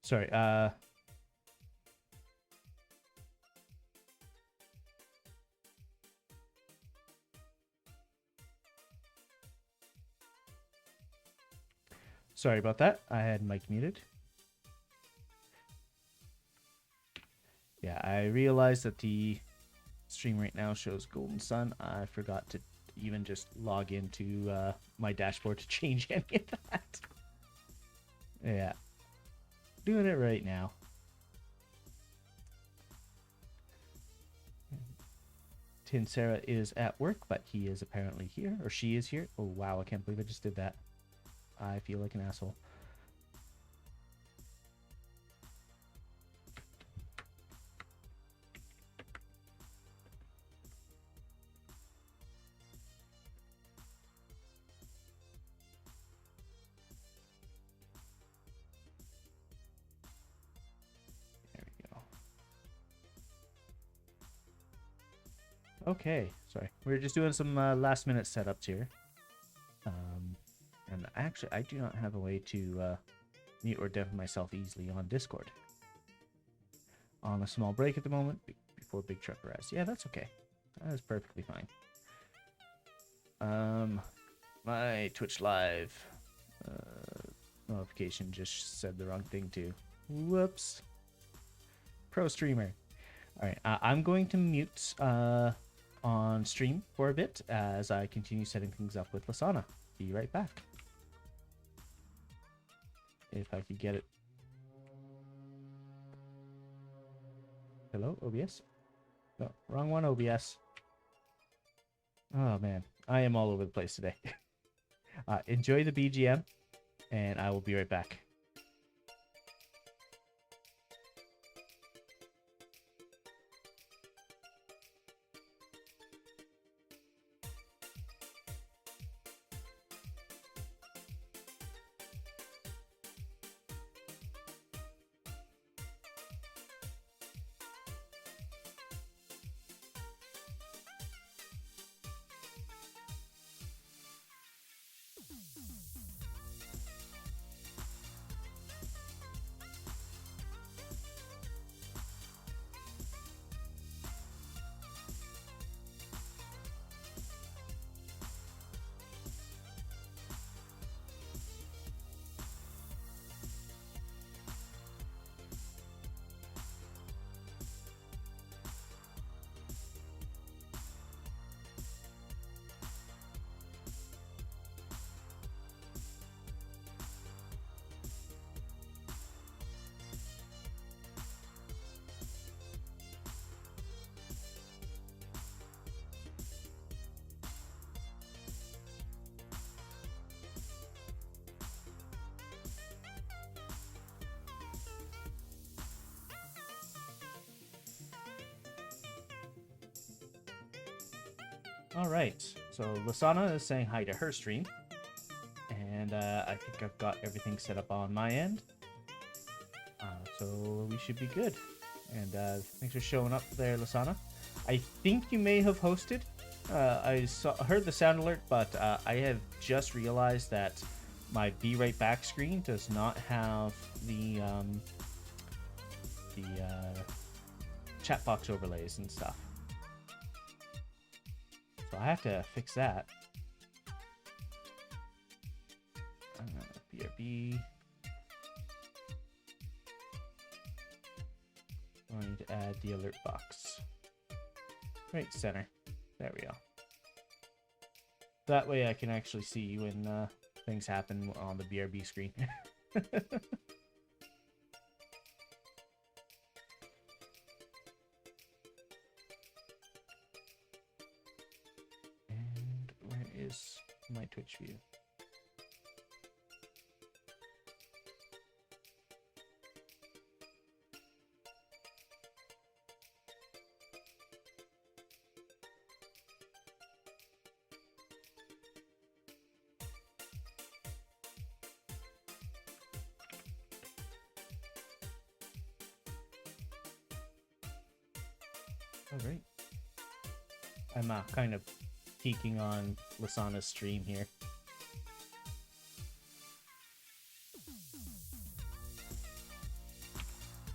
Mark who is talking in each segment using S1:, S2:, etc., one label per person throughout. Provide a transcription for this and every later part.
S1: Sorry, sorry about that. I had mic muted. Yeah, I realized that the stream right now shows Golden Sun. I forgot to even just log into my dashboard to change any of that. Yeah. Doing it right now. Tin Sarah is at work, but he is apparently here, or she is here. Oh wow, I can't believe I just did that. I feel like an asshole. Okay, sorry. We're just doing some last minute setups here. And actually, I do not have a way to mute or deafen myself easily on Discord. On a small break at the moment before Big Truck arrives. Yeah, that's okay. That is perfectly fine. My Twitch Live notification just said the wrong thing too. Whoops. Pro streamer. All right, I'm going to mute on stream for a bit as I continue setting things up with Lyssanah. Be right back. If I could get it. Hello, OBS? No, wrong one, OBS. Oh man, I am all over the place today. Enjoy the BGM, and I will be right back. All right, so Lyssanah is saying hi to her stream, and I think I've got everything set up on my end, so we should be good. And thanks for showing up there, Lyssanah. I think you may have hosted. Heard the sound alert, but I have just realized that my VRoid back screen does not have the chat box overlays and stuff. So I have to fix that. BRB. I need to add the alert box. Right center. There we go. That way I can actually see when things happen on the BRB screen. And where is my Twitch view? All right. I'm kind of peeking on Lyssanah's stream here.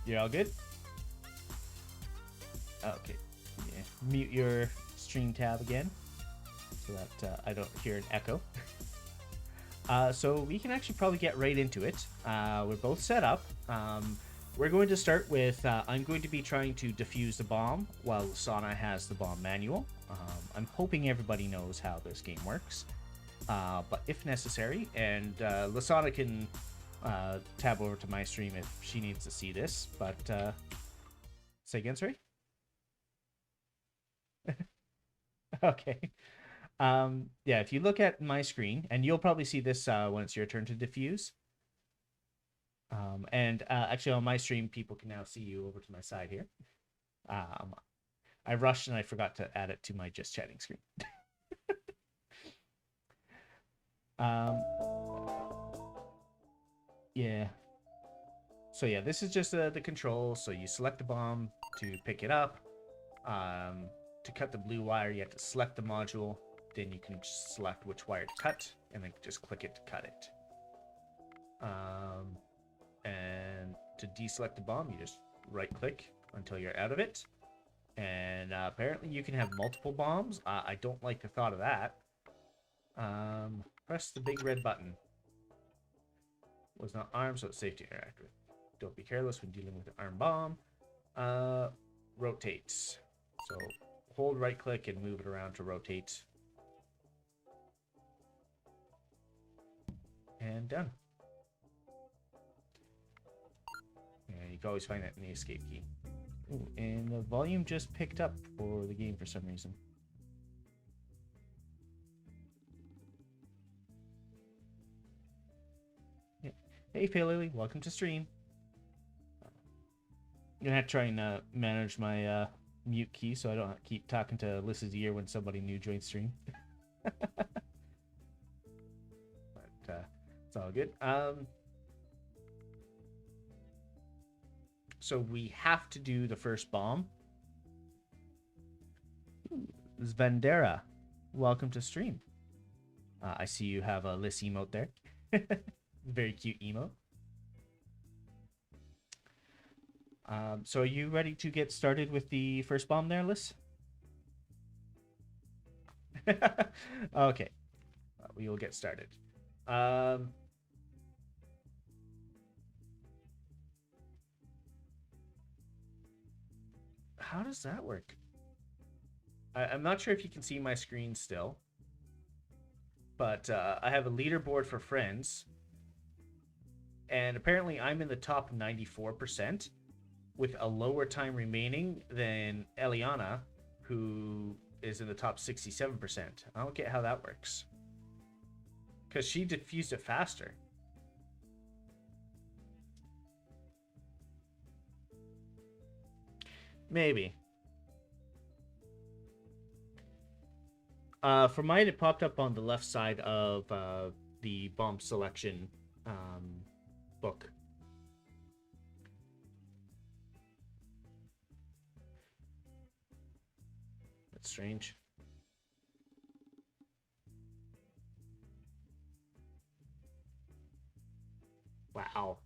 S1: You're all good? Okay. Yeah. Mute your stream tab again so that I don't hear an echo. So we can actually probably get right into it. We're both set up. We're going to start with, I'm going to be trying to defuse the bomb while Lyssanah has the bomb manual. I'm hoping everybody knows how this game works, but if necessary, and Lyssanah can tab over to my stream if she needs to see this, but say again, sorry? Okay. Yeah, if you look at my screen, and you'll probably see this when it's your turn to defuse. And actually on my stream, people can now see you over to my side here. I rushed and I forgot to add it to my just chatting screen. Yeah. So yeah, this is just the controls. So you select the bomb to pick it up. To cut the blue wire, you have to select the module. Then you can select which wire to cut, and then just click it to cut it. And to deselect the bomb, you just right-click until you're out of it. And apparently you can have multiple bombs. I don't like the thought of that. Press the big red button. Was not armed, so it's safe to interact with. Don't be careless when dealing with an armed bomb. Rotates. So hold right-click and move it around to rotate. And done. Yeah, you can always find that in the escape key. Ooh, and the volume just picked up for the game for some reason. Yeah. Hey, Paylily, welcome to stream. I'm gonna have to try and manage my mute key so I don't keep talking to Alyssa's ear when somebody new joins stream. But it's all good. So we have to do the first bomb. Zvendera, welcome to stream. I see you have a Liss emote there. Very cute emote. So are you ready to get started with the first bomb there, Liss? Okay. We will get started. How does that work? I'm not sure if you can see my screen still, but I have a leaderboard for friends, and apparently I'm in the top 94% with a lower time remaining than Eliana, who is in the top 67%. I don't get how that works, because she diffused it faster. Maybe. For mine, it popped up on the left side of the bomb selection book. That's strange. Wow.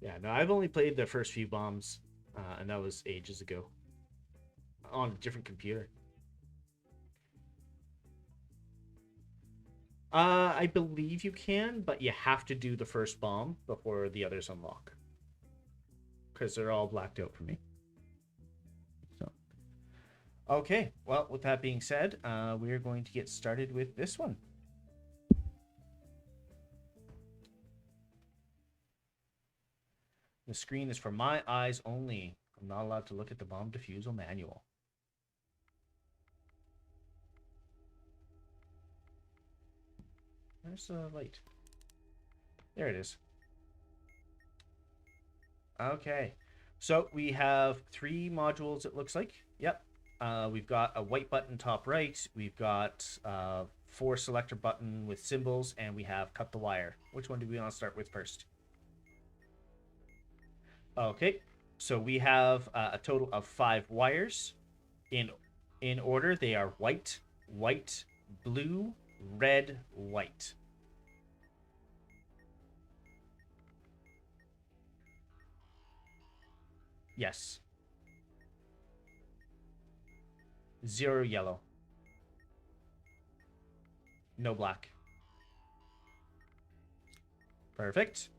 S1: Yeah, no, I've only played the first few bombs, and that was ages ago on a different computer. I believe you can, but you have to do the first bomb before the others unlock, because they're all blacked out for me. So, okay, well, with that being said, we're going to get started with this one. The screen is for my eyes only. I'm not allowed to look at the bomb defusal manual. Where's the light? There it is. Okay. So we have 3 modules, it looks like. Yep. We've got a white button top right. We've got 4 selector button with symbols, and we have cut the wire. Which one do we want to start with first? Okay, so we have a total of 5 wires. In order, they are white, white, blue, red, white. Yes. 0 yellow. No black. Perfect.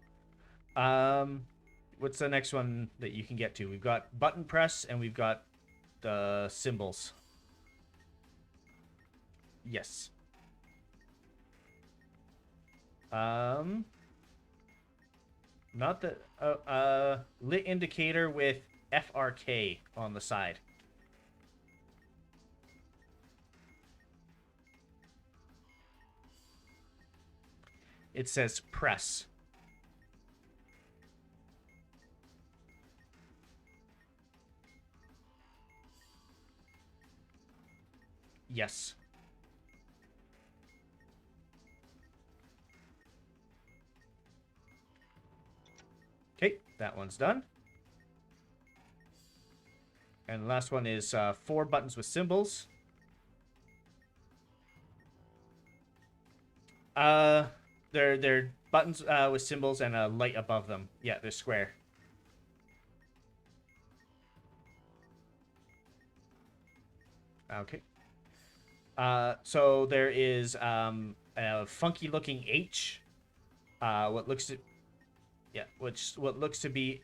S1: What's the next one that you can get to? We've got button press and we've got the symbols. Yes. Not the lit indicator with FRK on the side. It says press. Yes. Okay, that one's done. And the last one is 4 buttons with symbols. They're buttons with symbols and a light above them. Yeah, they're square. Okay. So there is a funky looking H. What looks to be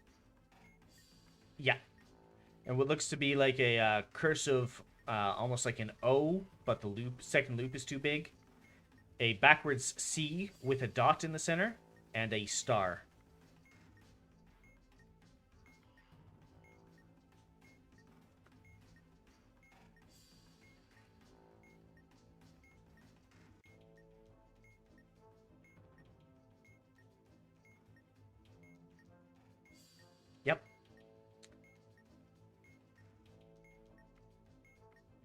S1: and what looks to be like a cursive, almost like an O, but the second loop is too big. A backwards C with a dot in the center, and a star. Yep.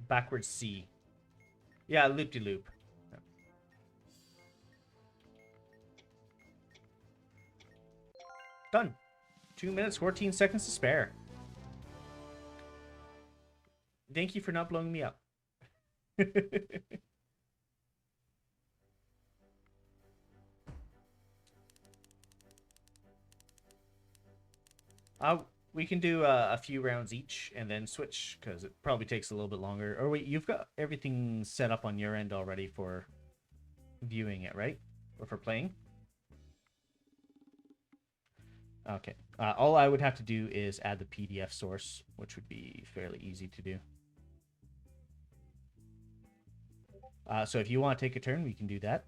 S1: Backwards C. Yeah, loop-de-loop. Done. 2 minutes, 14 seconds to spare. Thank you for not blowing me up. We can do a few rounds each and then switch, because it probably takes a little bit longer. Or wait, you've got everything set up on your end already for viewing it, right? Or for playing? Okay. All I would have to do is add the PDF source, which would be fairly easy to do. So if you want to take a turn, we can do that.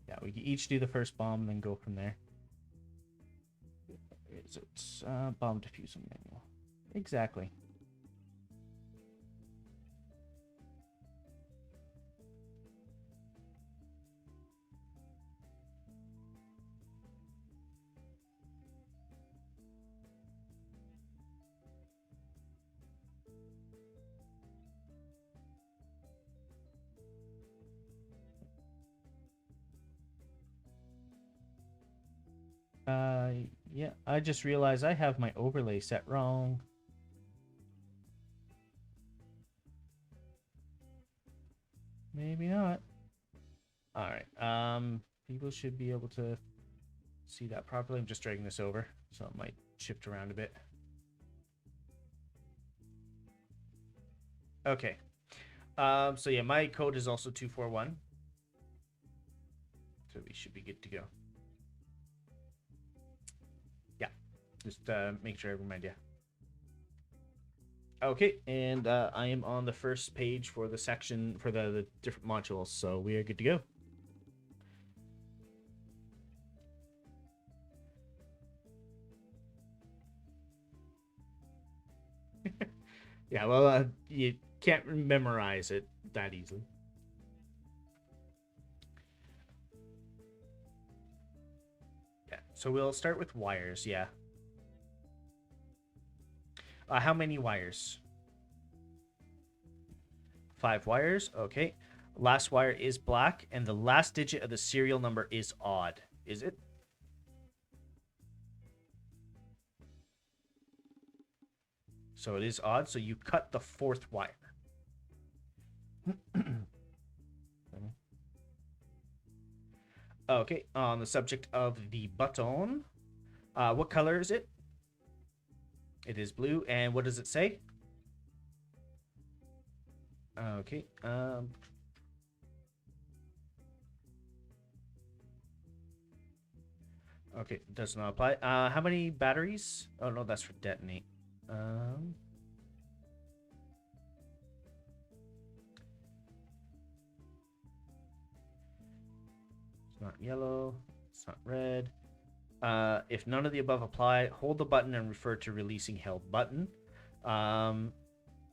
S1: Yeah, we can each do the first bomb and then go from there. Is it bomb diffuser manual? Exactly. Yeah, I just realized I have my overlay set wrong. Maybe not. All right. People should be able to see that properly. I'm just dragging this over, so it might shift around a bit. Okay. So yeah, my code is also 241. So we should be good to go. Yeah. Just make sure I remind you. Okay, and I am on the first page for the section for the different modules, so we are good to go. Yeah, well, you can't memorize it that easily. Yeah, so we'll start with wires, yeah. How many wires? 5 wires, okay. Last wire is black, and the last digit of the serial number is odd. Is it? So it is odd, so you cut the 4th wire. Okay, on the subject of the button, what color is it? It is blue, and what does it say? Okay, okay, does not apply. How many batteries? Oh, no, that's for detonate. It's not yellow. It's not red. If none of the above apply, hold the button and refer to releasing held button.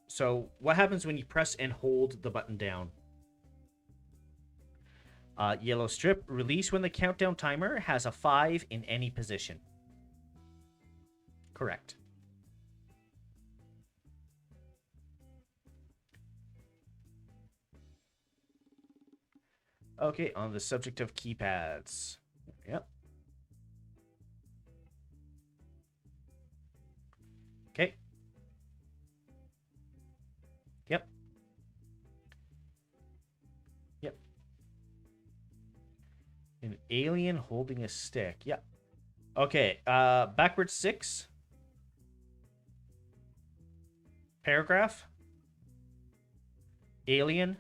S1: So what happens when you press and hold the button down? Yellow strip, release when the countdown timer has a 5 in any position. Correct. Okay, on the subject of keypads. Yep. Okay. Yep. Yep. An alien holding a stick. Yep. Okay, backwards 6. Paragraph. Alien.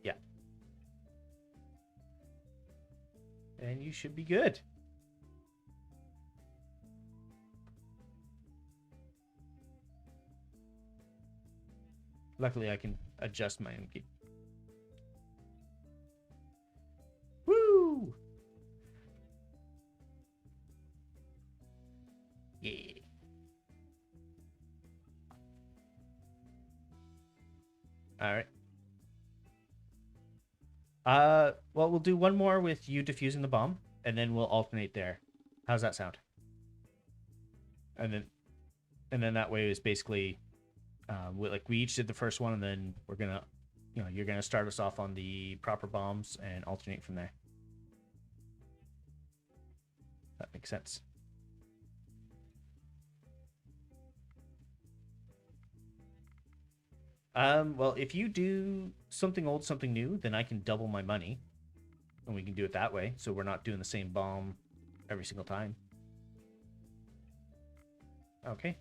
S1: Yeah. And you should be good. Luckily, I can adjust my own key. Woo! Yeah. All right. Well, we'll do one more with you defusing the bomb, and then we'll alternate there. How's that sound? And then that way is basically, we each did the first one, and then we're gonna, you're gonna start us off on the proper bombs and alternate from there. That makes sense. Well, if you do something old, something new, then I can double my money. And we can do it that way, so we're not doing the same bomb every single time. Okay.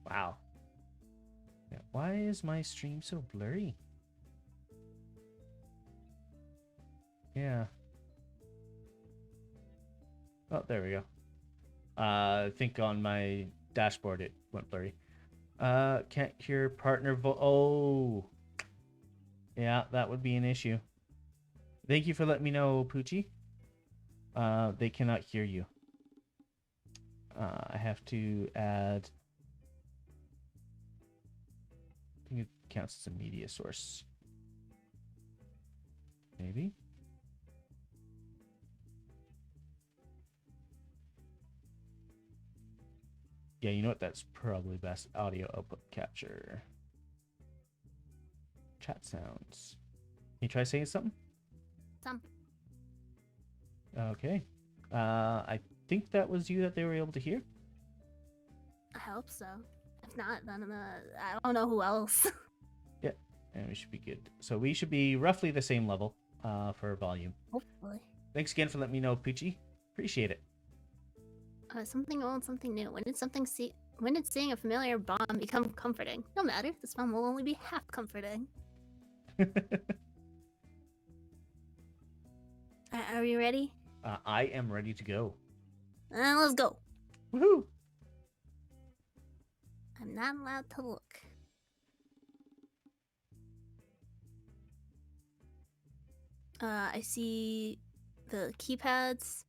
S1: Wow. Yeah, why is my stream so blurry? Yeah. Oh, there we go. I think on my dashboard it went blurry. Can't hear partner Oh. Yeah, that would be an issue. Thank you for letting me know, Poochie. They cannot hear you. I have to add... I think it counts as a media source. Maybe? Yeah, you know what? That's probably best. Audio output capture. chat sounds. Can you try saying something?
S2: Some.
S1: Okay. I think that was you that they were able to hear.
S2: I hope so. If not, then I don't know who else.
S1: Yeah, and we should be good. So we should be roughly the same level for volume.
S2: Hopefully.
S1: Thanks again for letting me know, Poochie. Appreciate it.
S2: Something old, something new. When did seeing a familiar bomb become comforting? No matter. This bomb will only be half comforting. Are we ready?
S1: I am ready to go.
S2: Let's go.
S1: Woohoo!
S2: I'm not allowed to look. I see the keypads.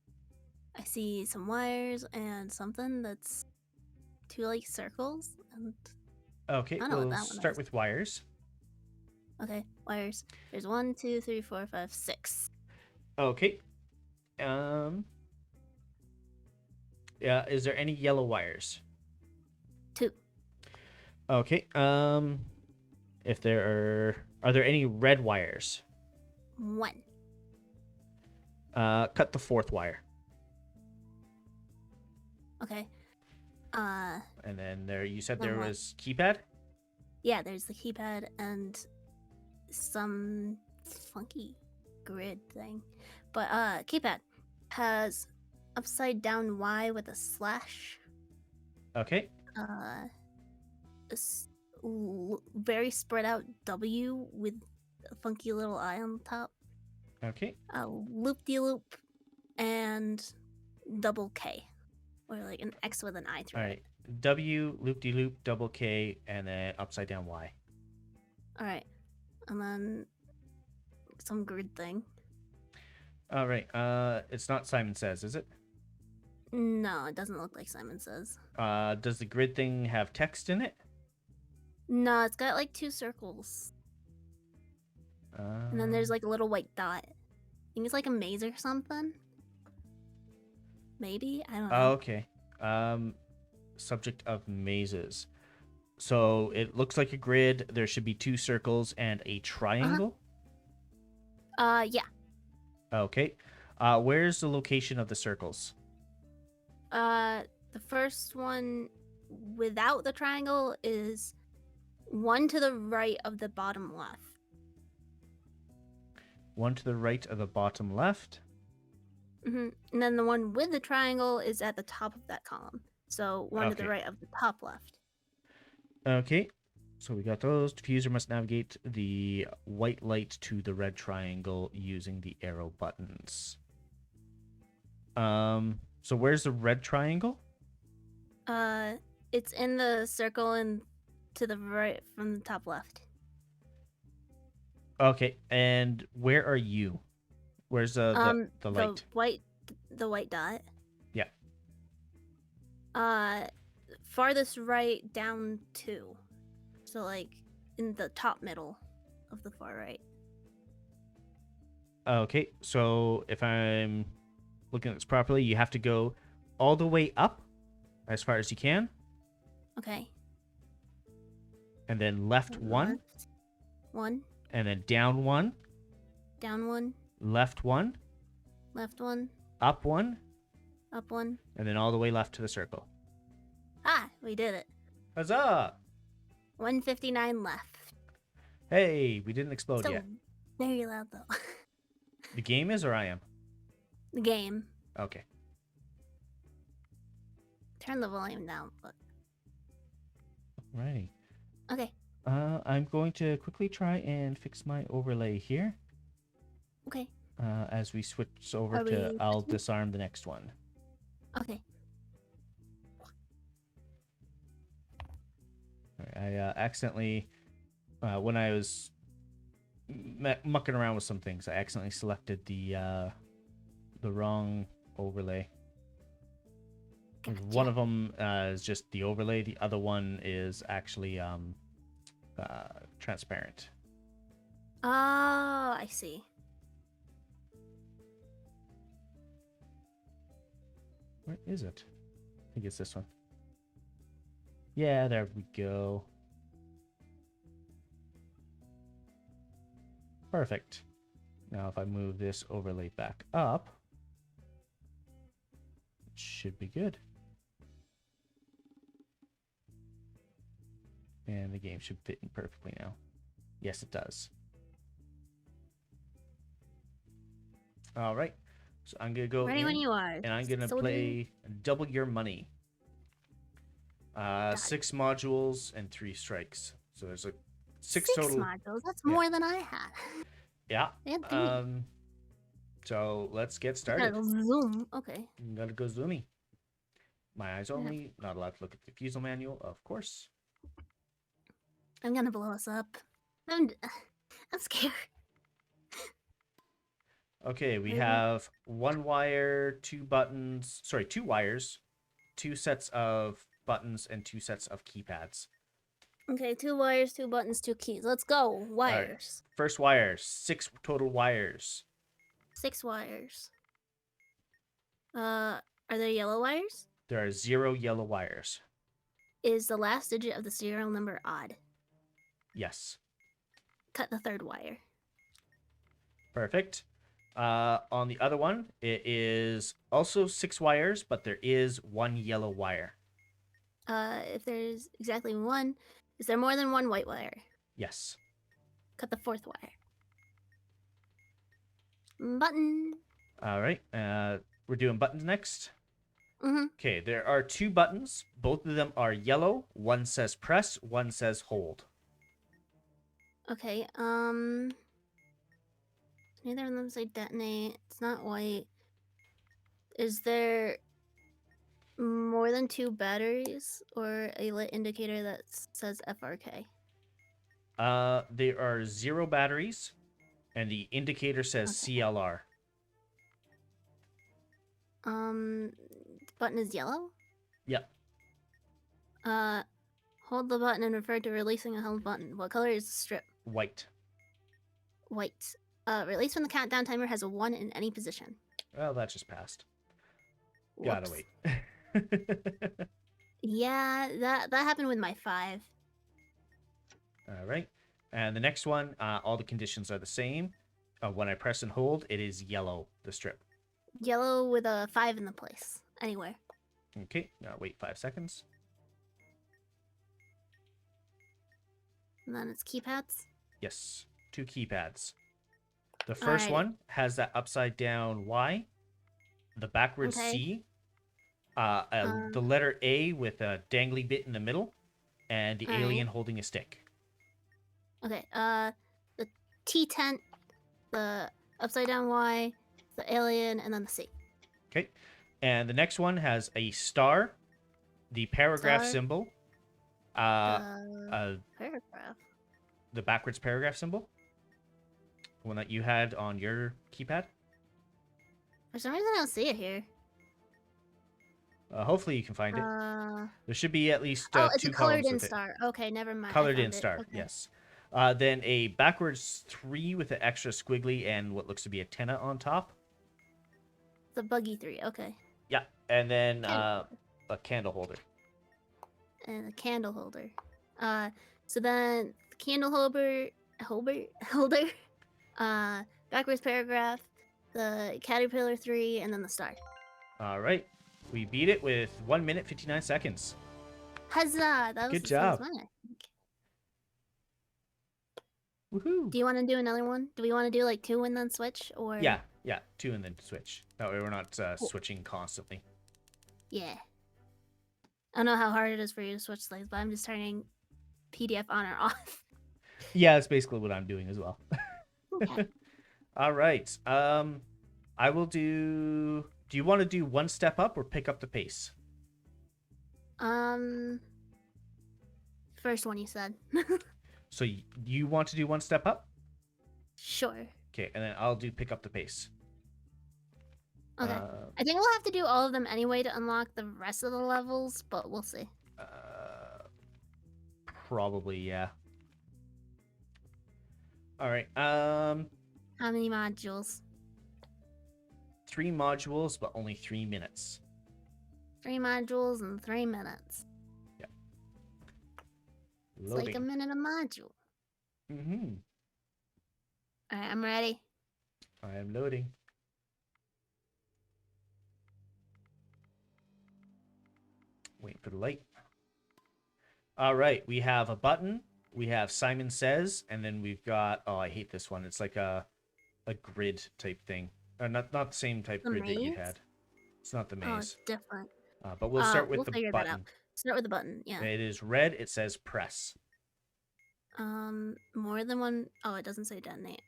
S2: I see some wires and something that's two like circles. And
S1: Okay,
S2: I don't know what
S1: we'll
S2: that one
S1: start
S2: is.
S1: with wires.
S2: Okay, wires. There's 1, 2, 3, 4, 5, 6.
S1: Okay. Yeah, is there any yellow wires?
S2: 2.
S1: Okay. If there are there any red wires?
S2: 1.
S1: Cut the fourth wire.
S2: Okay.
S1: And then you said
S2: Then
S1: there
S2: what?
S1: was keypad?
S2: Yeah, there's the keypad and some funky grid thing. But keypad has upside down Y with a slash.
S1: Okay.
S2: Very spread out W with a funky little I on top.
S1: Okay.
S2: Loop-de-loop and double K. Or like an X with an I through
S1: All
S2: it.
S1: right. W, loop-de-loop, double K, and then upside down Y.
S2: Alright. And then some grid thing.
S1: All right. It's not Simon Says, is it?
S2: No, it doesn't look like Simon Says.
S1: Does the grid thing have text in it?
S2: No, it's got like 2 circles. And then there's like a little white dot. I think it's like a maze or something. Maybe? I don't know.
S1: Okay. Subject of mazes. So it looks like a grid. There should be 2 circles and a triangle.
S2: Yeah.
S1: Okay. Where's the location of the circles?
S2: The first one without the triangle is one to the right of the bottom left.
S1: One to the right of the bottom left.
S2: And then the one with the triangle is at the top of that column. So one to the right of the top left.
S1: Okay. So we got those. Diffuser must navigate the white light to the red triangle using the arrow buttons. So where's the red triangle?
S2: It's in the circle and to the right from the top left.
S1: Okay, and where are you? Where's the light?
S2: The white dot.
S1: Yeah.
S2: Farthest right down 2. So like in the top middle of the far right.
S1: Okay, so if I'm looking at this properly, you have to go all the way up as far as you can.
S2: Okay.
S1: And then left 1.
S2: Left 1.
S1: And then down 1.
S2: Down 1.
S1: Left 1.
S2: Left 1.
S1: Up 1.
S2: Up 1.
S1: And then all the way left to the circle.
S2: Ah, we did it.
S1: Huzzah!
S2: 159 left.
S1: Hey, we didn't explode
S2: Still
S1: yet.
S2: very loud though.
S1: The game is, or I am?
S2: The game.
S1: Okay.
S2: Turn the volume down, but...
S1: Alrighty.
S2: Okay.
S1: I'm going to quickly try and fix my overlay here.
S2: Okay.
S1: As we switch over I'll disarm the next one.
S2: Okay.
S1: I accidentally, when I was mucking around with some things, I accidentally selected the wrong overlay.
S2: Gotcha.
S1: One of them is just the overlay. The other one is actually transparent.
S2: Oh, I see.
S1: Where is it? I think it's this one. Yeah, there we go. Perfect. Now if I move this overlay back up, it should be good. And the game should fit in perfectly now. Yes, it does. All right. So I'm going to go
S2: Ready
S1: in
S2: when you are.
S1: and I'm going to
S2: soldier.
S1: play double your money. 6 modules and 3 strikes. So there's like 6 total.
S2: modules. That's
S1: Yeah.
S2: more than I had.
S1: Yeah.
S2: And 3.
S1: So let's get
S2: Gotta
S1: started.
S2: go zoom. Okay.
S1: Gotta go zoomy. My eyes only. Not allowed to look at the refusal manual, of course.
S2: I'm gonna blow us up. I'm scared.
S1: Okay, we
S2: Maybe.
S1: have 1 wire, 2 buttons. Sorry, 2 wires, 2 sets of buttons, and 2 sets of keypads.
S2: Okay, 2 wires, 2 buttons, 2 keys. Let's go. Wires.
S1: Right. First wire, 6 total wires.
S2: 6 wires. Are there yellow wires?
S1: There are 0 yellow wires.
S2: Is the last digit of the serial number odd?
S1: Yes.
S2: Cut the 3rd wire.
S1: Perfect. On the other one, it is also 6 wires, but there is 1 yellow wire.
S2: If there's exactly 1, is there more than 1 white wire?
S1: Yes.
S2: Cut the 4th wire. Button.
S1: All right. We're doing buttons next.
S2: Mm-hmm.
S1: Okay, there are 2 buttons. Both of them are yellow. One says press, one says hold.
S2: Okay, neither of them say detonate. It's not white. Is there more than 2 batteries or a lit indicator that says FRK?
S1: There are 0 batteries, and the indicator says CLR.
S2: Button is yellow?
S1: Yep.
S2: Hold the button and refer to releasing a held button. What color is the strip?
S1: White.
S2: White. Release when the countdown timer has a 1 in any position.
S1: Well, that just passed.
S2: Whoops.
S1: Gotta wait.
S2: Yeah, that happened with my 5.
S1: All right. And the next one, all the conditions are the same. When I press and hold, it is yellow, the strip.
S2: Yellow with a 5 in the place. Anywhere.
S1: Okay, now wait 5 seconds.
S2: And then it's keypads.
S1: Yes, 2 keypads. The first
S2: Alright.
S1: one has that upside down Y, the backwards
S2: Okay.
S1: C, the letter A with a dangly bit in the middle, and the alien holding a stick.
S2: Okay, the T-tent, the upside down Y, the alien, and then the C.
S1: Okay, and the next one has a star, the paragraph
S2: Star.
S1: symbol,
S2: Paragraph.
S1: the backwards paragraph symbol, the one that you had on your keypad.
S2: For some reason I don't see it here.
S1: Hopefully you can find it. There should be at least
S2: oh, it's
S1: 2
S2: a colored
S1: columns
S2: in
S1: with it.
S2: star. Okay, never mind. I
S1: Colored
S2: found
S1: in
S2: it.
S1: star,
S2: Okay.
S1: yes. Then a backwards 3 with an extra squiggly and what looks to be a antenna on top.
S2: The buggy 3. Okay.
S1: Yeah, and then
S2: Candle
S1: a candle holder.
S2: And a candle holder. So then the candle holder. Backwards paragraph, the caterpillar 3, and then the star.
S1: All right, we beat it with 1 minute 59 seconds.
S2: Huzzah! That was
S1: Good
S2: the same as
S1: job.
S2: mine, I think.
S1: Woohoo!
S2: Do you want to do another one? Do we want to do like 2 and then switch, or?
S1: Yeah, 2 and then switch. That way we're not switching constantly.
S2: Yeah. I don't know how hard it is for you to switch slides, but I'm just turning PDF on or off.
S1: Yeah, that's basically what I'm doing as well.
S2: Okay.
S1: All right. I will do. Do you want to do 1 step up or pick up the pace?
S2: First one you said.
S1: So you want to do 1 step up?
S2: Sure.
S1: Okay, and then I'll do pick up the pace.
S2: Okay. I think we'll have to do all of them anyway to unlock the rest of the levels, but we'll see.
S1: Probably, yeah. All right.
S2: How many modules?
S1: 3 modules, but only 3 minutes.
S2: 3 modules in 3 minutes.
S1: Yeah.
S2: It's like a minute a module.
S1: Mm-hmm.
S2: Alright, I'm ready.
S1: I am loading. Waiting for the light. All right, we have a button. We have Simon Says, and then we've got, oh, I hate this one. It's like a grid type thing. Not the same type
S2: The
S1: grid that you
S2: maze?
S1: had. It's not the
S2: Oh,
S1: maze.
S2: it's different.
S1: But we'll start with
S2: we'll
S1: the
S2: figure that out.
S1: button.
S2: Start with the button, yeah.
S1: It is red. It says press.
S2: More than one. Oh, it doesn't say detonate.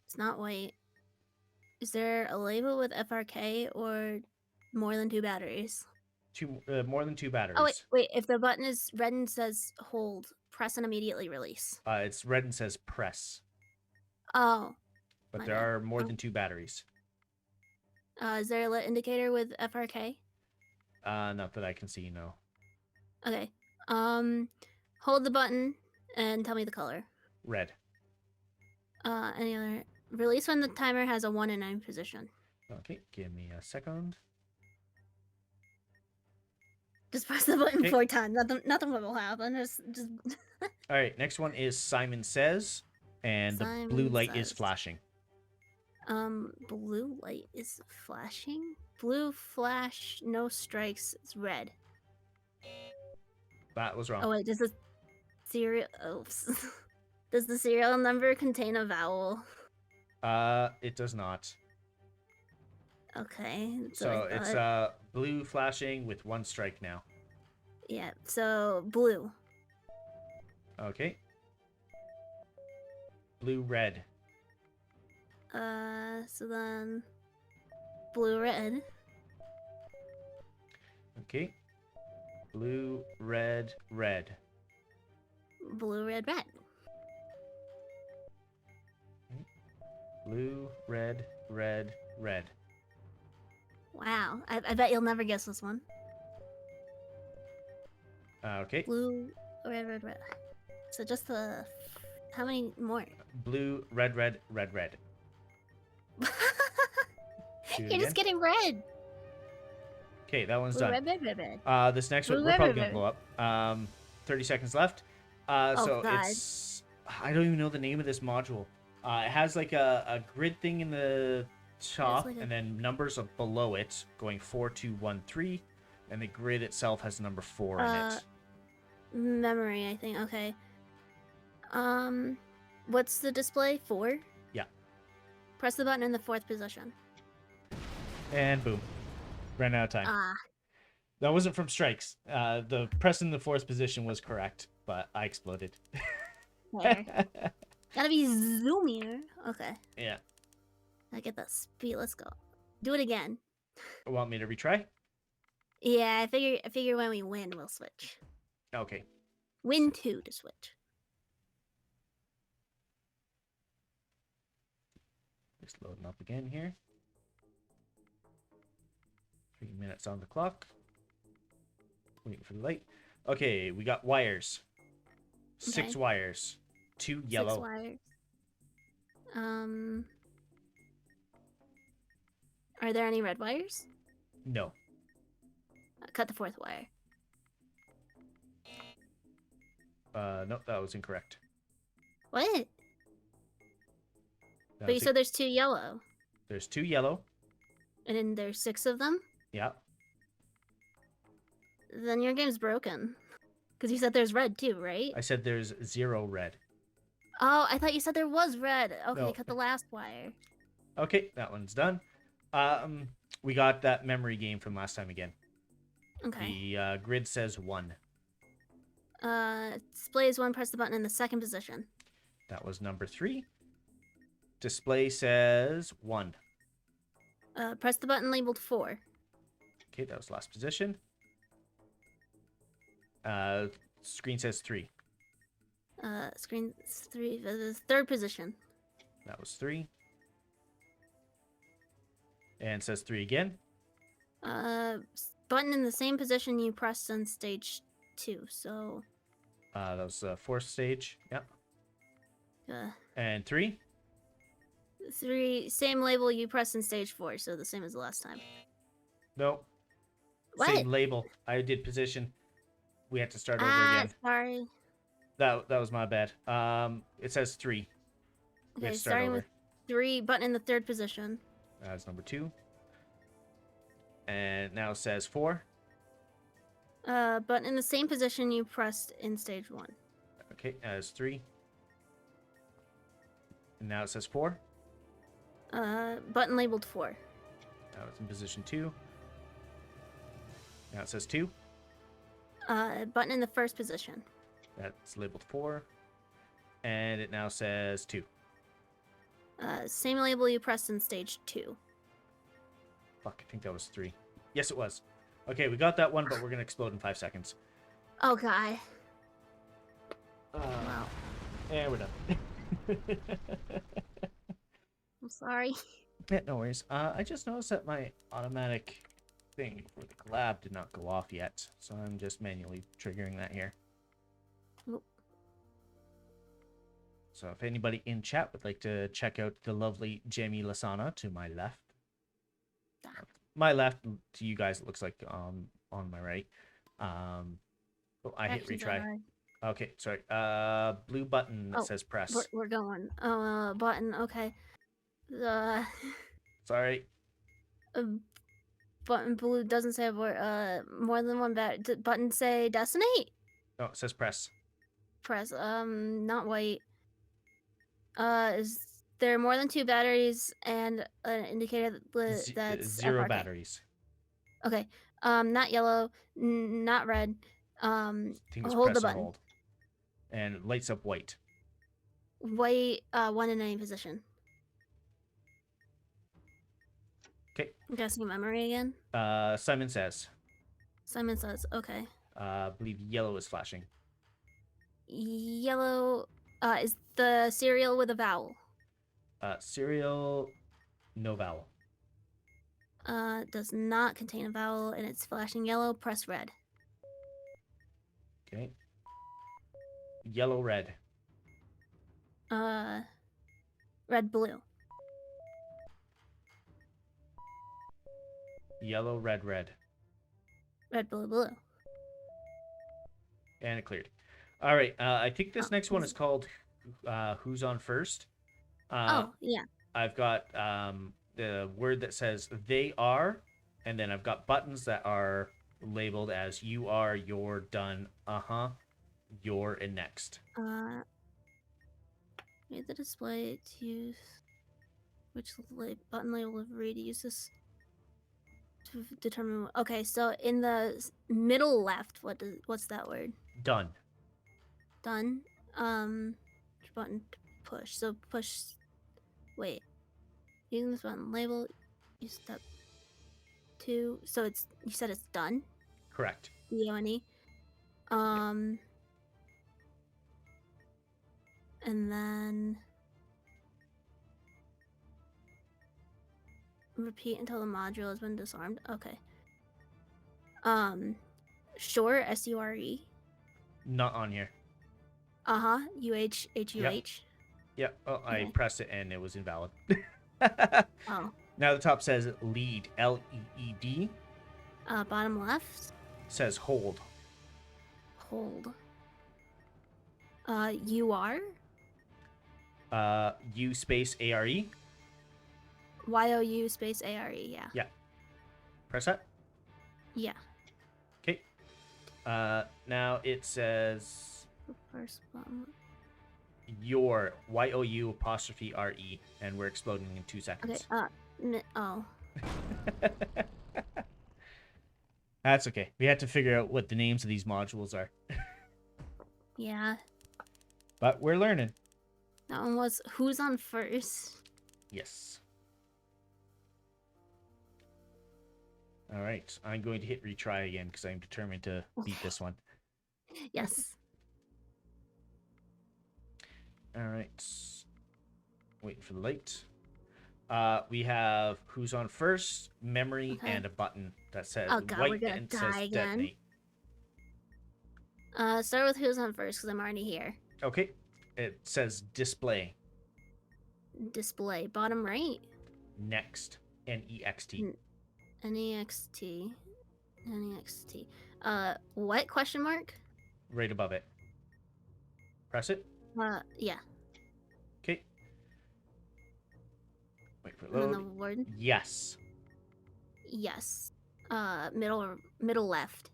S2: It's not white. Is there a label with FRK or more than 2 batteries?
S1: More than 2 batteries.
S2: Oh, wait. If the button is red and says hold, press and immediately release.
S1: It's red and says press.
S2: Oh.
S1: But there are more than 2 batteries.
S2: Is there a lit indicator with FRK?
S1: Not that I can see, no.
S2: Okay. Hold the button and tell me the color.
S1: Red.
S2: Any other? Release when the timer has a 1 in 9 position.
S1: Okay, give me a second.
S2: Just press the button 4 times. Nothing will happen. Just.
S1: All right, next one is Simon Says, and the blue light is flashing.
S2: Blue light is flashing. Blue flash, no strikes. It's red.
S1: That was wrong.
S2: Oh wait, does the serial? Oops. Does the serial number contain a vowel?
S1: It does not.
S2: Okay.
S1: So it's blue flashing with 1 strike now.
S2: Yeah. So blue.
S1: Okay. Blue red.
S2: So then blue red.
S1: Okay. Blue red red.
S2: Blue red red.
S1: Blue red red red.
S2: Wow. I bet you'll never guess this one.
S1: Okay.
S2: Blue red red red. So just the how many more?
S1: Blue red red red red.
S2: You're just getting red.
S1: Okay, that one's
S2: Blue,
S1: done.
S2: red, red, red, red.
S1: This next
S2: Blue,
S1: one, we're
S2: red,
S1: probably
S2: red,
S1: gonna blow up. 30 seconds left. So
S2: God.
S1: it's, I don't even know the name of this module. It has like a grid thing in the top,
S2: like
S1: and then numbers below it going 4, 2, 1, 3, and the grid itself has number 4 in it.
S2: Memory, I think. Okay. What's the display? 4?
S1: Yeah.
S2: Press the button in the 4th position.
S1: And boom, ran out of time. That wasn't from strikes. The press in the 4th position was correct, but I exploded.
S2: Gotta be zoomier. Okay.
S1: Yeah.
S2: I get that speed. Let's go. Do it again.
S1: Want me to retry?
S2: Yeah, I figure when we win, we'll switch.
S1: Okay.
S2: Win 2 to switch.
S1: Just loading up again here. 3 minutes on the clock. Waiting for the light. Okay, we got wires. 6 wires. 2 yellow.
S2: 6 wires. Are there any red wires?
S1: No.
S2: Cut the 4th wire.
S1: Nope, that was incorrect.
S2: What? But you said there's 2 yellow.
S1: There's 2 yellow.
S2: And then there's 6 of them?
S1: Yeah.
S2: Then your game's broken. Because you said there's red too, right?
S1: I said there's 0 red.
S2: Oh, I thought you said there was red. Okay,
S1: No.
S2: cut the last wire.
S1: Okay, that one's done. We got that memory game from last time again.
S2: Okay.
S1: The grid says 1.
S2: Displays 1, press the button in the 2nd position.
S1: That was number 3. Display says 1.
S2: Press the button labeled 4.
S1: Okay, that was last position. Screen says 3.
S2: Screen 3, 3rd position.
S1: That was 3. And it says 3 again.
S2: Button in the same position you pressed on stage 2, so...
S1: That was 4th stage. Yep.
S2: Uh,
S1: And 3.
S2: 3, same label you pressed in stage 4, so the same as the last time.
S1: No.
S2: What?
S1: Same label. I did position. We had to start over again.
S2: Sorry.
S1: That was my bad. It says 3. We have
S2: Okay,
S1: to start
S2: starting
S1: over.
S2: with 3, button in the 3rd position.
S1: That's number 2. And now it says 4.
S2: Button in the same position you pressed in stage 1.
S1: Okay, as 3. And now it says 4.
S2: Button labeled 4.
S1: Now it's in position 2. Now it says 2.
S2: Button in the 1st position.
S1: That's labeled 4. And it now says 2.
S2: Same label you pressed in stage 2.
S1: Fuck, I think that was 3. Yes, it was. Okay, we got that one, but we're going to explode in 5 seconds.
S2: Oh, God.
S1: Wow.
S2: Wow.
S1: And we're done.
S2: I'm sorry.
S1: Yeah, no worries. I just noticed that my automatic thing for the collab did not go off yet, so I'm just manually triggering that here.
S2: Oop.
S1: So if anybody in chat would like to check out the lovely JamieLyssanah to my left. My left, to you guys, it looks like on my right. Oh, I hit retry. Okay, sorry. Blue button that says press.
S2: We're going. Button. Okay.
S1: Sorry.
S2: Button blue doesn't say more than one button say decimate.
S1: Oh, it says press.
S2: Press. Not white. Is there more than 2 batteries and an indicator that's
S1: 0
S2: FRK?
S1: batteries.
S2: Okay. Not yellow. Not red.
S1: I think it's
S2: Hold
S1: press
S2: the
S1: and
S2: button.
S1: hold. And it lights up white.
S2: White. 1 in any position.
S1: Okay.
S2: I'm guessing memory again.
S1: Simon says.
S2: Simon says, okay.
S1: I believe yellow is flashing.
S2: Yellow. Is the cereal with a vowel?
S1: Cereal, no vowel.
S2: Does not contain a vowel and it's flashing yellow. Press red.
S1: Okay. Yellow, red.
S2: Red, blue.
S1: Yellow, red, red.
S2: Red, blue, blue.
S1: And it cleared. All right. I think this next one is called Who's on First.
S2: Oh, yeah.
S1: I've got the word that says they are, and then I've got buttons that are labeled as you are, you're, done, you're, and next.
S2: Made the display to use which button label of read use this to determine. Okay, so in the middle left, what's that word?
S1: Done.
S2: Done. Button to push. So push. Wait. Using this button label, use step 2. So it's you said it's done.
S1: Correct.
S2: D-O-N-E. And then repeat until the module has been disarmed. Okay. Shure, S-U-R-E.
S1: Not on here.
S2: U-H-H-U-H.
S1: Yep. Oh, I pressed it and it was invalid.
S2: Oh.
S1: Now the top says lead, L-E-E-D.
S2: Bottom left.
S1: Says hold.
S2: Hold. U-R.
S1: U space A-R-E.
S2: Y-O-U space A-R-E, yeah.
S1: Yeah. Press that.
S2: Yeah.
S1: Okay. Now it says
S2: First button.
S1: your, Y-O-U apostrophe R-E, and we're exploding in 2 seconds.
S2: Okay, oh.
S1: That's okay. We had to figure out what the names of these modules are.
S2: Yeah.
S1: But we're learning.
S2: That one was who's on first?
S1: Yes. All right. I'm going to hit retry again because I'm determined to beat this one.
S2: Yes.
S1: All right. Waiting for the light. We have who's on first, memory, and a button that says
S2: oh, God,
S1: white
S2: we're gonna
S1: and
S2: die
S1: says
S2: again.
S1: detonate.
S2: Start with who's on first because I'm already here.
S1: Okay. It says display.
S2: Display. Bottom right.
S1: Next. N-E-X-T.
S2: N-E-X-T. N-E-X-T. What question mark?
S1: Right above it. Press it.
S2: Yeah.
S1: Okay. Wait for it
S2: And then the
S1: load.
S2: word.
S1: Yes.
S2: Yes. Middle left.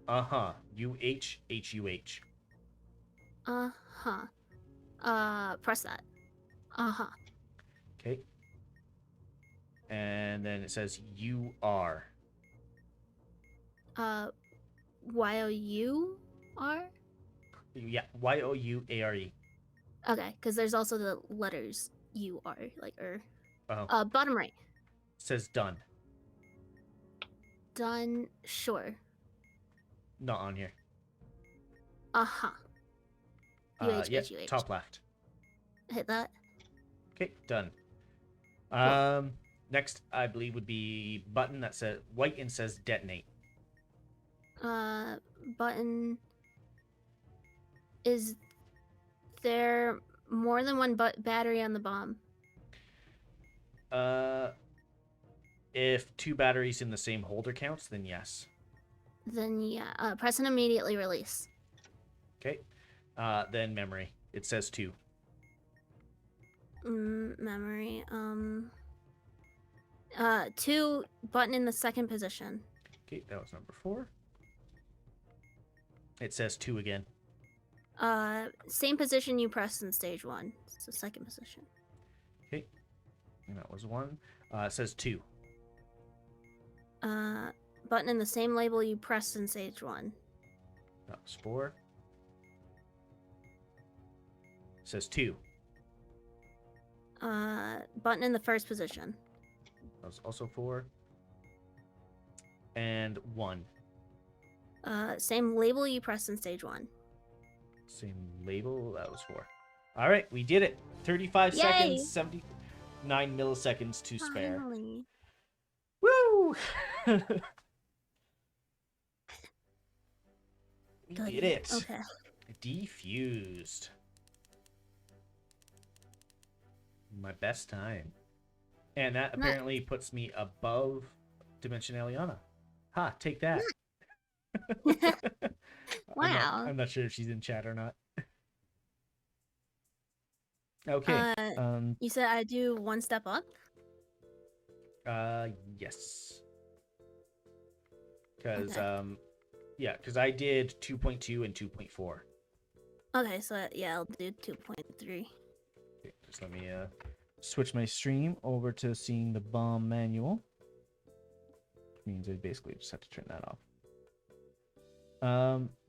S1: Uh-huh. UHHUH.
S2: Press that. Uh-huh.
S1: Okay. And then it says UR.
S2: YOUR?
S1: Yeah, YOUARE.
S2: Okay, because there's also the letters UR, like
S1: Oh,
S2: bottom right.
S1: says done.
S2: Done. Sure.
S1: Not on here.
S2: Uh-huh.
S1: Yeah,
S2: UH.
S1: top left.
S2: Hit that.
S1: Okay, done.
S2: Cool.
S1: Next, I believe, would be button that says white and says detonate.
S2: Button. Is there more than one battery on the bomb?
S1: If 2 batteries in the same holder counts, then yes.
S2: Then yeah. Press and immediately release.
S1: Okay. Then memory. It says 2.
S2: Memory. 2 button in the second position.
S1: Okay, that was number 4. It says 2 again.
S2: Same position you pressed in stage 1. It's the second position.
S1: Okay. And that was 1. It says 2.
S2: Button in the same label you pressed in stage 1.
S1: That was 4. It says 2.
S2: Button in the first position.
S1: That was also 4. And 1.
S2: Same label you pressed in stage 1.
S1: Same label. That was 4. All right, we did it. 35
S2: Yay!
S1: seconds, 79 milliseconds to spare.
S2: Finally.
S1: Woo! We
S2: Good.
S1: did it.
S2: Okay.
S1: Defused. My best time. And that apparently puts me above Dimensionaliana. Ha, take that.
S2: Wow.
S1: I'm not sure if she's in chat or not. Okay.
S2: You said I do one step up?
S1: Yes. Because yeah, because I did 2.2 and 2.4.
S2: Okay, so yeah, I'll do 2.3.
S1: Okay, just let me switch my stream over to seeing the bomb manual. Which means I basically just have to turn that off.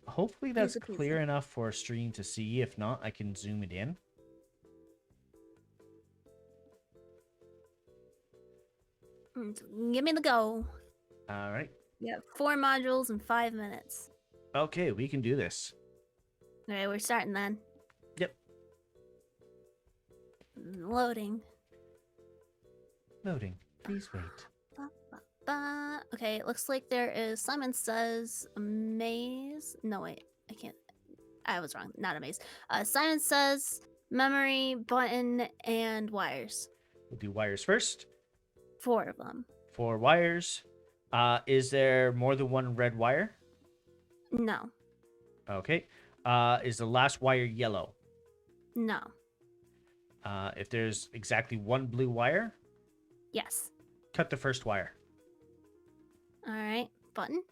S1: Hopefully that's clear enough for a stream to see. If not, I can zoom it in.
S2: Give me the go.
S1: All right.
S2: Yeah, 4 modules in 5 minutes.
S1: Okay, we can do this.
S2: Okay, we're starting then.
S1: Yep.
S2: Loading.
S1: Loading. Please wait.
S2: Okay, it looks like there is Simon Says a maze. No, wait, I can't. I was wrong. Not a maze. Simon Says memory, button, and wires.
S1: We'll do wires first.
S2: 4 of them.
S1: 4 wires. Is there more than one red wire?
S2: No.
S1: Okay. Is the last wire yellow?
S2: No.
S1: If there's exactly 1 blue wire,
S2: Yes.
S1: cut the first wire.
S2: All right. Button.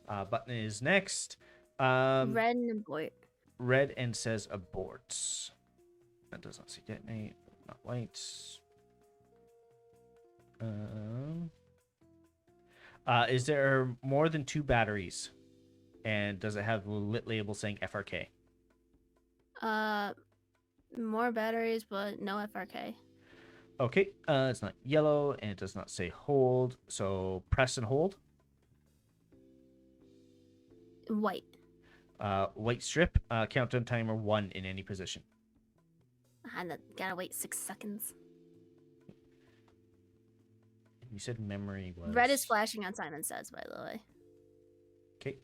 S1: Button is next.
S2: Red and abort.
S1: Red and says aborts. That does not say detonate. Not white. Is there more than 2 batteries? And does it have a lit label saying FRK?
S2: More batteries, but no FRK.
S1: Okay, it's not yellow, and it does not say hold, so press and hold.
S2: White.
S1: White strip, countdown timer 1 in any position.
S2: I gotta wait 6 seconds.
S1: You said memory was...
S2: Red is flashing on Simon Says, by the way.
S1: Okay.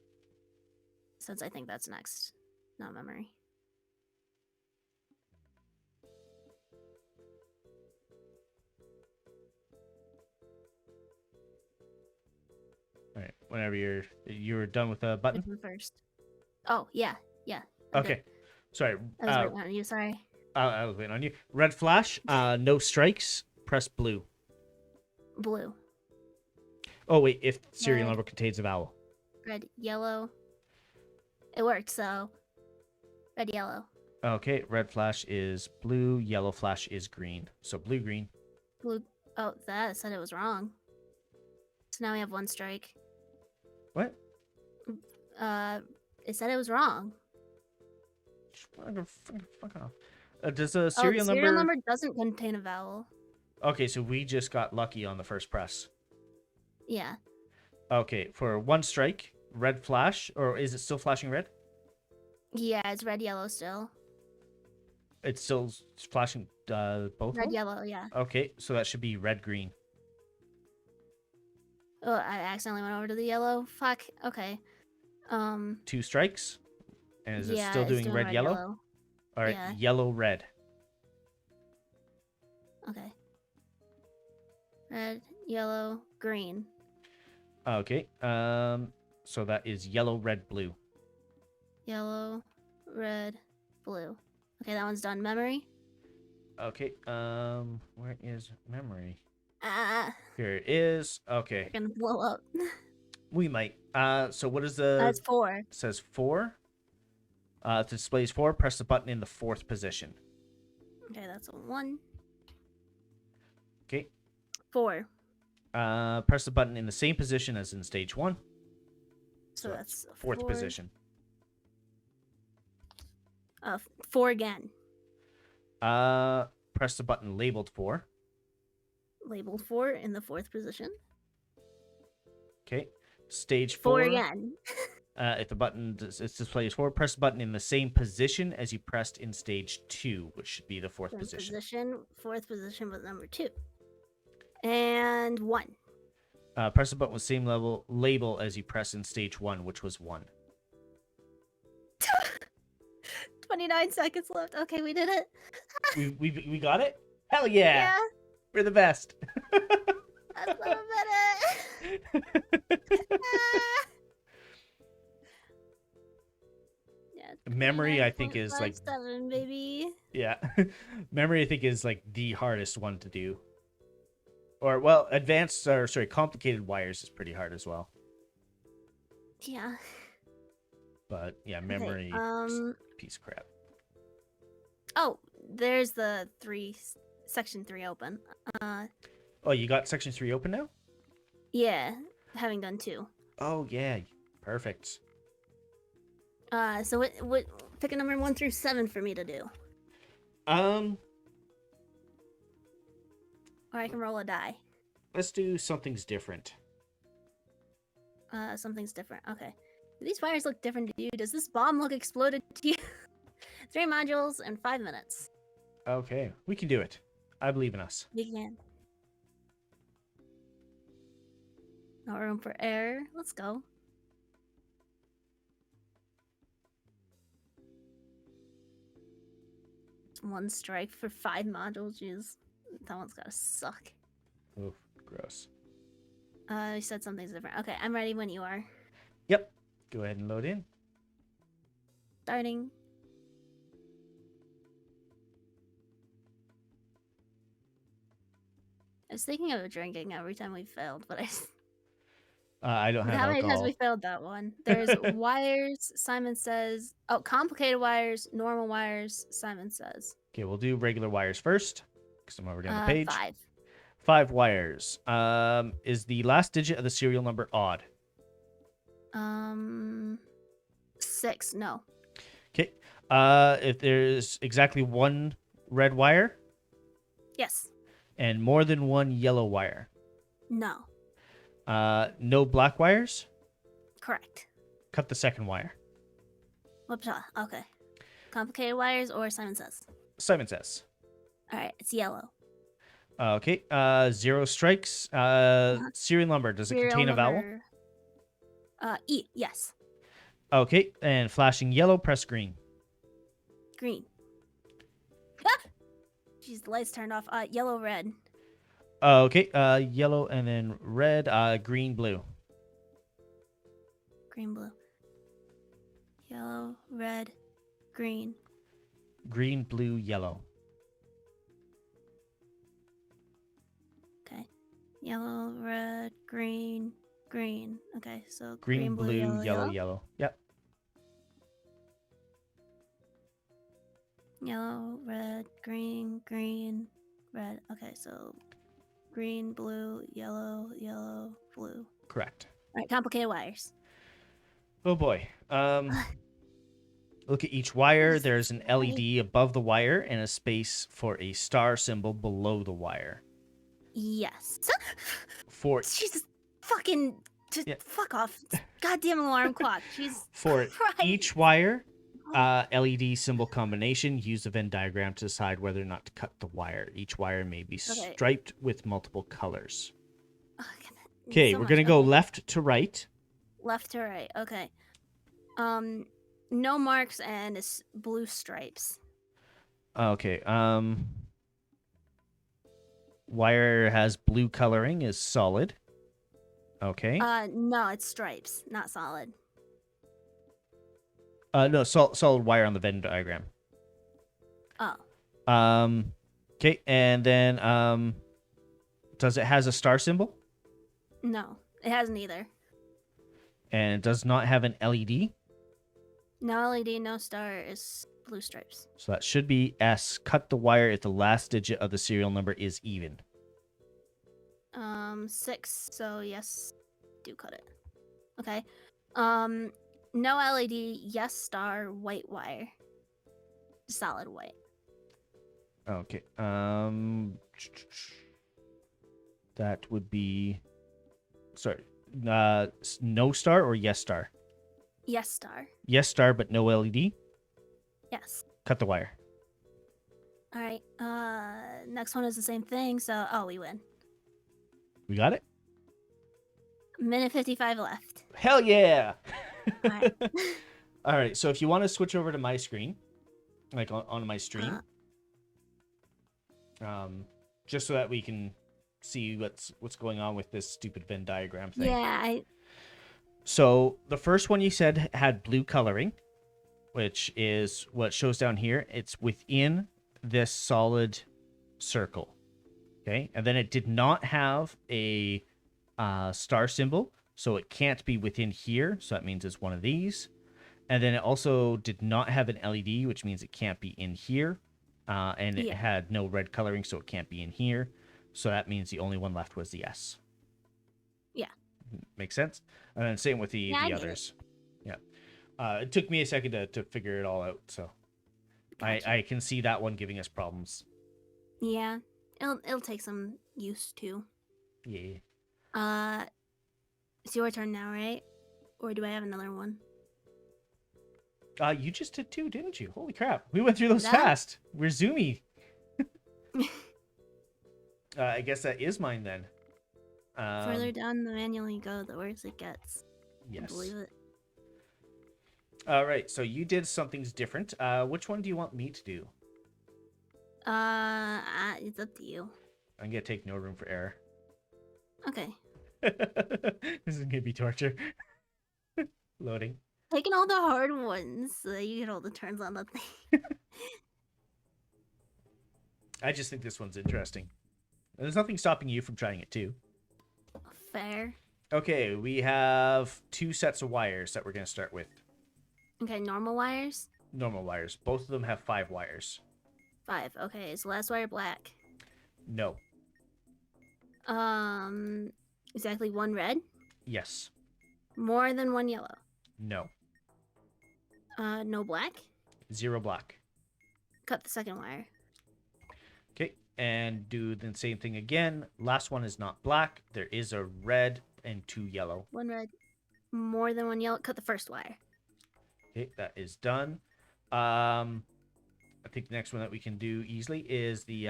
S2: Since I think that's next, not memory.
S1: All right, whenever you're done with the button.
S2: First. Oh, yeah.
S1: Okay. Sorry.
S2: I was waiting on you. Sorry.
S1: I was waiting on you. Red flash. No strikes. Press blue.
S2: Blue.
S1: Oh wait, if serial
S2: Red.
S1: number contains a vowel.
S2: Red, yellow. It worked, so red, yellow.
S1: Okay, red flash is blue, yellow flash is green. So blue, green.
S2: Blue. Oh, that said it was wrong. So now we have one strike.
S1: What?
S2: It said it was wrong.
S1: Fuck off. Does a
S2: Oh, the
S1: serial
S2: serial
S1: number...
S2: number doesn't contain a vowel.
S1: Okay, so we just got lucky on the first press.
S2: Yeah.
S1: Okay, for one strike, red flash, or is it still flashing red?
S2: Yeah, it's red, yellow still.
S1: It's still flashing both of
S2: Red,
S1: them?
S2: yellow, yeah.
S1: Okay, so that should be red, green.
S2: Oh, I accidentally went over to the yellow. Fuck. Okay.
S1: Two strikes. And is it
S2: Yeah,
S1: still
S2: it's
S1: doing red, yellow? All right,
S2: Yeah.
S1: yellow, red.
S2: Okay. Red, yellow, green.
S1: Okay, so that is yellow, red, blue.
S2: Yellow, red, blue. Okay, that one's done. Memory.
S1: Okay, where is memory?
S2: Ah,
S1: Here it is. Okay,
S2: we're gonna blow up.
S1: we might. So what is the...
S2: That's 4.
S1: It says 4. It displays 4. Press the button in the 4th position.
S2: Okay, that's a 1.
S1: Okay.
S2: 4.
S1: Press the button in the same position as in stage 1.
S2: So that's
S1: 4th position.
S2: 4 again.
S1: Press the button labeled 4.
S2: Labeled 4 in the 4th position.
S1: Okay. Stage
S2: 4
S1: 4.
S2: again.
S1: If the button displays 4, press the button in the same position as you pressed in stage 2, which should be the 4th position.
S2: 4th position with number 2. And 1.
S1: Press the button with the same label as you pressed in stage 1, which was 1.
S2: 29 seconds left. Okay, we did it.
S1: we got it? Hell yeah!
S2: Yeah.
S1: We're the best.
S2: That's so better. Yeah,
S1: Memory, I think, is like...
S2: 7, baby.
S1: Yeah. Memory, I think, is like the hardest one to do. Or, well, complicated wires is pretty hard as well.
S2: Yeah.
S1: But, yeah, memory,
S2: Okay,
S1: piece of crap.
S2: Oh, there's the section 3 open.
S1: Oh, you got section 3 open now?
S2: Yeah, having done 2.
S1: Oh, yeah. Perfect.
S2: So what pick a number 1 through 7 for me to do. Or I can roll a die.
S1: Let's do something's different.
S2: Something's different. Okay. Do these wires look different to you? Does this bomb look exploded to you? 3 modules and 5 minutes.
S1: Okay, we can do it. I believe in us.
S2: We can. No room for error. Let's go. One strike for 5 modules. Jeez. That one's gotta suck.
S1: Oof, gross.
S2: You said something's different. Okay, I'm ready when you are.
S1: Yep. Go ahead and load in.
S2: Starting. I was thinking of drinking every time we failed, but
S1: I don't have
S2: how many times
S1: alcohol.
S2: we failed that one? There's wires, Simon says. Oh, complicated wires, normal wires, Simon says.
S1: Okay, we'll do regular wires first, because I'm already on the page.
S2: 5.
S1: 5 wires. Is the last digit of the serial number odd?
S2: 6, no.
S1: Okay. If there's exactly 1 red wire
S2: Yes.
S1: and more than 1 yellow wire.
S2: No.
S1: No black wires.
S2: Correct.
S1: Cut the second wire.
S2: Whoops. Okay. Complicated wires or Simon says.
S1: Simon says.
S2: All right, it's yellow.
S1: Okay. 0 strikes. Serial number. Does it contain a vowel?
S2: E. Yes.
S1: Okay. And flashing yellow. Press green.
S2: Green. Ah! Jeez, the lights turned off. Yellow, red.
S1: Okay. Yellow and then red. Green, blue.
S2: Green, blue. Yellow, red, green.
S1: green, blue, yellow.
S2: Okay. Yellow, red, green, green. Okay, so
S1: Green,
S2: blue,
S1: blue,
S2: yellow,
S1: yellow,
S2: yellow.
S1: yellow. Yep.
S2: Yellow, red, green, green, red. Okay, so green, blue, yellow, yellow, blue.
S1: Correct.
S2: All right, complicated wires.
S1: Oh boy. Look at each wire. There's an LED above the wire and a space for a star symbol below the wire.
S2: Yes.
S1: For
S2: Jesus, fucking, just
S1: Yeah.
S2: fuck off. Goddamn alarm clock. Jesus
S1: For
S2: Christ.
S1: each wire, LED symbol combination, use the Venn diagram to decide whether or not to cut the wire. Each wire may be
S2: Okay.
S1: striped with multiple colors.
S2: Okay,
S1: Okay, we're going to go left to right.
S2: Left to right. Okay. No marks and it's blue stripes.
S1: Okay. Wire has blue coloring, is solid. Okay.
S2: No, it's stripes, not solid.
S1: No, solid wire on the Venn diagram.
S2: Oh.
S1: Okay, and then does it has a star symbol?
S2: No, it hasn't either.
S1: And it does not have an LED?
S2: No LED, no star, is blue stripes.
S1: So that should be S. Cut the wire if the last digit of the serial number is even.
S2: 6, so yes, do cut it. Okay. No LED, yes star, white wire. Solid white.
S1: Okay. That would be... Sorry. No star or yes star?
S2: Yes star.
S1: Yes star, but no LED?
S2: Yes.
S1: Cut the wire.
S2: All right. Next one is the same thing, so we win.
S1: We got it?
S2: Minute 55 left.
S1: Hell yeah!
S2: All right.
S1: All right, so if you want to switch over to my screen, like on my stream, just so that we can see what's going on with this stupid Venn diagram thing.
S2: Yeah,
S1: So the first one you said had blue coloring, which is what shows down here. It's within this solid circle. Okay, and then it did not have a star symbol, so it can't be within here. So that means it's one of these. And then it also did not have an LED, which means it can't be in here. And it had no red coloring, so it can't be in here. So that means the only one left was the S.
S2: Yeah.
S1: Makes sense? And then same with the others. Yeah. It took me a second to figure it all out, so gotcha. I can see that one giving us problems.
S2: Yeah. It'll take some use too.
S1: Yeah.
S2: It's your turn now, right? Or do I have another one?
S1: You just did 2, didn't you? Holy crap. We went through those fast. We're zoomy. I guess that is mine then.
S2: Further down the manual you go, the worse it gets.
S1: Yes.
S2: I believe it.
S1: All right, so you did something's different. Which one do you want me to do?
S2: It's up to you.
S1: I'm gonna take no room for error.
S2: Okay.
S1: This is gonna be torture. Loading.
S2: Taking all the hard ones so that you get all the turns on the thing.
S1: I just think this one's interesting. There's nothing stopping you from trying it too.
S2: Fair.
S1: Okay, we have 2 sets of wires that we're gonna start with.
S2: Okay, normal wires?
S1: Normal wires. Both of them have 5 wires.
S2: 5. Okay, is the last wire black?
S1: No.
S2: Exactly 1 red?
S1: Yes.
S2: More than 1 yellow?
S1: No.
S2: No black?
S1: 0 black.
S2: Cut the second wire.
S1: Okay, and do the same thing again. Last one is not black. There is a red and 2 yellow.
S2: 1 red. More than 1 yellow. Cut the first wire.
S1: Okay, that is done. I think the next one that we can do easily is the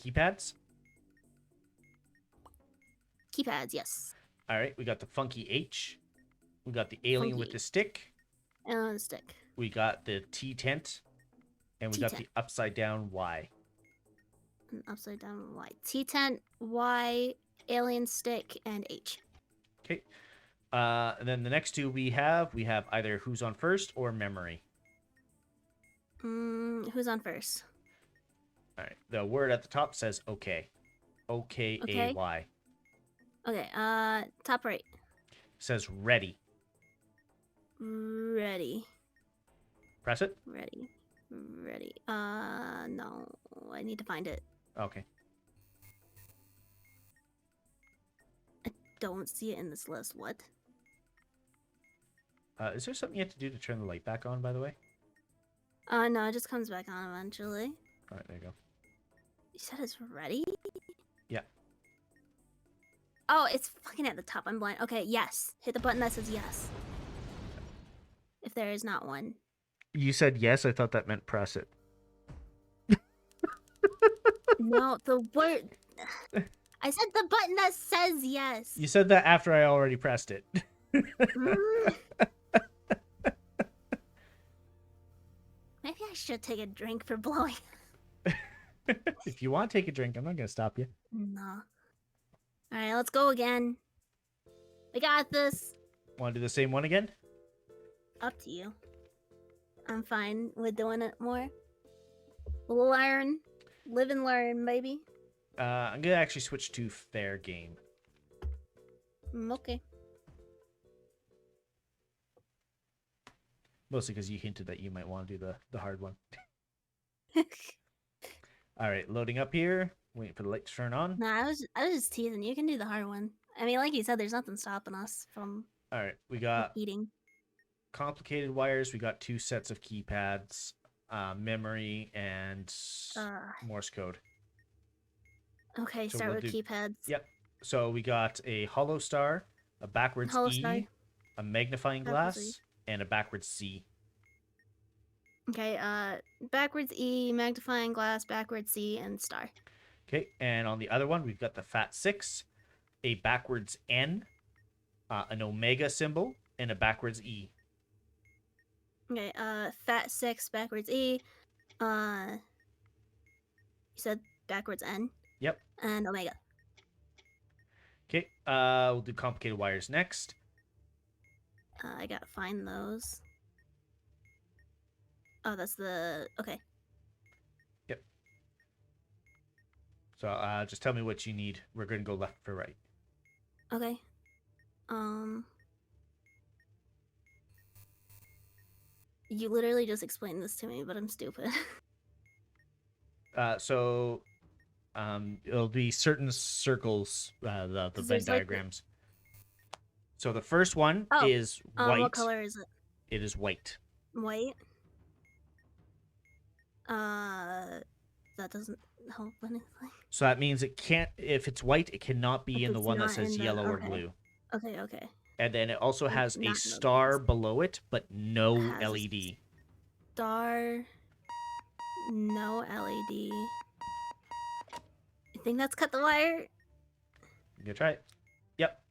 S1: keypads.
S2: Keypads, yes.
S1: All right, we got the funky H. We got the alien with the stick.
S2: And the stick.
S1: We got the T-tent. And we got the upside down Y.
S2: An upside down Y. T-tent, Y, alien stick, and H.
S1: Okay. And then the next 2 we have either who's on first or memory.
S2: Who's on first?
S1: All right. The word at the top says okay. O-K-A-Y.
S2: Okay, top right.
S1: Says ready.
S2: Ready.
S1: Press it.
S2: Ready. Ready. No. I need to find it.
S1: Okay.
S2: I don't see it in this list. What?
S1: Is there something you have to do to turn the light back on, by the way?
S2: No, it just comes back on eventually.
S1: All right, there you go.
S2: You said it's ready?
S1: Yeah.
S2: Oh, it's fucking at the top. I'm blind. Okay, yes. Hit the button that says yes. If there is not one.
S1: You said yes. I thought that meant press it.
S2: No, the word... I said the button that says yes.
S1: You said that after I already pressed it.
S2: Mm. Maybe I should take a drink for blowing.
S1: If you want to take a drink, I'm not going to stop you.
S2: No. Alright, let's go again. We got this.
S1: Want to do the same one again?
S2: Up to you. I'm fine with doing it more. We'll learn. Live and learn, baby.
S1: I'm going to actually switch to fair game.
S2: Okay.
S1: Mostly because you hinted that you might want to do the hard one. All right, loading up here. Waiting for the light to turn on.
S2: Nah, I was just teasing. You can do the hard one. I mean, like you said, there's nothing stopping us from
S1: All right, we got
S2: eating.
S1: complicated wires. We got 2 sets of keypads, memory, and Morse code.
S2: Okay,
S1: So
S2: start
S1: we'll
S2: with
S1: do-
S2: keypads.
S1: Yep. So we got a hollow star, a backwards
S2: Hollow
S1: E,
S2: star.
S1: a magnifying
S2: Backwards
S1: glass, and a backwards C.
S2: Okay, backwards E, magnifying glass, backwards C, and star.
S1: Okay, and on the other one, we've got the Fat 6, a backwards N, an omega symbol, and a backwards E.
S2: Okay, Fat 6, backwards E. You said backwards N.
S1: Yep.
S2: And omega.
S1: Okay, we'll do complicated wires next.
S2: I gotta find those. Oh, that's the... Okay.
S1: So just tell me what you need. We're going to go left for right.
S2: Okay. You literally just explained this to me, but I'm stupid.
S1: So it'll be certain circles, the
S2: 'Cause
S1: Venn
S2: there's, like,
S1: diagrams. So the first one
S2: Oh,
S1: is white.
S2: what color is it?
S1: It is white.
S2: White? That doesn't help anything.
S1: So that means it can't, if it's white, it cannot be
S2: If
S1: in the
S2: it's
S1: one that
S2: not
S1: says
S2: in the-
S1: yellow or
S2: okay.
S1: blue.
S2: Okay, okay.
S1: And then it also
S2: Like,
S1: has
S2: not
S1: a
S2: in those
S1: star
S2: ones.
S1: below it, but no
S2: Has a
S1: LED.
S2: Star. No LED. I think that's cut the wire.
S1: You gonna try it? Yep.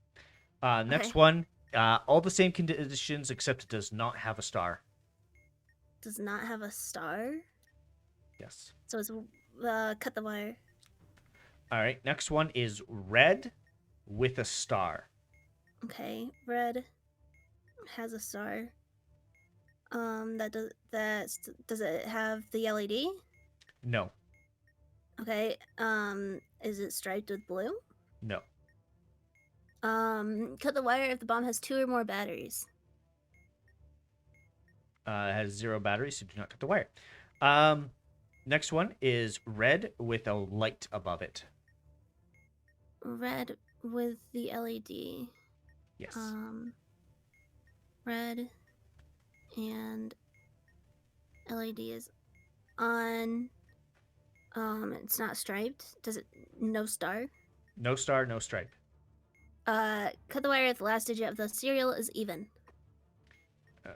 S1: Next
S2: Okay.
S1: one, all the same conditions except it does not have a star.
S2: Does not have a star.
S1: Yes.
S2: So it's cut the wire.
S1: All right. Next one is red with a star.
S2: Okay, red has a star. Does it have the LED?
S1: No.
S2: Okay. Is it striped with blue?
S1: No.
S2: Cut the wire if the bomb has 2 or more batteries.
S1: It has 0 batteries, so do not cut the wire. Next one is red with a light above it.
S2: Red with the LED.
S1: Yes.
S2: Red and LED is on. It's not striped. Does it? No star.
S1: No star, no stripe.
S2: Cut the wire if the last digit of the serial is even.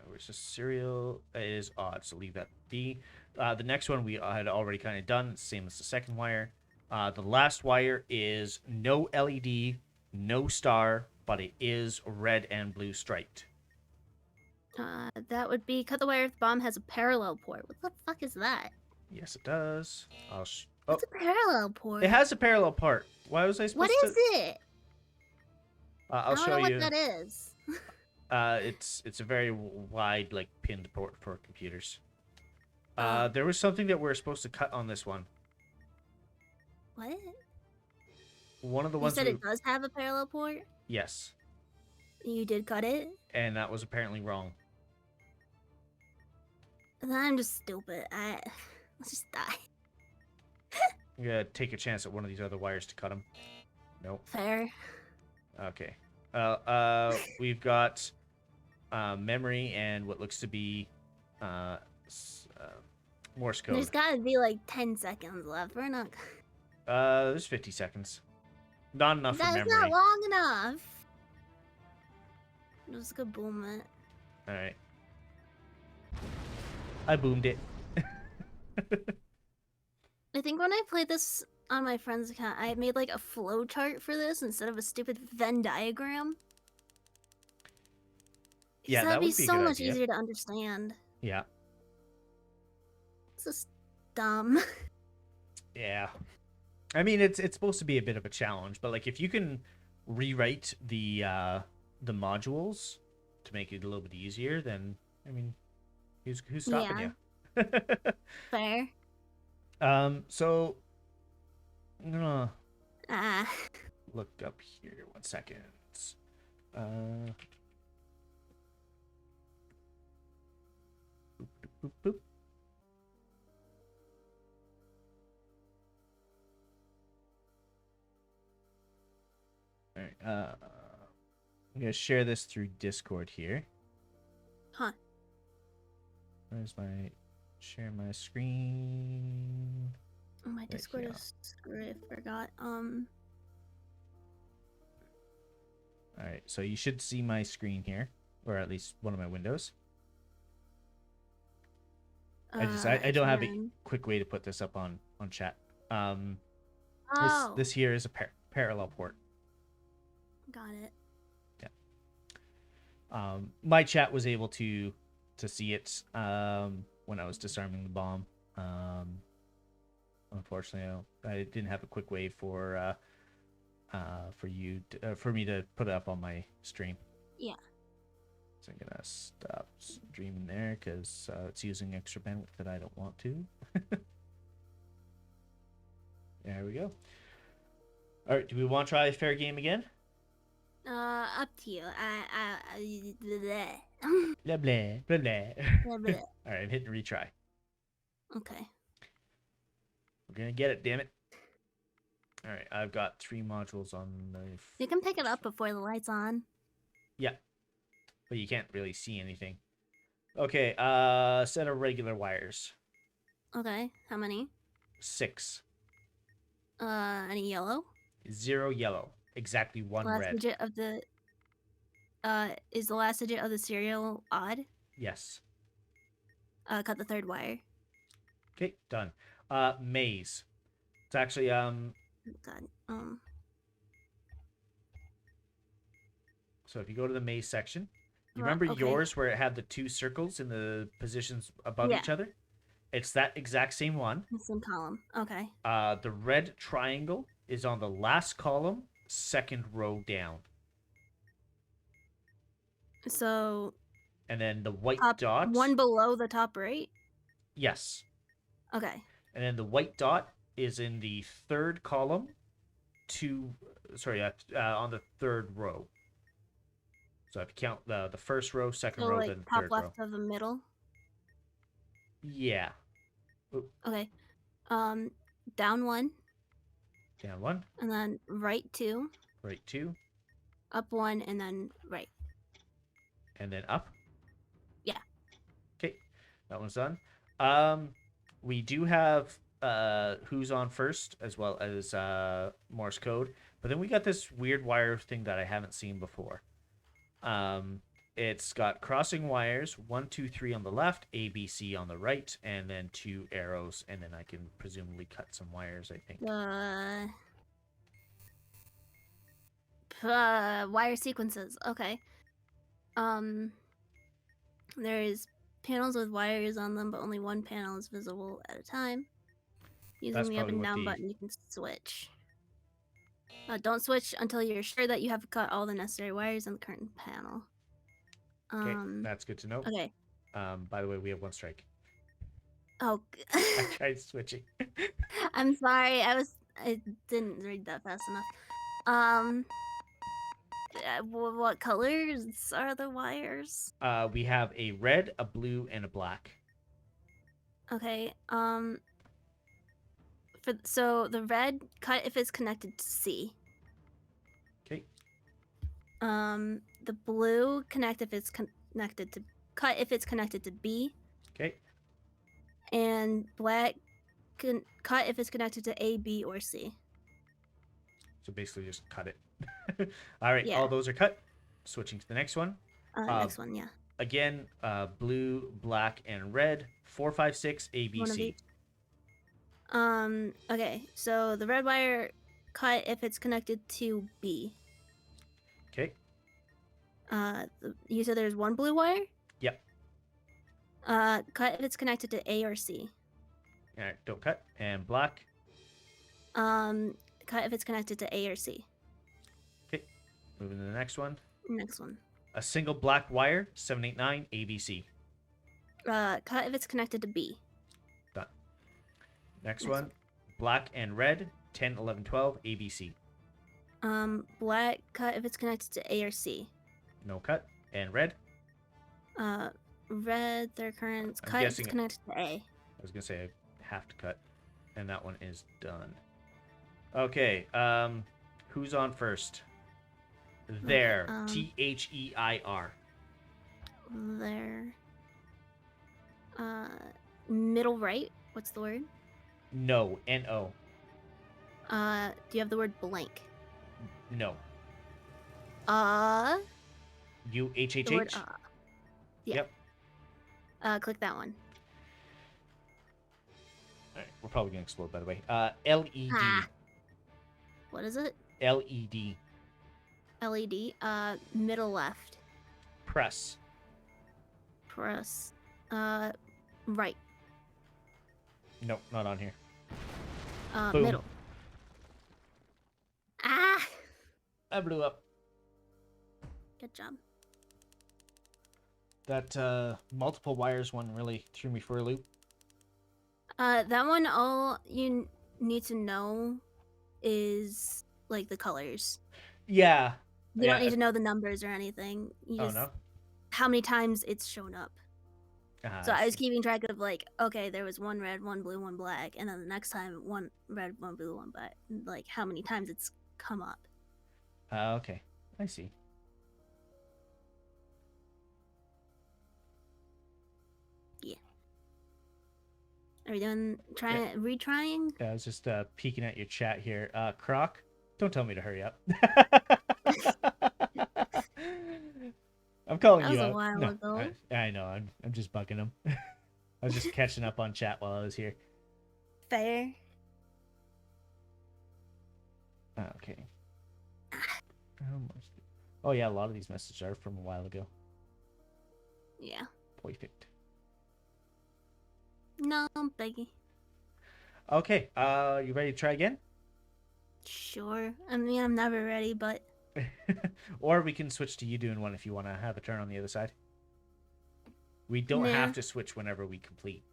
S1: Which is serial is odd, so leave that D. The next one we had already kind of done, same as the second wire. The last wire is no LED, no star, but it is red and blue striped.
S2: That would be cut the wire if the bomb has a parallel port. What the fuck is that?
S1: Yes, it does.
S2: What's a parallel port?
S1: It has a parallel part. Why was I supposed
S2: What
S1: to?
S2: is it?
S1: I'll
S2: I don't
S1: show
S2: know
S1: you.
S2: what that is.
S1: It's a very wide like pinned port for computers. There was something that we're supposed to cut on this one.
S2: What?
S1: One of the
S2: You
S1: ones
S2: said
S1: we...
S2: it does have a parallel port?
S1: Yes.
S2: You did cut it?
S1: And that was apparently wrong.
S2: Then I'm just stupid. Let's just die.
S1: I'm gonna take a chance at one of these other wires to cut them. Nope.
S2: Fair.
S1: Okay. We've got memory and what looks to be Morse code.
S2: There's gotta be like 10 seconds left. We're not.
S1: There's 50 seconds. Not enough for
S2: That's
S1: memory.
S2: not long enough. Just go boom it.
S1: All right. I boomed it.
S2: I think when I played this on my friend's account, I made like a flow chart for this instead of a stupid Venn diagram.
S1: Yeah,
S2: that'd
S1: that
S2: be
S1: would be a
S2: so
S1: good
S2: much
S1: idea.
S2: easier to understand.
S1: Yeah.
S2: It's just dumb.
S1: Yeah. I mean, it's supposed to be a bit of a challenge, but like if you can rewrite the modules to make it a little bit easier, then I mean, who's stopping you?
S2: Fair.
S1: So I'm gonna
S2: Ah.
S1: look up here 1 second. Boop, boop, boop. All right. I'm gonna share this through Discord here.
S2: Huh.
S1: Where's my share my screen?
S2: Oh, my Discord
S1: here.
S2: is screwed. I forgot.
S1: All right. So you should see my screen here, or at least one of my windows. I don't have a quick way to put this up on chat. This here is a parallel port.
S2: Got it.
S1: Yeah. My chat was able to see it when I was disarming the bomb. Unfortunately, I didn't have a quick way for me to put it up on my stream.
S2: Yeah.
S1: So I'm gonna stop streaming there because it's using extra bandwidth that I don't want to. There we go. All right, do we want to try fair game again?
S2: Up to you. Bleh.
S1: Blah blah blah blah.
S2: Blah, blah.
S1: All right, I'm hitting retry.
S2: Okay.
S1: We're gonna get it, damn it. All right, I've got 3 modules on the.
S2: You can pick it up before the light's on.
S1: Yeah, but you can't really see anything. Okay, set of regular wires.
S2: Okay. How many?
S1: 6.
S2: Any yellow?
S1: 0 yellow. Exactly 1
S2: Last
S1: red.
S2: digit of the. Is the last digit of the serial odd?
S1: Yes.
S2: Cut the 3rd wire.
S1: Okay, done. Maze. It's actually
S2: God.
S1: So if you go to the maze section, you
S2: Well,
S1: remember
S2: okay.
S1: yours where it had the 2 circles in the positions above
S2: Yeah.
S1: each other? It's that exact same one.
S2: The same column. Okay.
S1: The red triangle is on the last column, 2nd row down.
S2: So.
S1: And then the white
S2: Top,
S1: dot.
S2: one below the top right?
S1: Yes.
S2: Okay.
S1: And then the white dot is in the 3rd column, on the 3rd row. So if you count the 1st row, 2nd
S2: So
S1: row,
S2: like
S1: then
S2: top
S1: 3rd row.
S2: left of the middle?
S1: Yeah.
S2: Okay. Down 1.
S1: Down 1.
S2: And then right 2.
S1: Right 2.
S2: Up 1 and then right.
S1: And then up.
S2: Yeah.
S1: Okay. That one's done. We do have who's on first as well as Morse code. But then we got this weird wire thing that I haven't seen before. It's got crossing wires, 1, 2, 3 on the left, A, B, C on the right, and then 2 arrows, and then I can presumably cut some wires, I think.
S2: Wire sequences. Okay. There's panels with wires on them, but only one panel is visible at a time. Using the up and down button, you can switch. Don't switch until you're sure that you have cut all the necessary wires on the current panel.
S1: Okay, that's good to know.
S2: Okay.
S1: By the way, we have 1 strike.
S2: Oh,
S1: I tried switching.
S2: I'm sorry. I didn't read that fast enough. Um, what colors are the wires?
S1: We have a red, a blue, and a black.
S2: Okay. So the red, cut if it's connected to C.
S1: Okay.
S2: The blue, connect if it's connected to cut if it's connected to B.
S1: Okay.
S2: And black, cut if it's connected to A, B, or C.
S1: So basically, just cut it. All right.
S2: Yeah.
S1: All those are cut. Switching to the next one.
S2: Next one, yeah.
S1: Again, blue, black, and red. 456
S2: One of
S1: ABC.
S2: each. Okay. So the red wire, cut if it's connected to B.
S1: Okay.
S2: You said there's one blue wire?
S1: Yep.
S2: Cut if it's connected to A or C.
S1: All right. Don't cut. And black.
S2: Cut if it's connected to A or C.
S1: Okay. Moving to the next one.
S2: Next one.
S1: A single black wire. 789 ABC.
S2: Cut if it's connected to B.
S1: Done. Next one. Black and red. 10, 11, 12 ABC.
S2: Black, cut if it's connected to A or C.
S1: No cut. And red.
S2: Red, their currents,
S1: I'm
S2: cut if
S1: guessing
S2: it's connected to A.
S1: I was gonna say I have to cut, and that one is done. Okay. Who's on first? There. THEIR.
S2: There. Middle right. What's the word?
S1: No. NO.
S2: Do you have the word blank?
S1: No.
S2: The word
S1: UHHH.
S2: Yeah.
S1: Yep.
S2: Click that one.
S1: All right. We're probably gonna explode, by the way. LED.
S2: Ah. What is it?
S1: LED.
S2: LED. Middle left.
S1: Press.
S2: Press. Right.
S1: Nope, not on here. Boom.
S2: Middle. Ah.
S1: I blew up.
S2: Good job.
S1: That multiple wires one really threw me for a loop.
S2: That one, all you need to know is like the colors.
S1: Yeah.
S2: You don't need to know the numbers or anything. You
S1: Oh
S2: just
S1: no.
S2: how many times it's shown up. So I was
S1: see.
S2: keeping track of like, okay, there was one red, one blue, one black, and then the next time one red, one blue, one black. Like how many times it's come up.
S1: Okay. I see.
S2: Yeah. Are we doing retrying?
S1: Yeah, I was just peeking at your chat here. Croc, don't tell me to hurry up. I'm calling
S2: That was
S1: you
S2: a
S1: out.
S2: while
S1: No,
S2: ago.
S1: I know. I'm just bugging him. I was just catching up on chat while I was here.
S2: Fair.
S1: Okay. Oh yeah, a lot of these messages are from a while ago.
S2: Yeah.
S1: Perfect.
S2: No, Becky.
S1: Okay. You ready to try again?
S2: Sure. I mean, I'm never ready, but
S1: Or we can switch to you doing one if you want to have a turn on the other side. We don't have to switch whenever we complete.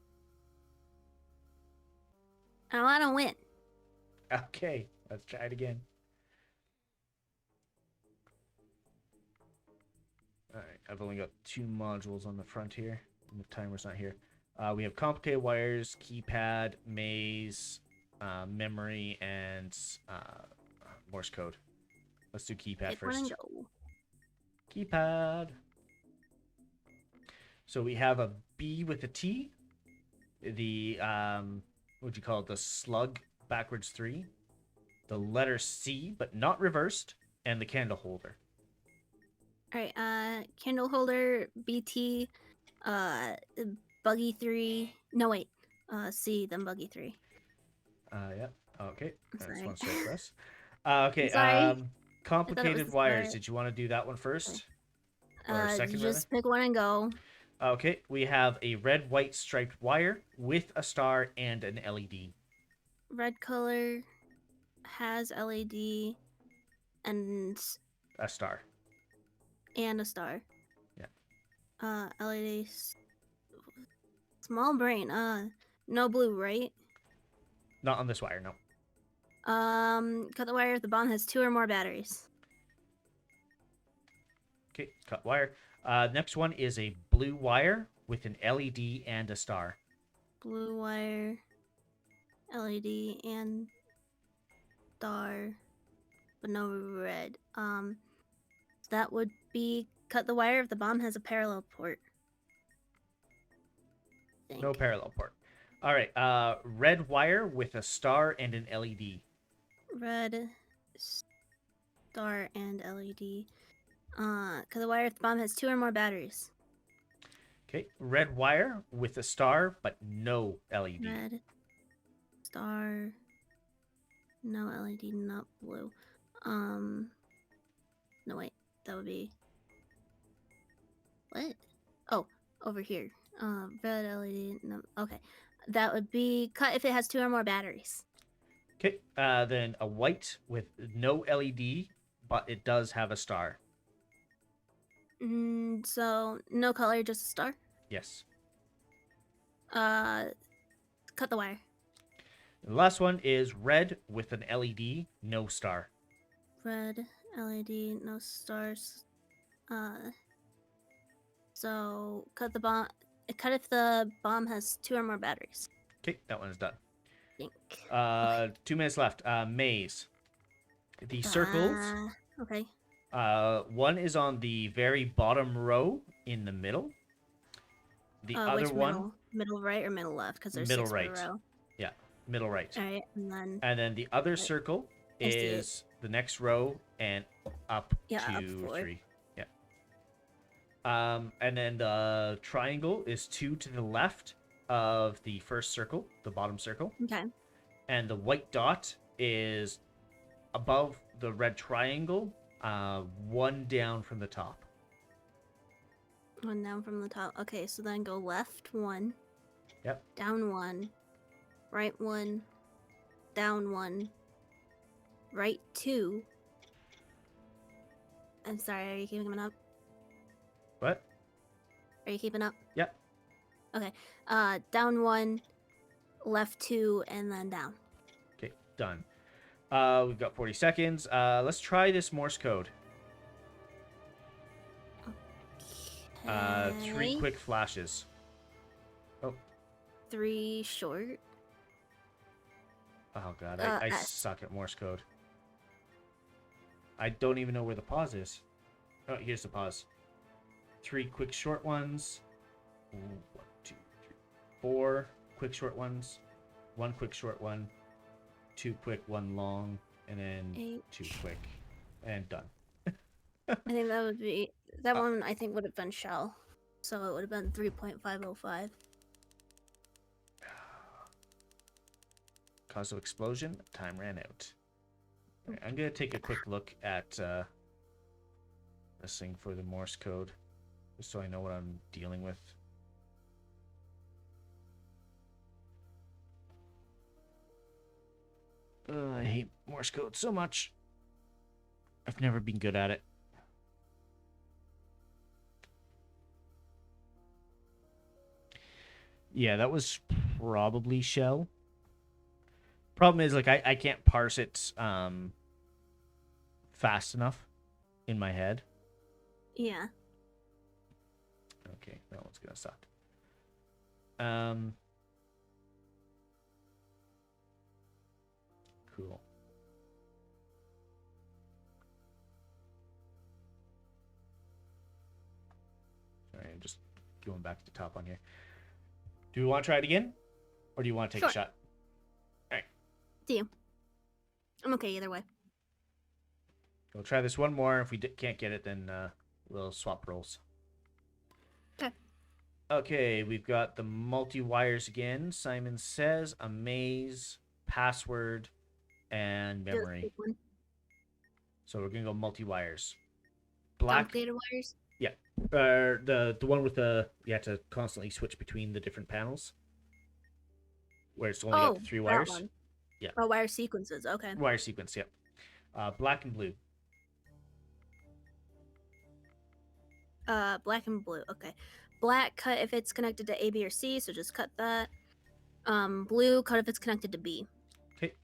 S2: I want to win.
S1: Okay, let's try it again. Alright, I've only got 2 modules on the front here, and the timer's not here. We have complicated wires, keypad, maze, memory, and Morse code. Let's do keypad
S2: Pick
S1: first.
S2: one and go.
S1: Keypad. So we have a B with a T. The what'd you call it? The slug backwards 3. The letter C, but not reversed, and the candle holder.
S2: All right. Candle holder, BT, buggy 3. No wait. C, then buggy 3.
S1: Yep. Okay. That's
S2: Sorry.
S1: one straight for us. Okay.
S2: Sorry.
S1: Complicated
S2: the
S1: wires.
S2: start.
S1: Did you want to do that one first? Or second,
S2: Just pick one and go.
S1: Okay. We have a red, white striped wire with a star and an LED.
S2: Red color has LED and
S1: A star.
S2: a star.
S1: Yeah.
S2: LED. Small brain. No blue, right?
S1: Not on this wire, no.
S2: Cut the wire if the bomb has 2 or more batteries.
S1: Okay, cut wire. Next one is a blue wire with an LED and a star.
S2: Blue wire, LED, and star, but no red. That would be cut the wire if the bomb has a parallel port.
S1: No parallel port. All right, red wire with a star and an LED.
S2: Red, star, and LED. Cut the wire if the bomb has 2 or more batteries.
S1: Okay, red wire with a star but no LED.
S2: Red, star, no LED, not blue. No wait, that would be what? Oh, over here. Red LED. No, okay, that would be cut if it has 2 or more batteries.
S1: Okay, then a white with no LED, but it does have a star.
S2: So no color, just a star.
S1: Yes.
S2: Cut the wire.
S1: The last one is red with an LED, no star.
S2: Red LED, no stars. So cut the bomb. Cut if the bomb has 2 or more batteries.
S1: Okay, that one is done.
S2: Think.
S1: 2 minutes left. Maze. The circles.
S2: Okay.
S1: One is on the very bottom row in the middle. The other
S2: which
S1: one.
S2: Middle right or middle left? Because there's
S1: Middle
S2: 6
S1: right.
S2: per row.
S1: Yeah, middle right.
S2: All right, and
S1: then the other circle is the next row and up
S2: up
S1: 2
S2: 4.
S1: 3. Yeah. And then the triangle is 2 to the left of the first circle, the bottom circle.
S2: Okay.
S1: And the white dot is above the red triangle, 1 down from the top.
S2: 1 down from the top. Okay, so then go left 1.
S1: Yep.
S2: Down 1. Right 1. Down 1. Right 2. I'm sorry, are you keeping up?
S1: What?
S2: Are you keeping up?
S1: Yep.
S2: Okay. Down 1, left 2, and then down.
S1: Okay, done. We've got 40 seconds. Let's try this Morse code. 3 quick flashes. Oh.
S2: 3 short.
S1: Oh god, I suck at Morse code. I don't even know where the pause is. Oh, here's the pause. 3 quick short ones. 1, 2, 3, 4 quick short ones. 1 quick short one. 2 quick, 1 long, and then
S2: 8.
S1: 2 quick, and done.
S2: I think that would be that one. I think would have been shell, so it would have been 3.505.
S1: Cause of explosion. Time ran out. Right, I'm gonna take a quick look at this thing for the Morse code, just so I know what I'm dealing with. I hate Morse code so much. I've never been good at it. Yeah, that was probably shell. Problem is, like, I can't parse it fast enough in my head.
S2: Yeah.
S1: Okay, that one's gonna suck. Cool. Sorry, I'm just going back to the top on here. Do we want to try it again? Or do you want to take a shot? Alright.
S2: Do you? I'm okay either way.
S1: We'll try this one more. If we can't get it, then we'll swap roles.
S2: Okay.
S1: Okay, we've got the multi-wires again. Simon says amaze, password, and memory. So we're going to go multi-wires. Black
S2: data wires?
S1: Yeah. The one with the you have to constantly switch between the different panels. Where it's only got the 3 wires.
S2: One.
S1: Yeah.
S2: Oh, wire sequences. Okay.
S1: Wire sequence, yep. Black and blue.
S2: Black and blue. Okay. Black cut if it's connected to A, B, or C, so just cut that. Blue, cut if it's connected to B.
S1: Okay.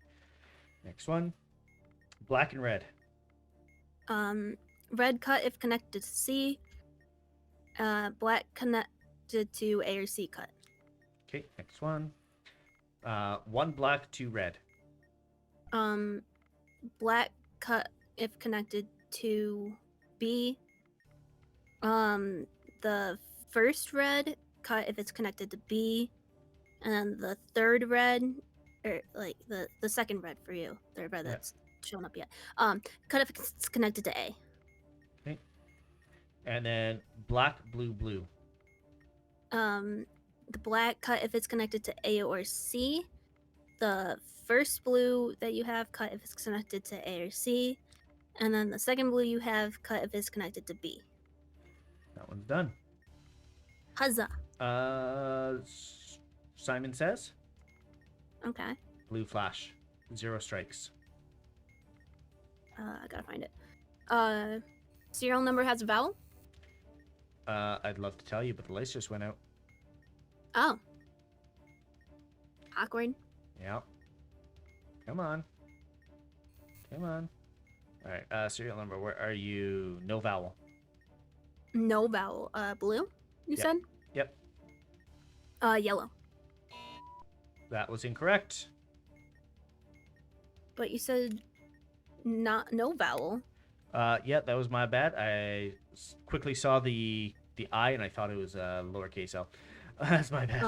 S1: Next one. Black and red.
S2: Red, cut if connected to C. Black, connected to A or C, cut.
S1: Okay. Next one. One black, two red.
S2: Black, cut if connected to B. The first red, cut if it's connected to B. And then the third red, or like the second red for you, third red that's shown up yet. Cut if it's connected to A.
S1: Okay. And then black, blue, blue.
S2: The black, cut if it's connected to A or C. The first blue that you have, cut if it's connected to A or C. And then the second blue you have, cut if it's connected to B.
S1: That one's done.
S2: Huzzah.
S1: Simon says
S2: Okay.
S1: blue flash, 0 strikes.
S2: I gotta find it. Serial number has a vowel?
S1: I'd love to tell you, but the lights just went out.
S2: Oh. Awkward.
S1: Yeah. Come on. Come on. All right. Serial number. Where are you? No vowel.
S2: No vowel. Blue, you
S1: Yep.
S2: said?
S1: Yep.
S2: Yellow.
S1: That was incorrect.
S2: But you said no vowel.
S1: Yeah, that was my bad. I quickly saw the I and I thought it was lowercase l. That's my bad.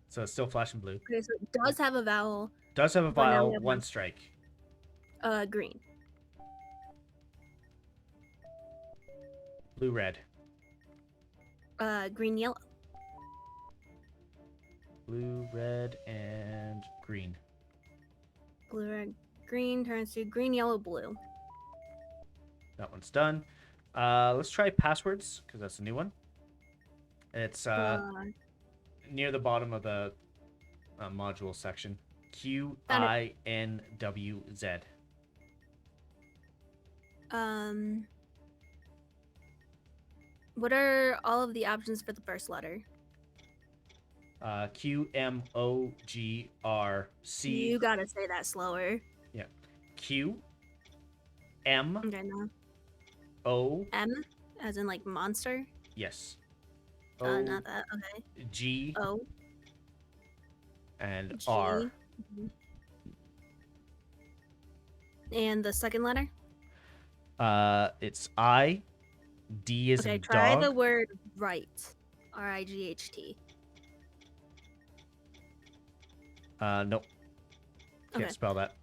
S1: So it's still flashing blue.
S2: Okay, so it does have a vowel.
S1: Does have a
S2: But now we
S1: vowel,
S2: have
S1: one
S2: one.
S1: strike.
S2: Green.
S1: Blue, red.
S2: Green, yellow.
S1: Blue, red, and green.
S2: Blue, red, green turns to green, yellow, blue.
S1: That one's done. Let's try passwords, because that's a new one. It's near the bottom of the module section. QINWZ.
S2: What are all of the options for the first letter?
S1: QMOGRC.
S2: You gotta say that slower.
S1: Yeah. Q M
S2: Okay, no.
S1: O.
S2: M, as in like monster.
S1: Yes. O
S2: Not that. Okay.
S1: G
S2: O.
S1: and
S2: G.
S1: R.
S2: And the second letter?
S1: It's I. D is
S2: Okay,
S1: in
S2: try
S1: dog.
S2: the word right. RIGHT.
S1: Nope. Can't
S2: Okay.
S1: spell that.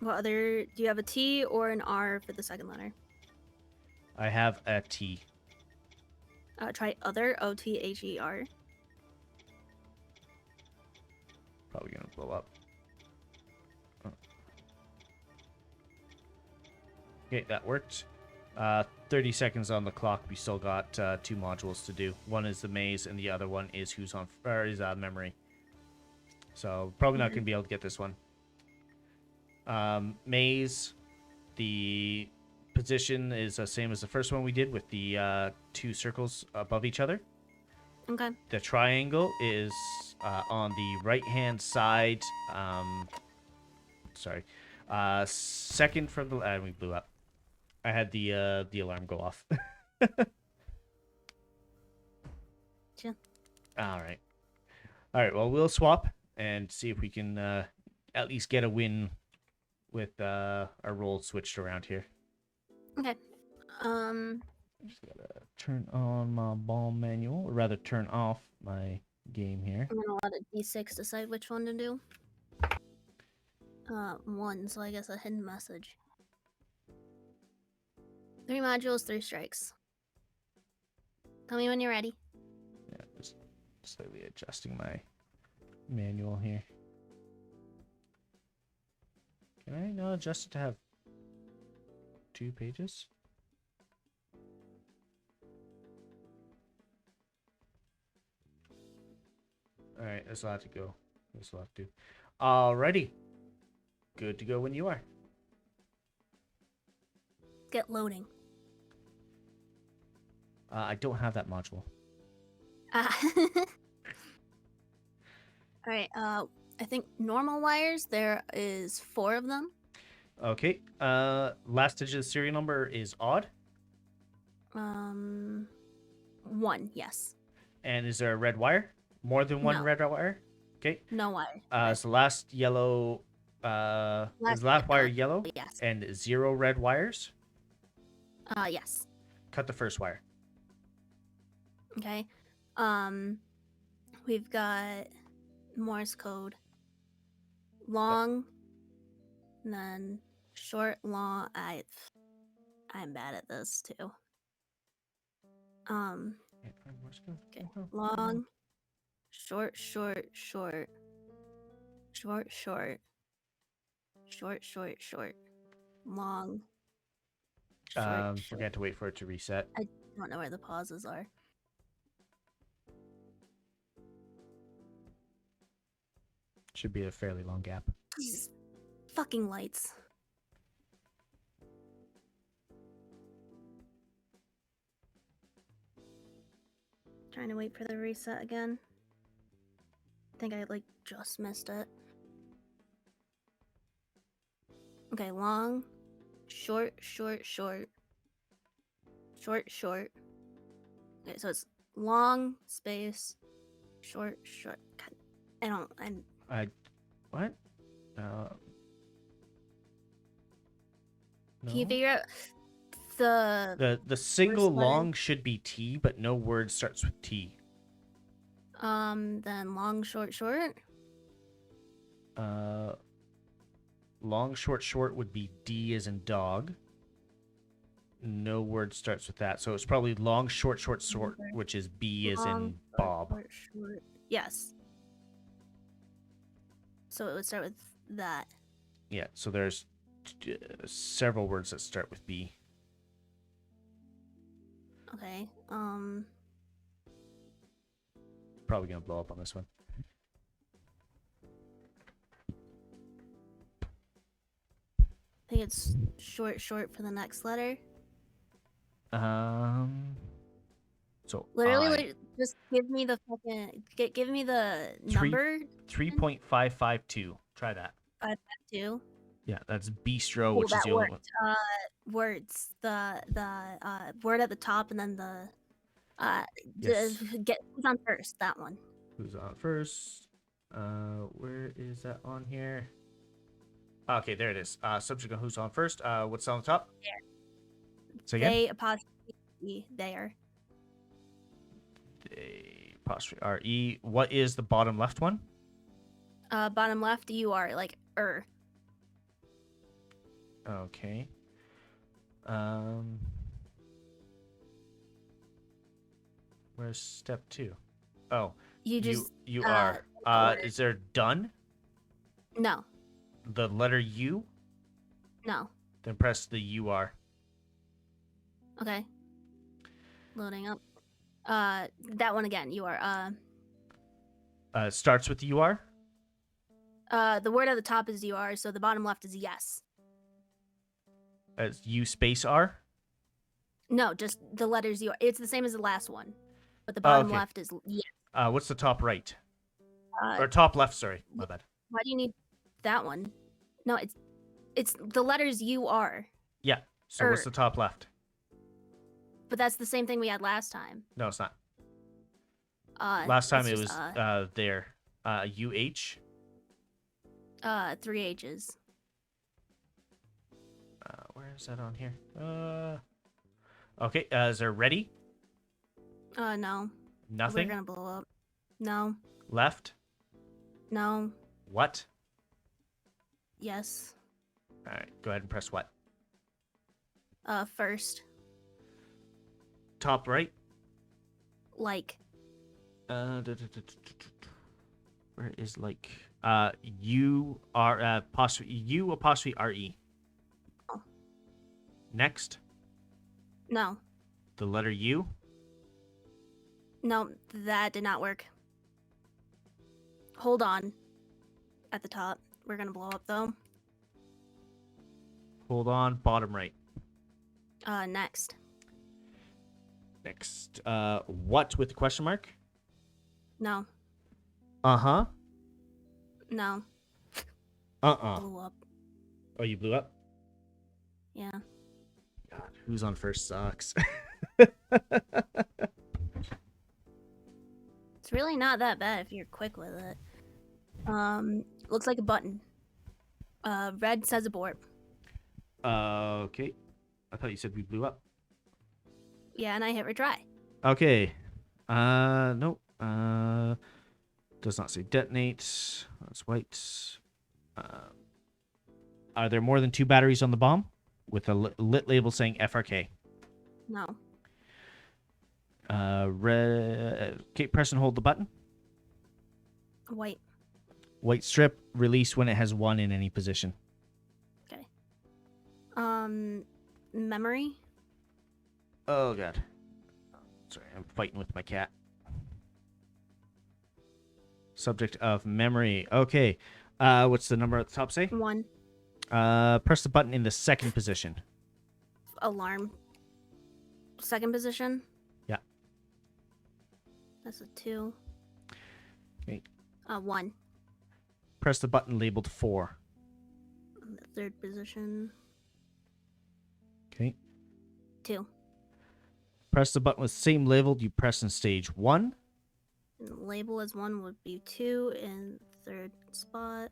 S2: What other? Do you have a T or an R for the second letter?
S1: I have a T.
S2: Try other. OTHER.
S1: Probably gonna blow up. Oh. Okay, that worked. 30 seconds on the clock. We still got 2 modules to do. One is the maze, and the other one is who's on memory. So probably not gonna be able to get this one. Maze, the position is the same as the first one we did with the 2 circles above each other.
S2: Okay.
S1: The triangle is on the right-hand side. Sorry. Second from the... we blew up. I had the alarm go off.
S2: Chill.
S1: All right. Well, we'll swap and see if we can at least get a win with our roles switched around here.
S2: Okay.
S1: Just gotta turn on my bomb manual, or rather turn off my game here.
S2: I'm gonna let a D6 decide which one to do. 1, so I guess a hidden message. 3 modules, 3 strikes. Tell me when you're ready.
S1: Yeah, just slightly adjusting my manual here. Can I not adjust it to have 2 pages? Alright, this will have to go. This will have to. Alrighty. Good to go when you are.
S2: Get loading.
S1: I don't have that module.
S2: All right. I think normal wires. There is 4 of them.
S1: Okay. Last digit of the serial number is odd.
S2: 1. Yes.
S1: And is there a red wire? More than one
S2: No.
S1: red wire? Okay.
S2: No wire.
S1: Is the last yellow is the last wire yellow?
S2: Yes.
S1: And 0 red wires?
S2: Yes.
S1: Cut the first wire.
S2: Okay. We've got Morse code. Long, and then short, long. I'm bad at this too. Okay. Long, short, short, short, short, short, short, short, short, long. Short,
S1: We're
S2: short.
S1: gonna have to wait for it to reset.
S2: I don't know where the pauses are.
S1: Should be a fairly long gap.
S2: These fucking lights. Trying to wait for the reset again. I think I like just missed it. Okay, long, short, short, short, short, short. Okay, so it's long space, short, short. God,
S1: What?
S2: Can you
S1: No.
S2: figure out
S1: The single
S2: first letter?
S1: long should be T, but no word starts with T.
S2: Then long, short, short?
S1: Long, short, short would be D as in dog. No word starts with that. So it's probably long, short, short, short, which is B as in Bob.
S2: Short, short. Yes. So it would start with that.
S1: Yeah, so there's several words that start with B.
S2: Okay.
S1: Probably gonna blow up on this one.
S2: I think it's short, short for the next letter.
S1: So
S2: Literally, like, just give me the fucking give me the number.
S1: 3.552. Try that.
S2: 552.
S1: Yeah, that's bistro, which is
S2: that
S1: the only
S2: worked.
S1: one.
S2: Words. The word at the top and then the
S1: Yes.
S2: get who's on first. That one.
S1: Who's on first? Where is that on here? Okay, there it is. Subject of who's on first. What's on the top?
S2: There.
S1: So again?
S2: They apostrophe there.
S1: They apostrophe R-E. What is the bottom left one?
S2: Bottom left, you are like
S1: Okay. Where's step 2? Oh,
S2: you just
S1: you are. Is there done?
S2: No.
S1: The letter U?
S2: No.
S1: Then press the UR.
S2: Okay. Loading up. That one again. You are.
S1: Starts with UR?
S2: The word at the top is you are, so the bottom left is yes.
S1: As U space R?
S2: No, just the letters you are. It's the same as the last one, but the bottom
S1: okay.
S2: left is yes.
S1: What's the top right? Or top left? Sorry, my bad.
S2: Why do you need that one? No, it's the letters you are.
S1: Yeah. So what's the top left?
S2: But that's the same thing we had last time.
S1: No, it's not. Last time it was there. UH.
S2: 3 H's.
S1: Where is that on here? Okay. Is there ready?
S2: No.
S1: Nothing.
S2: We're gonna blow up. No.
S1: Left.
S2: No.
S1: What?
S2: Yes.
S1: All right. Go ahead and press what?
S2: First.
S1: Top right.
S2: Like.
S1: Where is like? U R apostrophe U apostrophe RE.
S2: Oh.
S1: Next.
S2: No.
S1: The letter U.
S2: No, that did not work. Hold on. At the top. We're gonna blow up though.
S1: Hold on. Bottom right.
S2: Next.
S1: Next. What with the question mark?
S2: No.
S1: Uh-huh.
S2: No.
S1: Uh-uh.
S2: Blew up.
S1: Oh, you blew up?
S2: Yeah.
S1: God, who's on first sucks.
S2: It's really not that bad if you're quick with it. Looks like a button. Red says abort.
S1: Okay. I thought you said we blew up.
S2: Yeah, and I hit retry.
S1: Okay. Nope. Does not say detonate. That's white. Are there more than 2 batteries on the bomb? With a lit label saying FRK.
S2: No.
S1: Red. Okay, press and hold the button.
S2: White.
S1: White strip. Release when it has 1 in any position.
S2: Okay. Memory.
S1: Oh, God. Sorry, I'm fighting with my cat. Subject of memory. Okay. What's the number at the top say?
S2: 1.
S1: Press the button in the second position.
S2: Alarm. Second position.
S1: Yeah.
S2: That's a 2.
S1: Okay.
S2: 1.
S1: Press the button labeled 4.
S2: The third position.
S1: Okay.
S2: 2.
S1: Press the button with same label you press in stage 1.
S2: And the label as 1 would be 2 in third spot.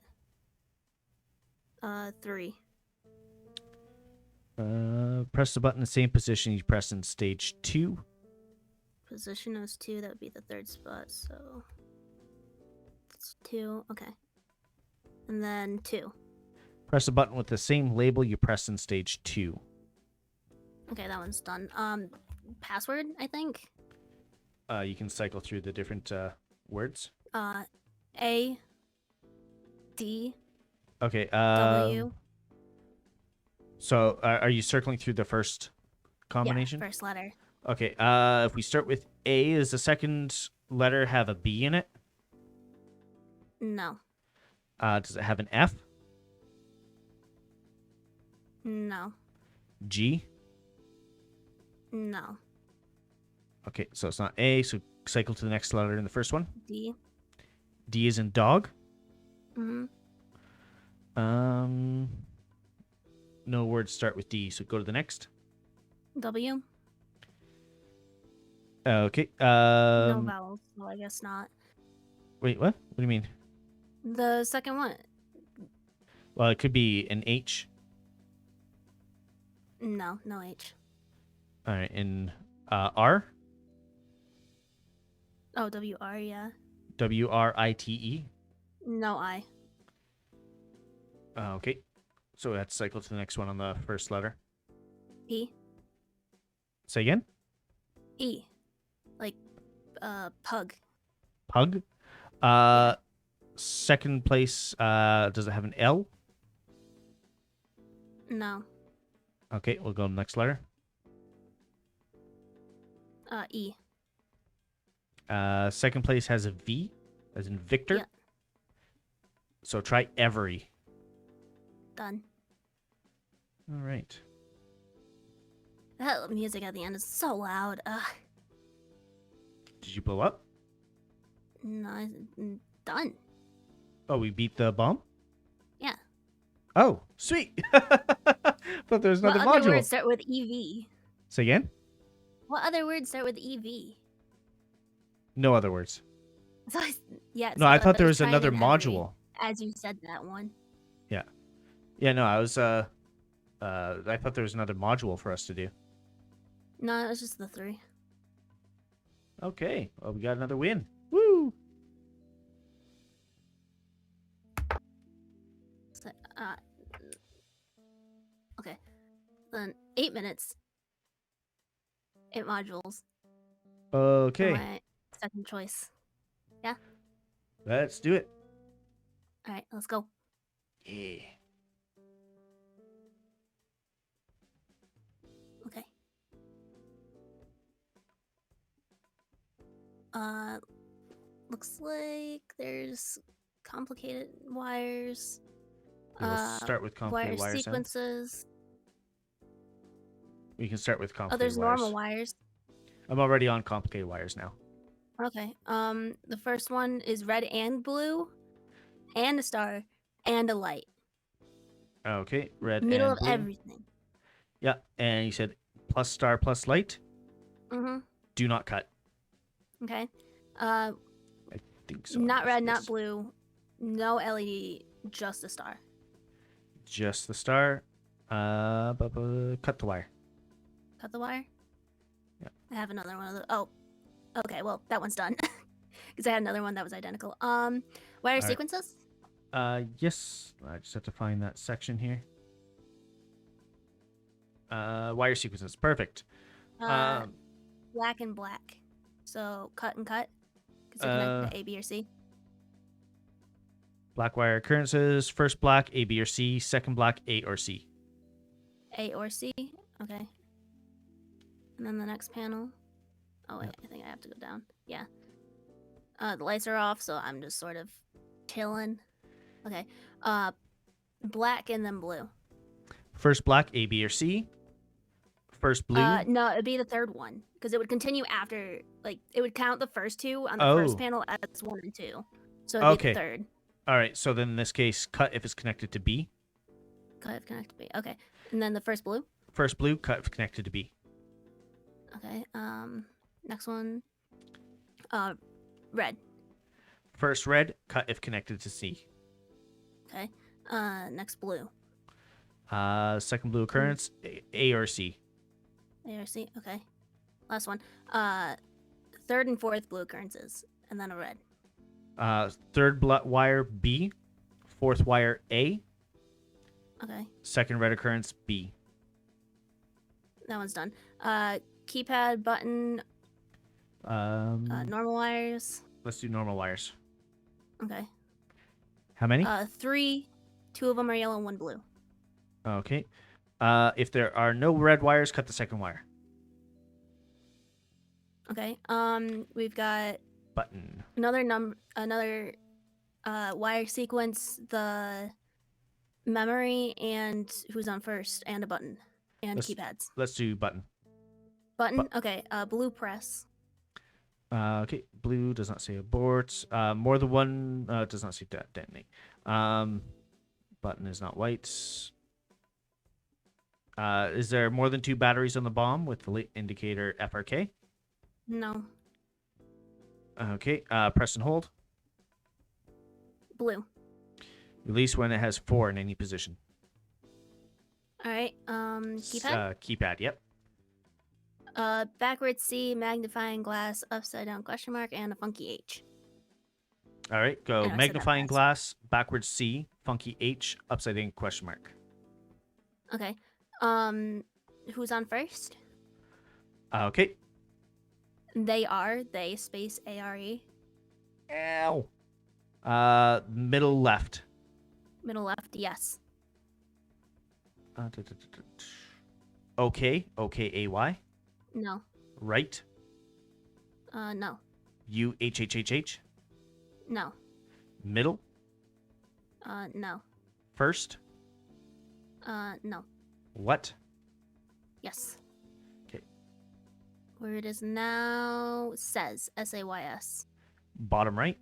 S2: 3.
S1: Press the button in the same position you press in stage 2.
S2: Position as 2, that would be the third spot, so it's 2. Okay. And then 2.
S1: Press the button with the same label you press in stage 2.
S2: Okay, that one's done. Password, I think.
S1: You can cycle through the different words.
S2: A D
S1: Okay.
S2: W.
S1: So are you circling through the first combination?
S2: Yeah, first letter.
S1: Okay. If we start with A, does the second letter have a B in it?
S2: No.
S1: Does it have an F?
S2: No.
S1: G?
S2: No.
S1: Okay, so it's not A, so cycle to the next letter in the first one.
S2: D.
S1: D is in dog.
S2: Mm-hmm.
S1: No words start with D, so go to the next.
S2: W.
S1: Okay.
S2: No vowels, so I guess not.
S1: Wait, what? What do you mean?
S2: The second one.
S1: Well, it could be an H.
S2: No, no H.
S1: All right, in R.
S2: Oh, W-R, yeah.
S1: WRITE.
S2: No I.
S1: Okay. So let's cycle to the next one on the first letter.
S2: E.
S1: Say again?
S2: E. Like, pug.
S1: Pug.
S2: Yeah.
S1: Second place, does it have an L?
S2: No.
S1: Okay, we'll go to the next letter.
S2: E.
S1: Second place has a V, as in Victor.
S2: Yeah.
S1: So try every.
S2: Done.
S1: All right.
S2: That music at the end is so loud.
S1: Did you blow up?
S2: No, done.
S1: Oh, we beat the bomb?
S2: Yeah.
S1: Oh, sweet. Thought there was another
S2: What other
S1: module.
S2: words start with EV?
S1: Say again?
S2: What other words start with EV?
S1: No other words.
S2: So yeah.
S1: No,
S2: so
S1: I thought there was
S2: trying
S1: another
S2: in every,
S1: module.
S2: as you said that one.
S1: Yeah. Yeah, no, I was I thought there was another module for us to do.
S2: No, it was just the 3.
S1: Okay. Well, we got another win. Woo!
S2: So, okay. Then 8 minutes. 8 modules.
S1: Okay.
S2: My second choice. Yeah.
S1: Let's do it.
S2: All right, let's go.
S1: Yeah.
S2: Okay. Looks like there's complicated wires.
S1: We'll start with complicated
S2: Wire
S1: wire sounds.
S2: sequences.
S1: We can start with
S2: Oh,
S1: complicated
S2: there's
S1: wires.
S2: normal wires.
S1: I'm already on complicated wires now.
S2: Okay. The first one is red and blue, and a star, and a light.
S1: Okay, red
S2: Middle
S1: and
S2: of
S1: blue.
S2: everything.
S1: Yeah, and you said plus star plus light.
S2: Mm-hmm.
S1: Do not cut.
S2: Okay.
S1: I think so.
S2: Not red, not
S1: Yes.
S2: blue. No LED, just a star.
S1: Just the star. Cut the wire.
S2: Cut the wire.
S1: Yeah.
S2: I have another one of those. Oh, okay. Well, that one's done. Because I had another one that was identical. Wire
S1: right.
S2: sequences?
S1: Yes. I just have to find that section here. Wire sequences. Perfect.
S2: Black and black. So cut and cut. Because they're connected to A, B, or C.
S1: Black wire occurrences. First black, A, B, or C. Second black, A or C.
S2: A or C. Okay. And then the next panel. Oh, wait. I think I have to go down. Yeah. The lights are off, so I'm just sort of chilling. Okay. Black and then blue.
S1: First black, A, B, or C. First blue.
S2: No, it'd be the third one. Because it would continue after, like, it would count the first two on the first panel as 1 and 2. So it'd be the third.
S1: All right, so then in this case, cut if it's connected to B.
S2: Cut if connected to B. Okay. And then the first blue?
S1: First blue, cut if connected to B.
S2: Okay. Next one. Red.
S1: First red, cut if connected to C.
S2: Okay. Next blue.
S1: Second blue occurrence, A or C.
S2: A or C. Okay. Last one. Third and fourth blue occurrences, and then a red.
S1: Third wire B, fourth wire A.
S2: Okay.
S1: Second red occurrence B.
S2: That one's done. Keypad, button. Normal wires.
S1: Let's do normal wires.
S2: Okay.
S1: How many?
S2: 3. 2 of them are yellow and 1 blue.
S1: Okay. If there are no red wires, cut the second wire.
S2: Okay. We've got
S1: Button.
S2: another wire sequence, the memory, and who's on first, and a button, and keypads.
S1: Let's do button.
S2: Button. Okay. Blue press.
S1: Okay. Blue does not say abort. More than one does not say detonate. Button is not white. Is there more than 2 batteries on the bomb with the indicator FRK?
S2: No.
S1: Okay. Press and hold.
S2: Blue.
S1: Release when it has 4 in any position.
S2: All right. Keypad.
S1: Keypad. Yep.
S2: Backwards C, magnifying glass, upside down question mark, and a funky H.
S1: All right. Go
S2: I
S1: magnifying glass, backwards C, funky H, upside down question mark.
S2: Okay. Who's on first?
S1: Okay.
S2: They space ARE.
S1: Ow. Middle left.
S2: Middle left, yes.
S1: Okay. OKAY.
S2: No.
S1: Right.
S2: No.
S1: UHHHH.
S2: No.
S1: Middle.
S2: No.
S1: First.
S2: No.
S1: What?
S2: Yes.
S1: Okay.
S2: Where it is now says SAYS.
S1: Bottom right.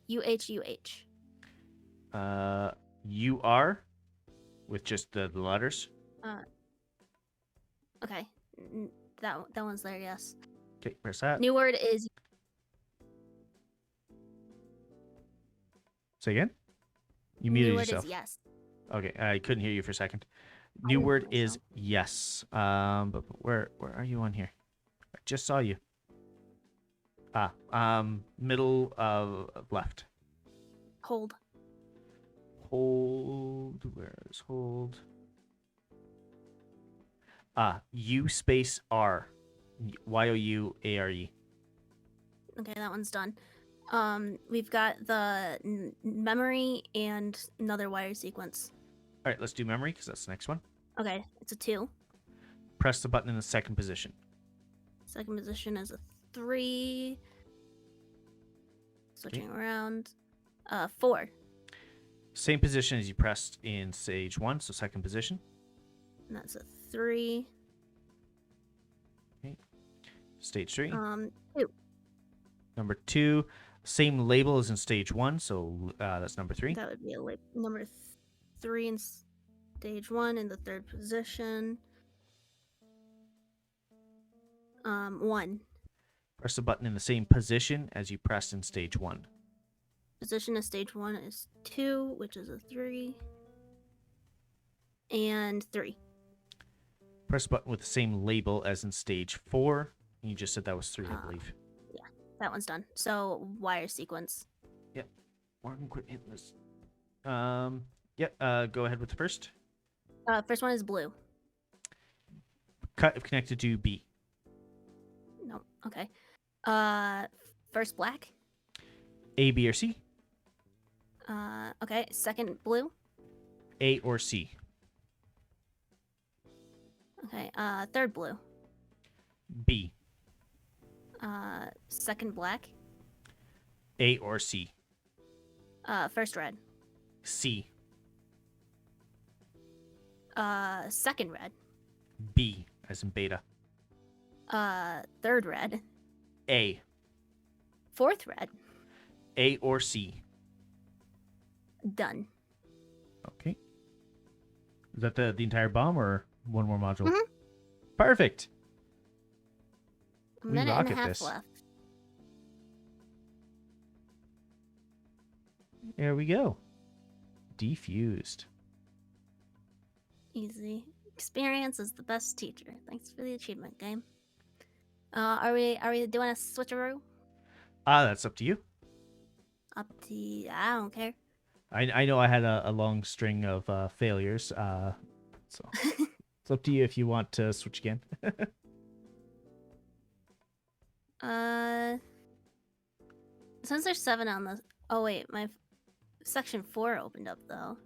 S2: UHUH.
S1: UR with just the letters.
S2: Okay. That one's there, yes.
S1: Okay, press that.
S2: New word is.
S1: Say again? You muted
S2: New word
S1: yourself.
S2: is yes.
S1: Okay, I couldn't hear you for a second. New word is yes. But where are you on here? I just saw you. Middle of left.
S2: Hold.
S1: Hold. Where is hold? U space R. YOUARE.
S2: Okay, that one's done. We've got the memory and another wire sequence.
S1: All right, let's do memory because that's the next one.
S2: Okay, it's a 2.
S1: Press the button in the second position.
S2: Second position is a 3. Switching around. 4.
S1: Same position as you pressed in stage 1, so second position.
S2: And that's a 3.
S1: Okay. Stage 3.
S2: 2.
S1: Number 2, same label as in stage 1, so that's number 3.
S2: That would be number 3 in stage 1 in the 3rd position. 1.
S1: Press the button in the same position as you pressed in stage 1.
S2: Position of stage 1 is 2, which is a 3. And 3.
S1: Press the button with the same label as in stage 4. You just said that was 3, I believe.
S2: Yeah, that one's done. So, wire sequence.
S1: Yep. Morgan, quit hitting this. Yep, go ahead with the first.
S2: First one is blue.
S1: Cut if connected to B.
S2: No, okay. First black.
S1: A, B, or C?
S2: Okay. Second blue.
S1: A or C?
S2: Okay. Third blue.
S1: B.
S2: Second black.
S1: A or C?
S2: First red.
S1: C.
S2: Second red.
S1: B, as in beta.
S2: Third red.
S1: A.
S2: Fourth red.
S1: A or C?
S2: Done.
S1: Okay. Is that the entire bomb or one more module?
S2: Mhm.
S1: Perfect.
S2: A
S1: We
S2: minute
S1: rock
S2: and a
S1: at
S2: half
S1: this.
S2: left.
S1: There we go. Defused.
S2: Easy. Experience is the best teacher. Thanks for the achievement game. Are we doing a switcheroo?
S1: That's up to you.
S2: Up to you. I don't care.
S1: I know I had a long string of failures, so it's up to you if you want to switch again.
S2: Since there's 7 on the. Oh wait, my section 4 opened up though.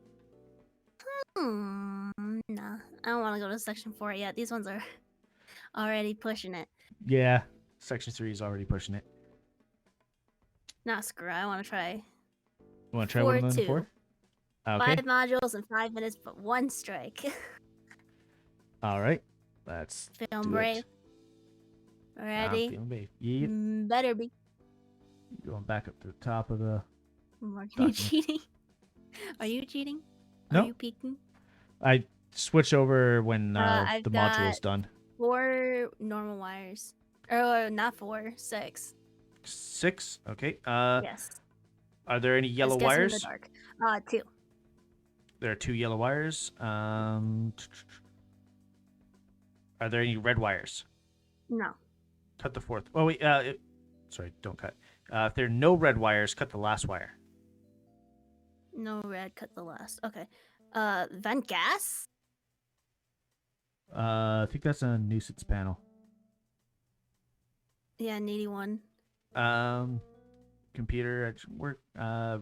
S2: Nah, I don't want to go to section 4 yet. These ones are already pushing it.
S1: Yeah, section 3 is already pushing it.
S2: Nah, screw it. I want to try.
S1: You want to try one of them
S2: 4-2.
S1: 4? Okay.
S2: 5 modules in 5 minutes, but 1 strike.
S1: All right. Let's
S2: Feeling
S1: do
S2: brave.
S1: it.
S2: Ready?
S1: I'm feeling brave. Yep.
S2: Better be.
S1: Going back up to the top of the...
S2: Morgan, you
S1: document.
S2: cheating? Are you cheating?
S1: No.
S2: Are you peeking?
S1: I switch over when
S2: I've
S1: the module is
S2: got
S1: done.
S2: 4 normal wires. Or not 4, 6.
S1: 6? Okay.
S2: Yes.
S1: Are there any yellow
S2: Just guessing in
S1: wires?
S2: the dark. 2.
S1: There are 2 yellow wires. Are there any red wires?
S2: No.
S1: Cut the 4th. Oh, wait. Sorry, don't cut. If there are no red wires, cut the last wire.
S2: No red, cut the last. Okay. Vent gas?
S1: I think that's a nuisance panel.
S2: Yeah, needy one.
S1: Computer work.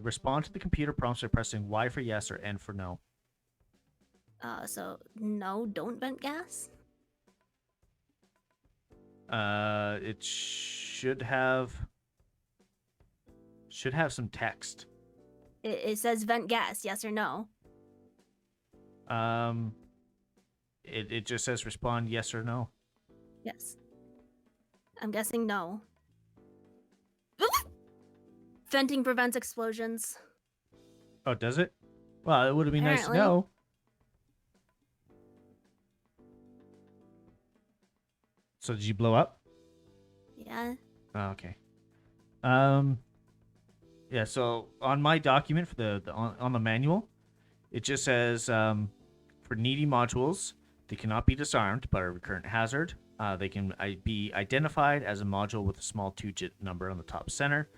S1: Respond to the computer prompts by pressing Y for yes or N for no.
S2: So no, don't vent gas?
S1: It should have some text.
S2: It says vent gas, yes or no?
S1: It just says respond yes or no.
S2: Yes. I'm guessing no. Venting prevents explosions.
S1: Oh, does it? Well, it would have been nice to
S2: Apparently.
S1: know. So did you blow up?
S2: Yeah.
S1: Oh, okay. Yeah. So on my document for on the manual, it just says for needy modules, they cannot be disarmed, but are a recurrent hazard. They can be identified as a module with a small 2-digit number on the top center.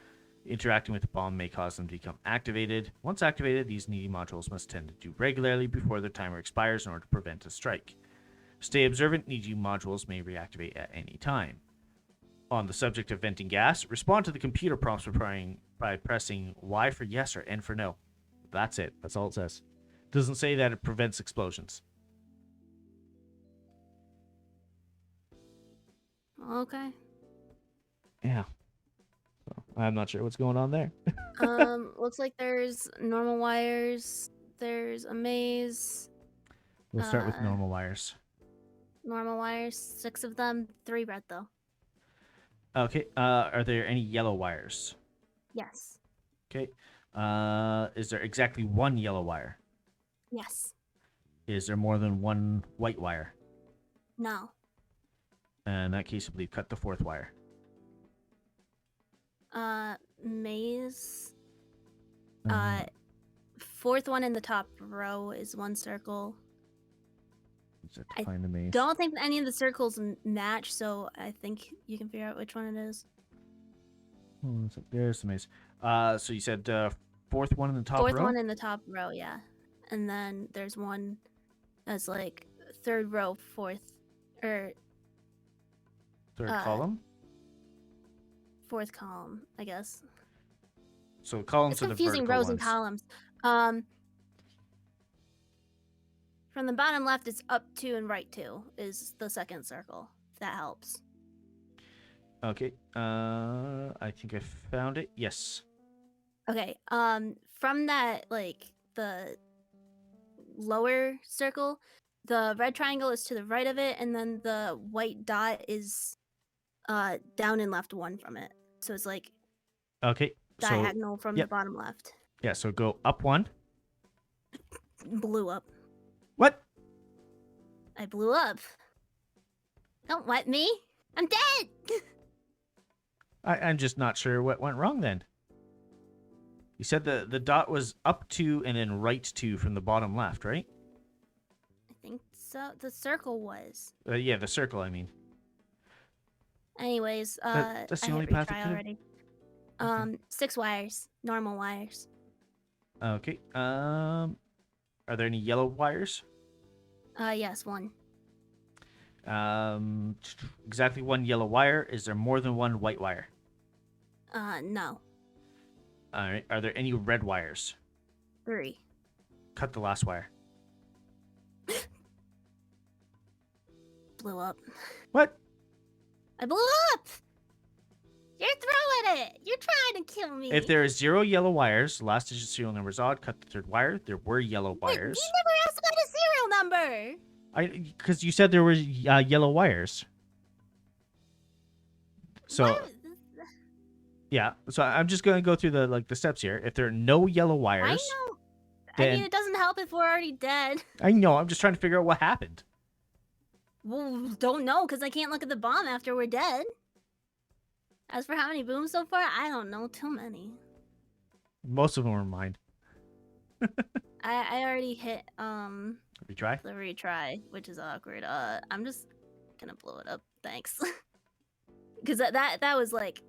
S1: Interacting with the bomb may cause them to become activated. Once activated, these needy modules must tend to do regularly before their timer expires in order to prevent a strike. Stay observant, needy modules may reactivate at any time. On the subject of venting gas, respond to the computer prompts by pressing Y for yes or N for no. That's it. That's all it says. It doesn't say that it prevents explosions.
S2: Okay.
S1: Yeah. So, I'm not sure what's going on there.
S2: Looks like there's normal wires. There's a maze.
S1: We'll start with normal wires.
S2: Normal wires, 6 of them, 3 red though.
S1: Okay. Are there any yellow wires?
S2: Yes.
S1: Okay. Is there exactly one yellow wire?
S2: Yes.
S1: Is there more than one white wire?
S2: No.
S1: In that case, I believe cut the fourth wire.
S2: Maze. Fourth one in the top row is one circle.
S1: Is that
S2: I
S1: define the maze?
S2: Don't think any of the circles match, so I think you can figure out which one it is.
S1: There's the maze. So you said fourth one in the top
S2: Fourth
S1: row?
S2: one in the top row, yeah. And then there's one that's like third row, fourth, or
S1: Third column?
S2: fourth column, I guess.
S1: So columns
S2: It's
S1: are the
S2: confusing
S1: vertical
S2: rows
S1: ones.
S2: and columns. From the bottom left, it's up 2 and right 2 is the second circle, if that helps.
S1: Okay. I think I found it. Yes.
S2: Okay. From that, like, the lower circle, the red triangle is to the right of it, and then the white dot is down and left 1 from it. So it's like
S1: Okay.
S2: diagonal from
S1: yep.
S2: the bottom left.
S1: Yeah, so go up 1.
S2: Blew up.
S1: What?
S2: I blew up. Don't wet me. I'm dead.
S1: I'm just not sure what went wrong then. You said the dot was up 2 and then right 2 from the bottom left, right?
S2: I think so. The circle was.
S1: Yeah, the circle, I mean.
S2: Anyways,
S1: that's the
S2: I
S1: only
S2: hit
S1: path it
S2: retry
S1: could've-
S2: already.
S1: Okay.
S2: 6 wires. Normal wires.
S1: Okay. Are there any yellow wires?
S2: Yes, 1.
S1: Exactly 1 yellow wire. Is there more than 1 white wire?
S2: No.
S1: All right. Are there any red wires?
S2: 3.
S1: Cut the last wire.
S2: Blew up.
S1: What?
S2: I blew up! You're throwing it! You're trying to kill me!
S1: If there is 0 yellow wires, last digit serial number is odd, cut the third wire. There were yellow
S2: Wait,
S1: wires.
S2: you never asked about a serial number!
S1: Because you said there were yellow wires. So
S2: What?
S1: yeah, so I'm just gonna go through the steps here. If there are no yellow wires,
S2: I know.
S1: then
S2: I mean, it doesn't help if we're already dead.
S1: I know. I'm just trying to figure out what happened.
S2: Well, don't know, because I can't look at the bomb after we're dead. As for how many booms so far, I don't know. Too many.
S1: Most of them were mine.
S2: I already hit
S1: Retry.
S2: the retry, which is awkward. I'm just gonna blow it up. Thanks. Because that was like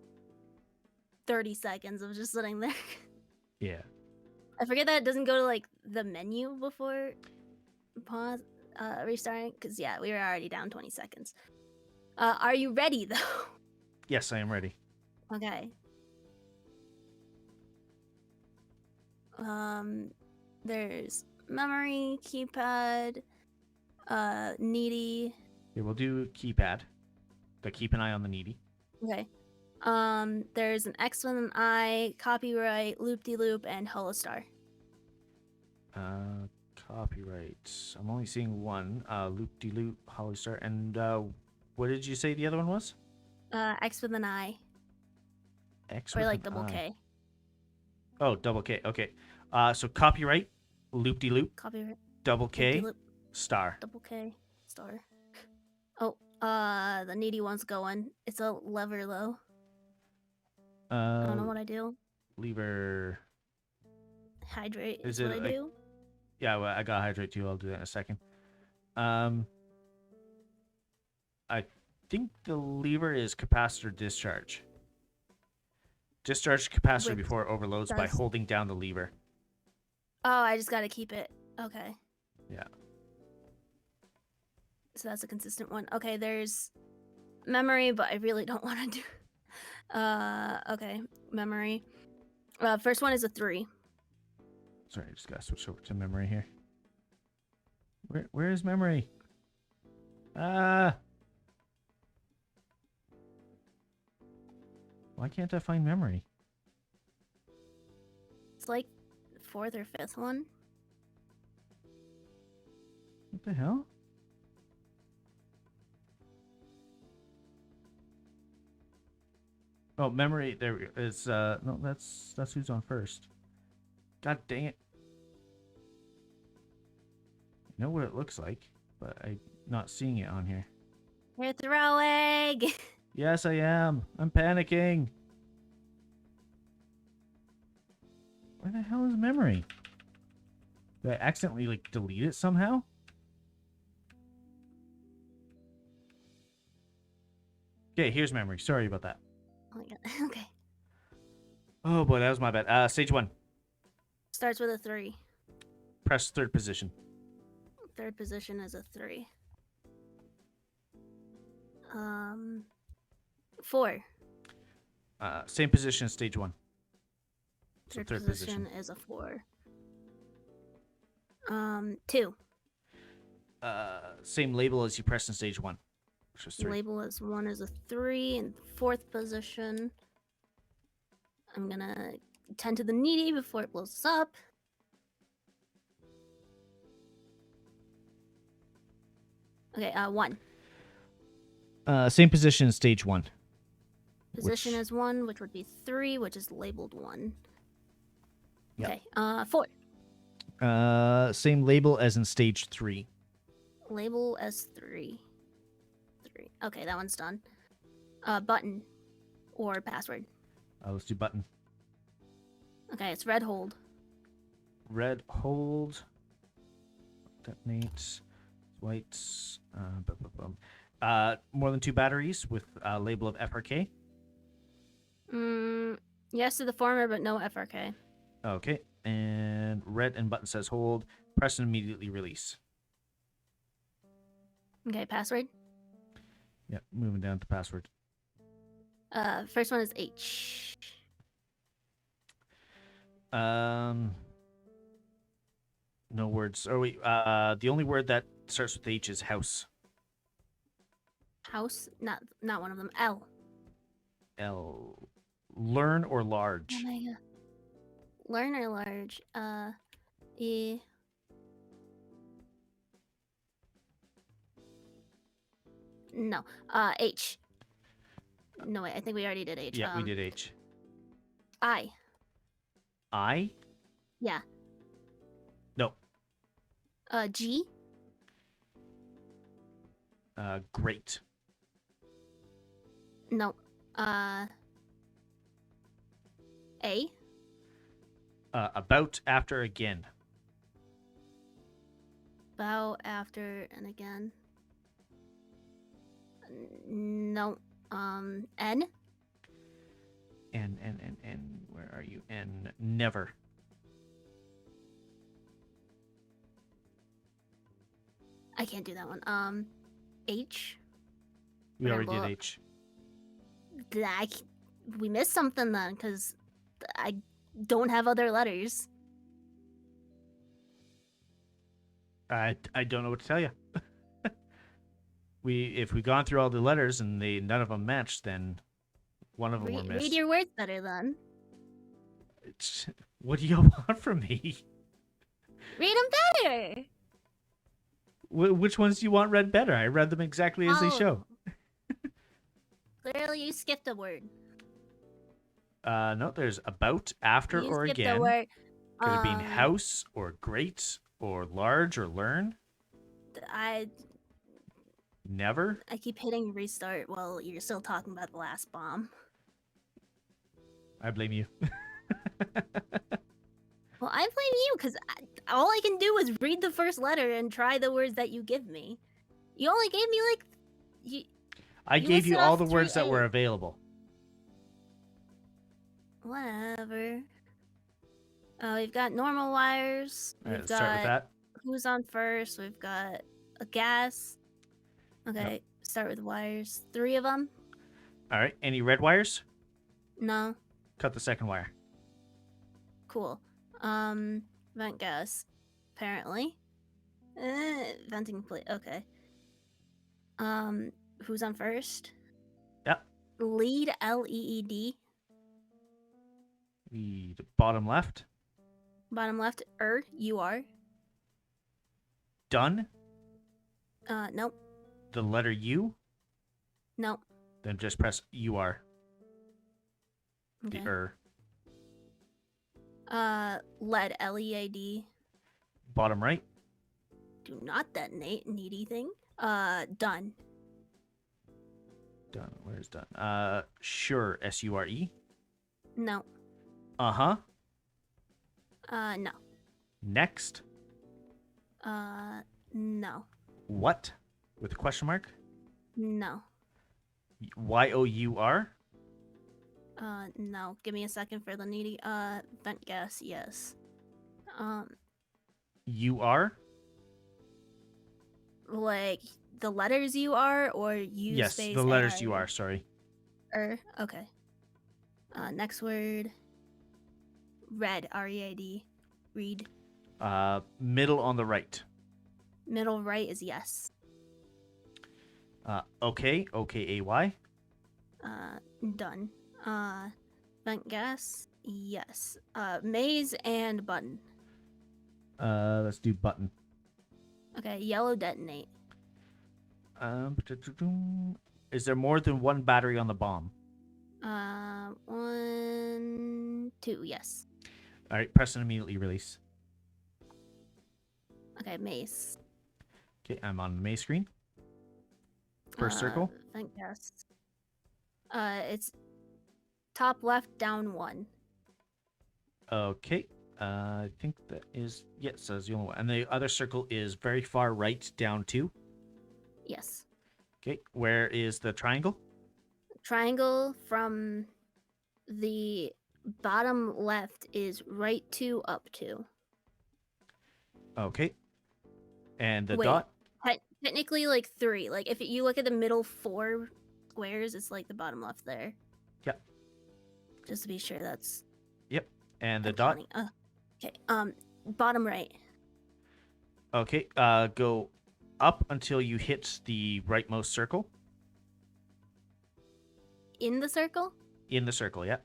S2: 30 seconds of just sitting there.
S1: Yeah.
S2: I forget that it doesn't go to like the menu before pause restarting. Because yeah, we were already down 20 seconds. Are you ready though?
S1: Yes, I am ready.
S2: Okay. There's memory, keypad, needy.
S1: Okay, we'll do keypad. But keep an eye on the needy.
S2: Okay. There's an X with an I, copyright, loop-de-loop, and holostar.
S1: Copyright. I'm only seeing 1. Loop-de-loop, holostar, and what did you say the other one was?
S2: X with an I.
S1: X
S2: Or
S1: with
S2: like
S1: an
S2: double
S1: I.
S2: K.
S1: Oh, double K. Okay. So copyright, loop-de-loop,
S2: Copyright,
S1: double K,
S2: loop-de-loop,
S1: star.
S2: double K, star. Oh, the needy one's going. It's a lever though. I don't know what I do.
S1: Lever.
S2: Hydrate
S1: Is
S2: is what
S1: it
S2: I
S1: like-
S2: do.
S1: Yeah, well, I got hydrate too. I'll do that in a second. I think the lever is capacitor discharge. Discharge capacitor
S2: Which
S1: before it overloads by
S2: does-
S1: holding down the lever.
S2: Oh, I just gotta keep it. Okay.
S1: Yeah.
S2: So that's a consistent one. Okay, there's memory, but I really don't want to do. Okay, memory. First one is a 3.
S1: Sorry, I just gotta switch over to memory here. Where is memory? Why can't I find memory?
S2: It's like 4th or 5th one.
S1: What the hell? Oh, memory. There we go. It's no, that's who's on first. God dang it. I know what it looks like, but I'm not seeing it on here.
S2: You're throwing.
S1: Yes, I am. I'm panicking. Where the hell is memory? Did I accidentally like delete it somehow? Okay, here's memory. Sorry about that.
S2: Oh my god. Okay.
S1: Oh boy, that was my bad. Stage 1.
S2: Starts with a 3.
S1: Press third position.
S2: Third position is a 3. 4.
S1: Same position as stage 1. So
S2: Third position is a 4. 2.
S1: Same label as you pressed in stage 1, which was 3.
S2: Label as 1 is a 3. In fourth position, I'm gonna tend to the needy before it blows us up. Okay, 1.
S1: Same position as stage 1.
S2: Position is 1, which would be 3, which is labeled 1.
S1: Yep.
S2: Okay, 4.
S1: Same label as in stage 3.
S2: Label as 3. 3. Okay, that one's done. Button or password.
S1: Let's do button.
S2: Okay, it's red hold.
S1: Red hold. Detonates. Whites. More than 2 batteries with label of FRK.
S2: Yes to the former, but no FRK.
S1: Okay. And red and button says hold. Press and immediately release.
S2: Okay, password.
S1: Yep, moving down to password.
S2: First one is H.
S1: No words. Oh wait, the only word that starts with H is house.
S2: House, not one of them. L.
S1: L. Learn or large.
S2: Oh my god. Learn or large. E. No. H. No wait, I think we already did H.
S1: Yeah, we did H.
S2: I.
S1: I?
S2: Yeah.
S1: No.
S2: G.
S1: Great.
S2: No. A.
S1: About, after, again.
S2: Bow, after, and again. No. N.
S1: N. Where are you? N. Never.
S2: I can't do that one. H.
S1: We already did H.
S2: We missed something then, because I don't have other letters.
S1: I don't know what to tell you. If we gone through all the letters and none of them matched, then one of them were missed.
S2: Read your words better then.
S1: What do you want from me?
S2: Read them better.
S1: Which ones do you want read better? I read them exactly as they show.
S2: Clearly, you skipped a word.
S1: No, there's about, after,
S2: You
S1: or
S2: skipped
S1: again.
S2: a word.
S1: Could have been house, or great, or large, or learn. Never.
S2: I keep hitting restart while you're still talking about the last bomb.
S1: I blame you.
S2: Well, I blame you because all I can do is read the first letter and try the words that you give me. You only gave me like
S1: I gave you all the words that were available.
S2: Whatever. We've got normal wires.
S1: All right,
S2: We've
S1: let's start with that.
S2: Who's on first? We've got a gas. Okay,
S1: Yep.
S2: Start with wires. 3 of them.
S1: All right. Any red wires?
S2: No.
S1: Cut the second wire.
S2: Cool. Vent gas. Apparently. Venting plate. Okay. Who's on first?
S1: Yep.
S2: Lead, L-E-E-D.
S1: The bottom left.
S2: Bottom left, U-R.
S1: Done.
S2: Nope.
S1: The letter U.
S2: Nope.
S1: Then just press UR.
S2: Okay.
S1: The
S2: LED LED.
S1: bottom right.
S2: Do not detonate. Needy thing. Done.
S1: Done. Where's done? Sure. SURE.
S2: No.
S1: Uh-huh.
S2: No.
S1: Next.
S2: No.
S1: What? With a question mark?
S2: No.
S1: YOUR?
S2: No. Give me a second for the needy. Vent gas, yes.
S1: UR?
S2: Like the letters UR or use
S1: Yes,
S2: space
S1: the letters
S2: AI?
S1: UR, sorry.
S2: Okay. Next word. Red, READ. Read.
S1: Middle on the right.
S2: Middle right is yes.
S1: Okay, OKAY.
S2: Done. Vent gas, yes. Maze and button.
S1: Let's do button.
S2: Okay, yellow detonate.
S1: Is there more than one battery on the bomb?
S2: 1, 2, yes.
S1: All right, press and immediately release.
S2: Okay, maze.
S1: Okay, I'm on the maze screen. First circle.
S2: Vent gas. It's top left, down 1.
S1: Okay. I think that is, yeah, it says the only one. And the other circle is very far right, down 2.
S2: Yes.
S1: Okay, where is the triangle?
S2: Triangle from the bottom left is right 2, up 2.
S1: Okay. And the
S2: Wait,
S1: dot?
S2: Technically, like 3. Like, if you look at the middle 4 squares, it's like the bottom left there.
S1: Yep.
S2: Just to be sure that's...
S1: Yep. And the
S2: I'm
S1: dot?
S2: counting. Okay, bottom right.
S1: Okay, go up until you hit the rightmost circle.
S2: In the circle?
S1: In the circle, yeah.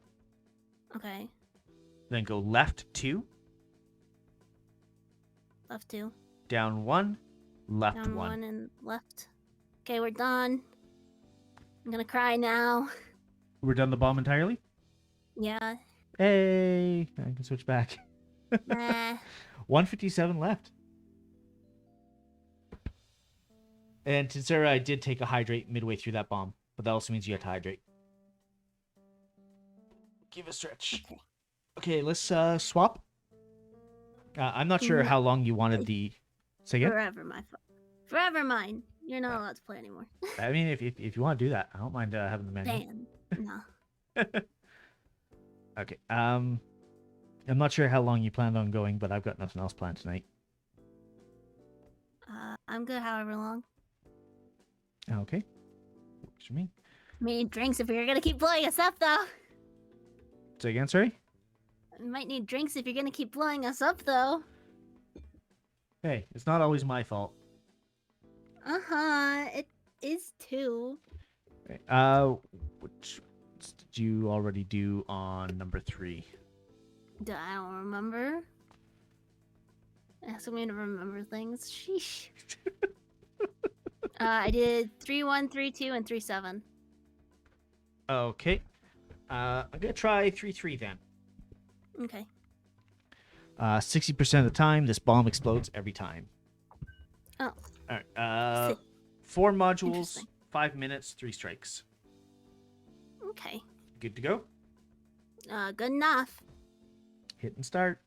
S2: Okay.
S1: Then go left 2.
S2: Left 2.
S1: Down 1. Left
S2: Down
S1: 1.
S2: 1 and left. Okay, we're done. I'm gonna cry now.
S1: We're done the bomb entirely?
S2: Yeah.
S1: Hey! I can switch back.
S2: Nah.
S1: 157 left. And Tinsera, I did take a hydrate midway through that bomb, but that also means you have to hydrate. Give a stretch. Okay, let's swap. I'm not sure how long you wanted the... Say again?
S2: Forever mine. You're not allowed to play anymore.
S1: I mean, if you want to do that, I don't mind having the manual.
S2: Damn. No.
S1: Okay. I'm not sure how long you planned on going, but I've got nothing else planned tonight.
S2: I'm good however long.
S1: Okay. Works for me.
S2: We need drinks if you're gonna keep blowing us up, though.
S1: Say again, sorry?
S2: We might need drinks if you're gonna keep blowing us up, though.
S1: Hey, it's not always my fault.
S2: It is too.
S1: Okay. Which did you already do on number 3?
S2: I don't remember. Asking me to remember things. Sheesh. I did 3-1, 3-2, and 3-7.
S1: Okay. I'm gonna try 3-3 then.
S2: Okay.
S1: 60% of the time, this bomb explodes every time.
S2: Oh.
S1: All right. 4 modules, 5 minutes, 3 strikes.
S2: Okay.
S1: Good to go?
S2: Good enough.
S1: Hit and start.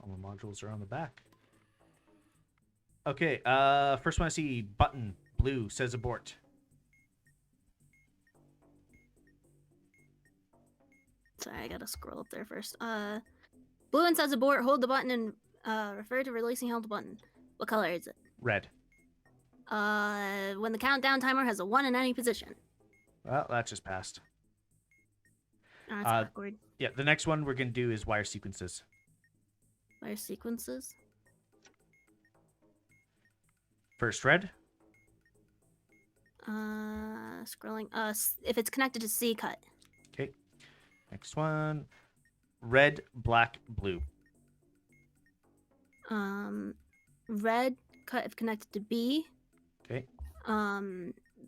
S1: All the modules are on the back. Okay, first one I see, button, blue, says abort.
S2: Sorry, I gotta scroll up there first. Blue and says abort, hold the button and refer to releasing held button. What color is it?
S1: Red.
S2: When the countdown timer has a 1 in any position.
S1: Well, that just passed.
S2: Oh, that's awkward.
S1: Yeah, the next one we're going to do is wire sequences.
S2: Wire sequences?
S1: First red.
S2: Scrolling. If it's connected to C, cut.
S1: Okay. Next one. Red, black, blue.
S2: Red, cut if connected to B.
S1: Okay.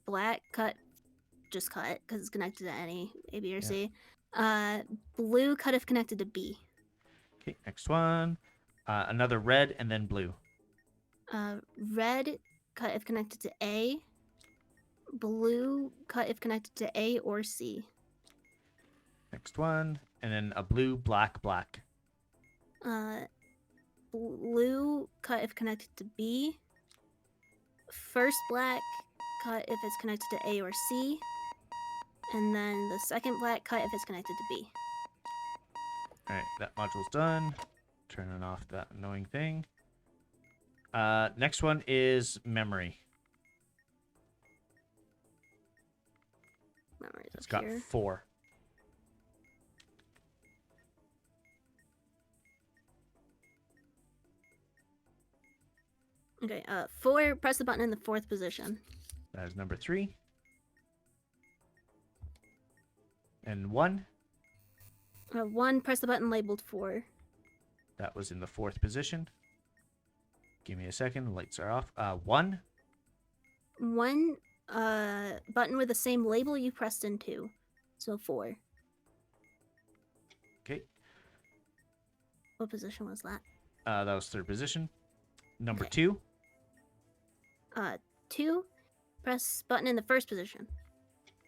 S2: Black, just cut because it's connected to any A, B, or
S1: Yeah.
S2: C. Blue, cut if connected to B.
S1: Okay, next one. Another red and then blue.
S2: Red, cut if connected to A. Blue, cut if connected to A or C.
S1: Next one. And then a blue, black, black.
S2: Blue, cut if connected to B. First black, cut if it's connected to A or C. And then the second black, cut if it's connected to B.
S1: All right, that module's done. Turning off that annoying thing. Next one is memory.
S2: Memory's
S1: It's
S2: up
S1: got
S2: here.
S1: 4.
S2: Okay, 4, press the button in the 4th position.
S1: That is number 3. And 1.
S2: 1, press the button labeled 4.
S1: That was in the 4th position. Give me a second. The lights are off. 1.
S2: 1, button with the same label you pressed in 2. So 4.
S1: Okay.
S2: What position was that?
S1: That was 3rd position. Number
S2: Okay.
S1: 2.
S2: 2, press button in the 1st position.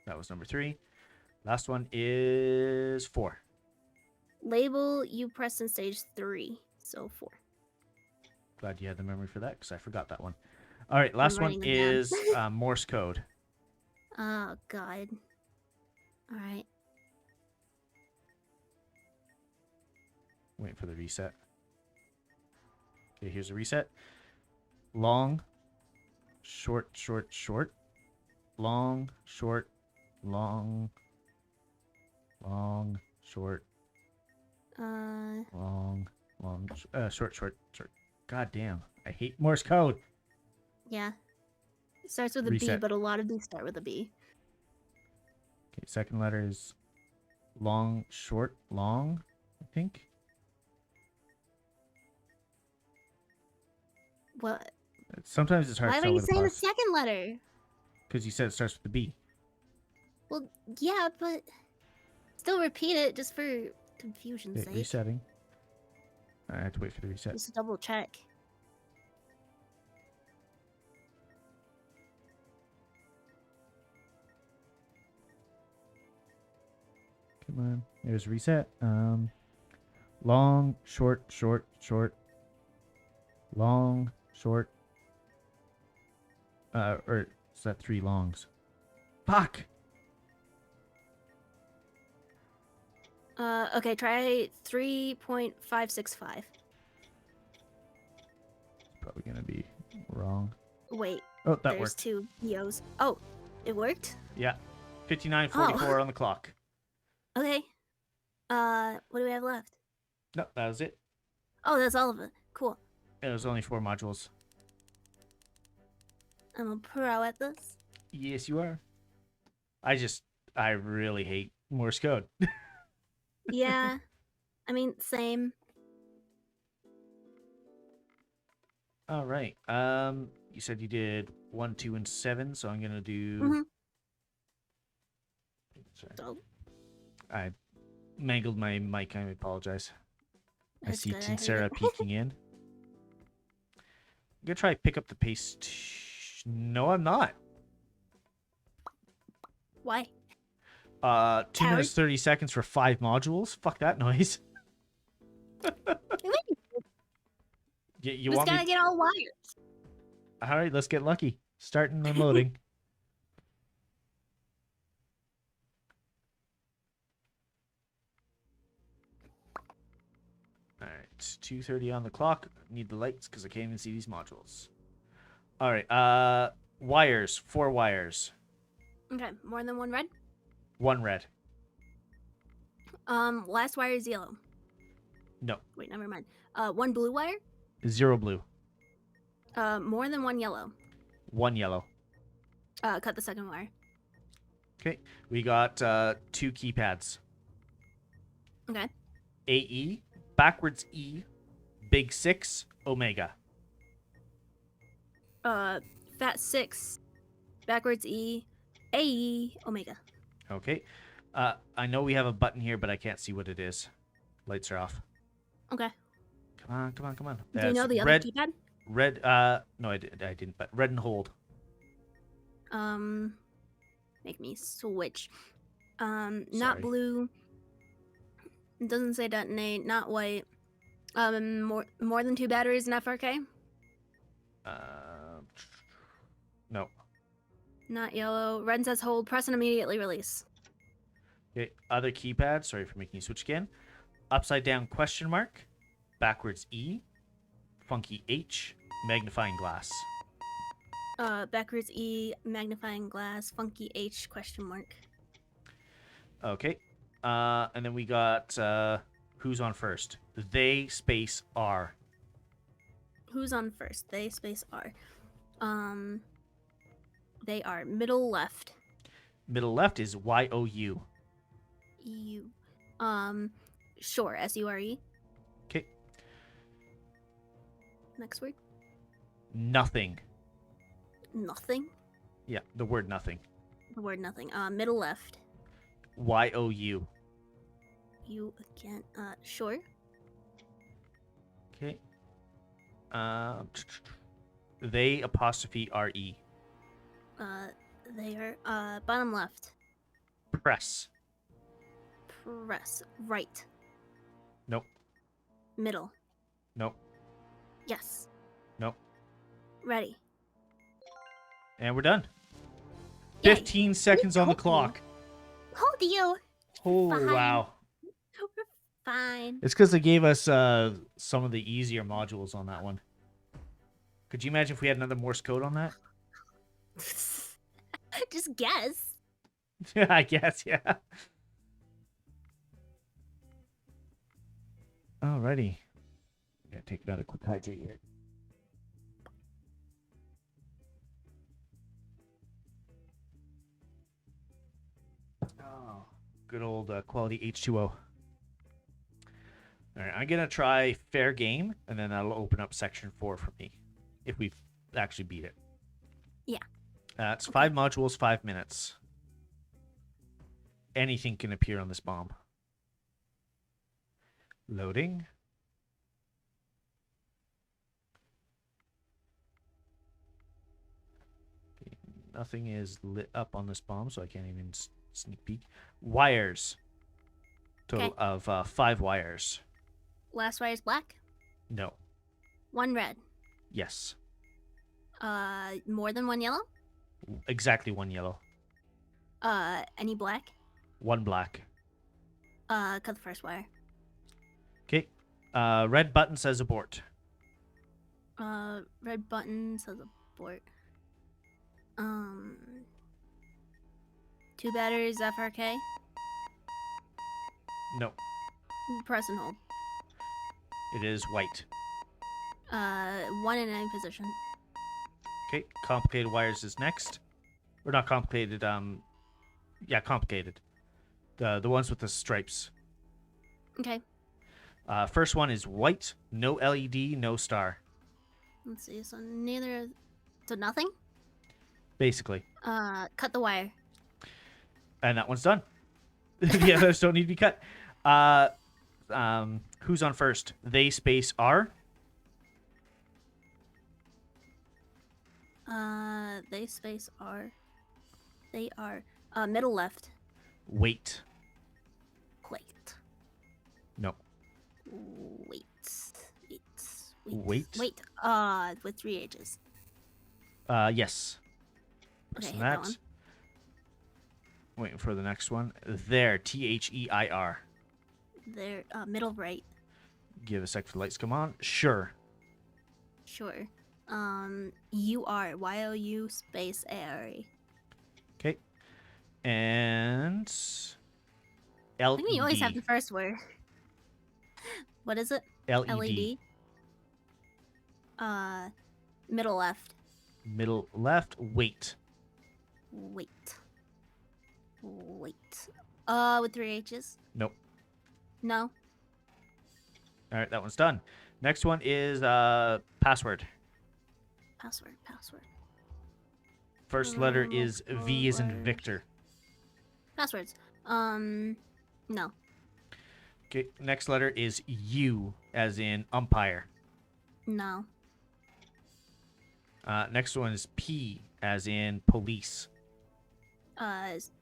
S1: That was number 3. Last one is 4.
S2: Label you pressed in stage 3. So 4.
S1: Glad you had the memory for that because I forgot that one. All right, last one
S2: writing them down.
S1: is Morse code.
S2: Oh, God. Alright.
S1: Wait for the reset. Okay, here's the reset. Long, short, short, short. Long, short, long, long, short, long, long, short, short, short. God damn, I hate Morse code.
S2: Yeah. It starts with a B,
S1: Reset.
S2: but a lot of these start with a B.
S1: Okay, second letter is long, short, long, I think.
S2: What?
S1: Sometimes it's hard
S2: Why
S1: to
S2: were
S1: tell
S2: you
S1: with a
S2: saying the
S1: pause.
S2: second letter?
S1: Because you said it starts with a B.
S2: Well, yeah, but still repeat it just for confusion's
S1: Okay,
S2: sake.
S1: resetting. I have to wait for the reset.
S2: Just double check.
S1: Come on. There's reset. Long, short, short, short. Long, short. Or is that 3 longs? Fuck!
S2: Okay, try 3.565.
S1: Probably gonna be wrong.
S2: Wait,
S1: Oh, that
S2: there's
S1: worked.
S2: 2 EOs. Oh, it worked?
S1: Yeah. 59:44 on the clock.
S2: Okay. What do we have left?
S1: No, that was it.
S2: Oh, that's all of it. Cool.
S1: It was only 4 modules.
S2: I'm a pro at this.
S1: Yes, you are. I really hate Morse code.
S2: Yeah. I mean, same.
S1: All right. You said you did 1, 2, and 7, so I'm gonna do.
S2: Mhm.
S1: Sorry.
S2: So,
S1: I mangled my mic. I apologize. I
S2: that's
S1: see
S2: good. I
S1: Teen
S2: heard
S1: Sarah
S2: it.
S1: peeking in. I'm gonna try pick up the pace. No, I'm not.
S2: Why?
S1: 2 minutes 30 seconds for 5 modules. Fuck that noise. You
S2: Just
S1: want
S2: gotta
S1: me?
S2: get all wires.
S1: All right, let's get lucky. Starting and loading. All right, 2:30 on the clock. Need the lights because I can't even see these modules. All right, wires. 4 wires.
S2: Okay, more than one red.
S1: 1 red.
S2: Last wire is yellow.
S1: No.
S2: Wait, never mind. 1 blue wire.
S1: 0 blue.
S2: More than 1 yellow.
S1: 1 yellow.
S2: Cut the second wire.
S1: Okay, we got 2 keypads.
S2: Okay.
S1: AE, backwards E, big 6, Omega.
S2: Fat 6, backwards E, A, Omega.
S1: Okay. I know we have a button here, but I can't see what it is. Lights are off.
S2: Okay.
S1: Come on, come on, come on.
S2: Do you know the
S1: red,
S2: other keypad?
S1: Red, no, I didn't, but red and hold.
S2: Make me switch. Not
S1: Sorry.
S2: blue. It doesn't say detonate, not white. More than 2 batteries in FRK?
S1: No.
S2: Not yellow. Red says hold, press and immediately release.
S1: Okay, other keypad. Sorry for making you switch again. Upside down question mark, backwards E, funky H, magnifying glass.
S2: Backwards E, magnifying glass, funky H, question mark.
S1: Okay. And then we got who's on first? They space R.
S2: Who's on first? They space R. They are middle left.
S1: Middle left is YOU.
S2: EU. Sure, SURE.
S1: Okay.
S2: Next word.
S1: Nothing.
S2: Nothing.
S1: Yeah, the word nothing.
S2: The word nothing. Middle left.
S1: YOU.
S2: You again. Sure.
S1: Okay. They apostrophe RE.
S2: They are bottom left.
S1: Press.
S2: Press right.
S1: Nope.
S2: Middle.
S1: Nope.
S2: Yes.
S1: Nope.
S2: Ready.
S1: And we're done.
S2: Yay.
S1: 15 seconds on the clock.
S2: Hold you.
S1: Oh,
S2: Fine.
S1: wow.
S2: We're fine.
S1: It's because they gave us some of the easier modules on that one. Could you imagine if we had another Morse code on that?
S2: Just guess.
S1: I guess, yeah. Alrighty. Gotta take another quick hydrate here. Oh, good old quality H2O. All right, I'm gonna try fair game, and then that'll open up section 4 for me, if we actually beat it.
S2: Yeah.
S1: It's 5 modules, 5 minutes. Anything can appear on this bomb. Loading. Okay, nothing is lit up on this bomb, so I can't even sneak peek. Wires. Total of 5 wires.
S2: Last wire is black.
S1: No.
S2: 1 red.
S1: Yes.
S2: More than 1 yellow.
S1: Exactly 1 yellow.
S2: Any black.
S1: 1 black.
S2: Cut the first wire.
S1: Okay. Red button says abort.
S2: Red button says abort. 2 batteries FRK.
S1: No.
S2: Press and hold.
S1: It is white.
S2: 1 in any position.
S1: Okay. Complicated wires is next. Or not complicated, yeah, complicated. The ones with the stripes.
S2: Okay.
S1: First one is white, no LED, no star.
S2: Let's see. So neither. So nothing.
S1: Basically.
S2: Cut the wire.
S1: And that one's done. The others don't need to be cut. Who's on first? They space R.
S2: They space R. They are middle left.
S1: Wait.
S2: Wait.
S1: No.
S2: Wait.
S1: Wait.
S2: Wait. With 3 H's.
S1: Yes.
S2: Okay,
S1: So
S2: hit
S1: that.
S2: that one.
S1: Waiting for the next one. There. THEIR.
S2: There. Middle right.
S1: Give a sec for the lights to come on. Sure.
S2: Sure. UR. YOU space ARE.
S1: Okay. And LED.
S2: I think you always have the first word. What is it?
S1: LED.
S2: Middle left.
S1: Middle left. Wait.
S2: Wait. With 3 H's.
S1: Nope.
S2: No.
S1: All right, that one's done. Next one is password.
S2: Password.
S1: First letter is V as in
S2: Letters.
S1: Victor.
S2: Passwords. No.
S1: Okay. Next letter is U as in umpire.
S2: No.
S1: Next one is P as in police.
S2: Is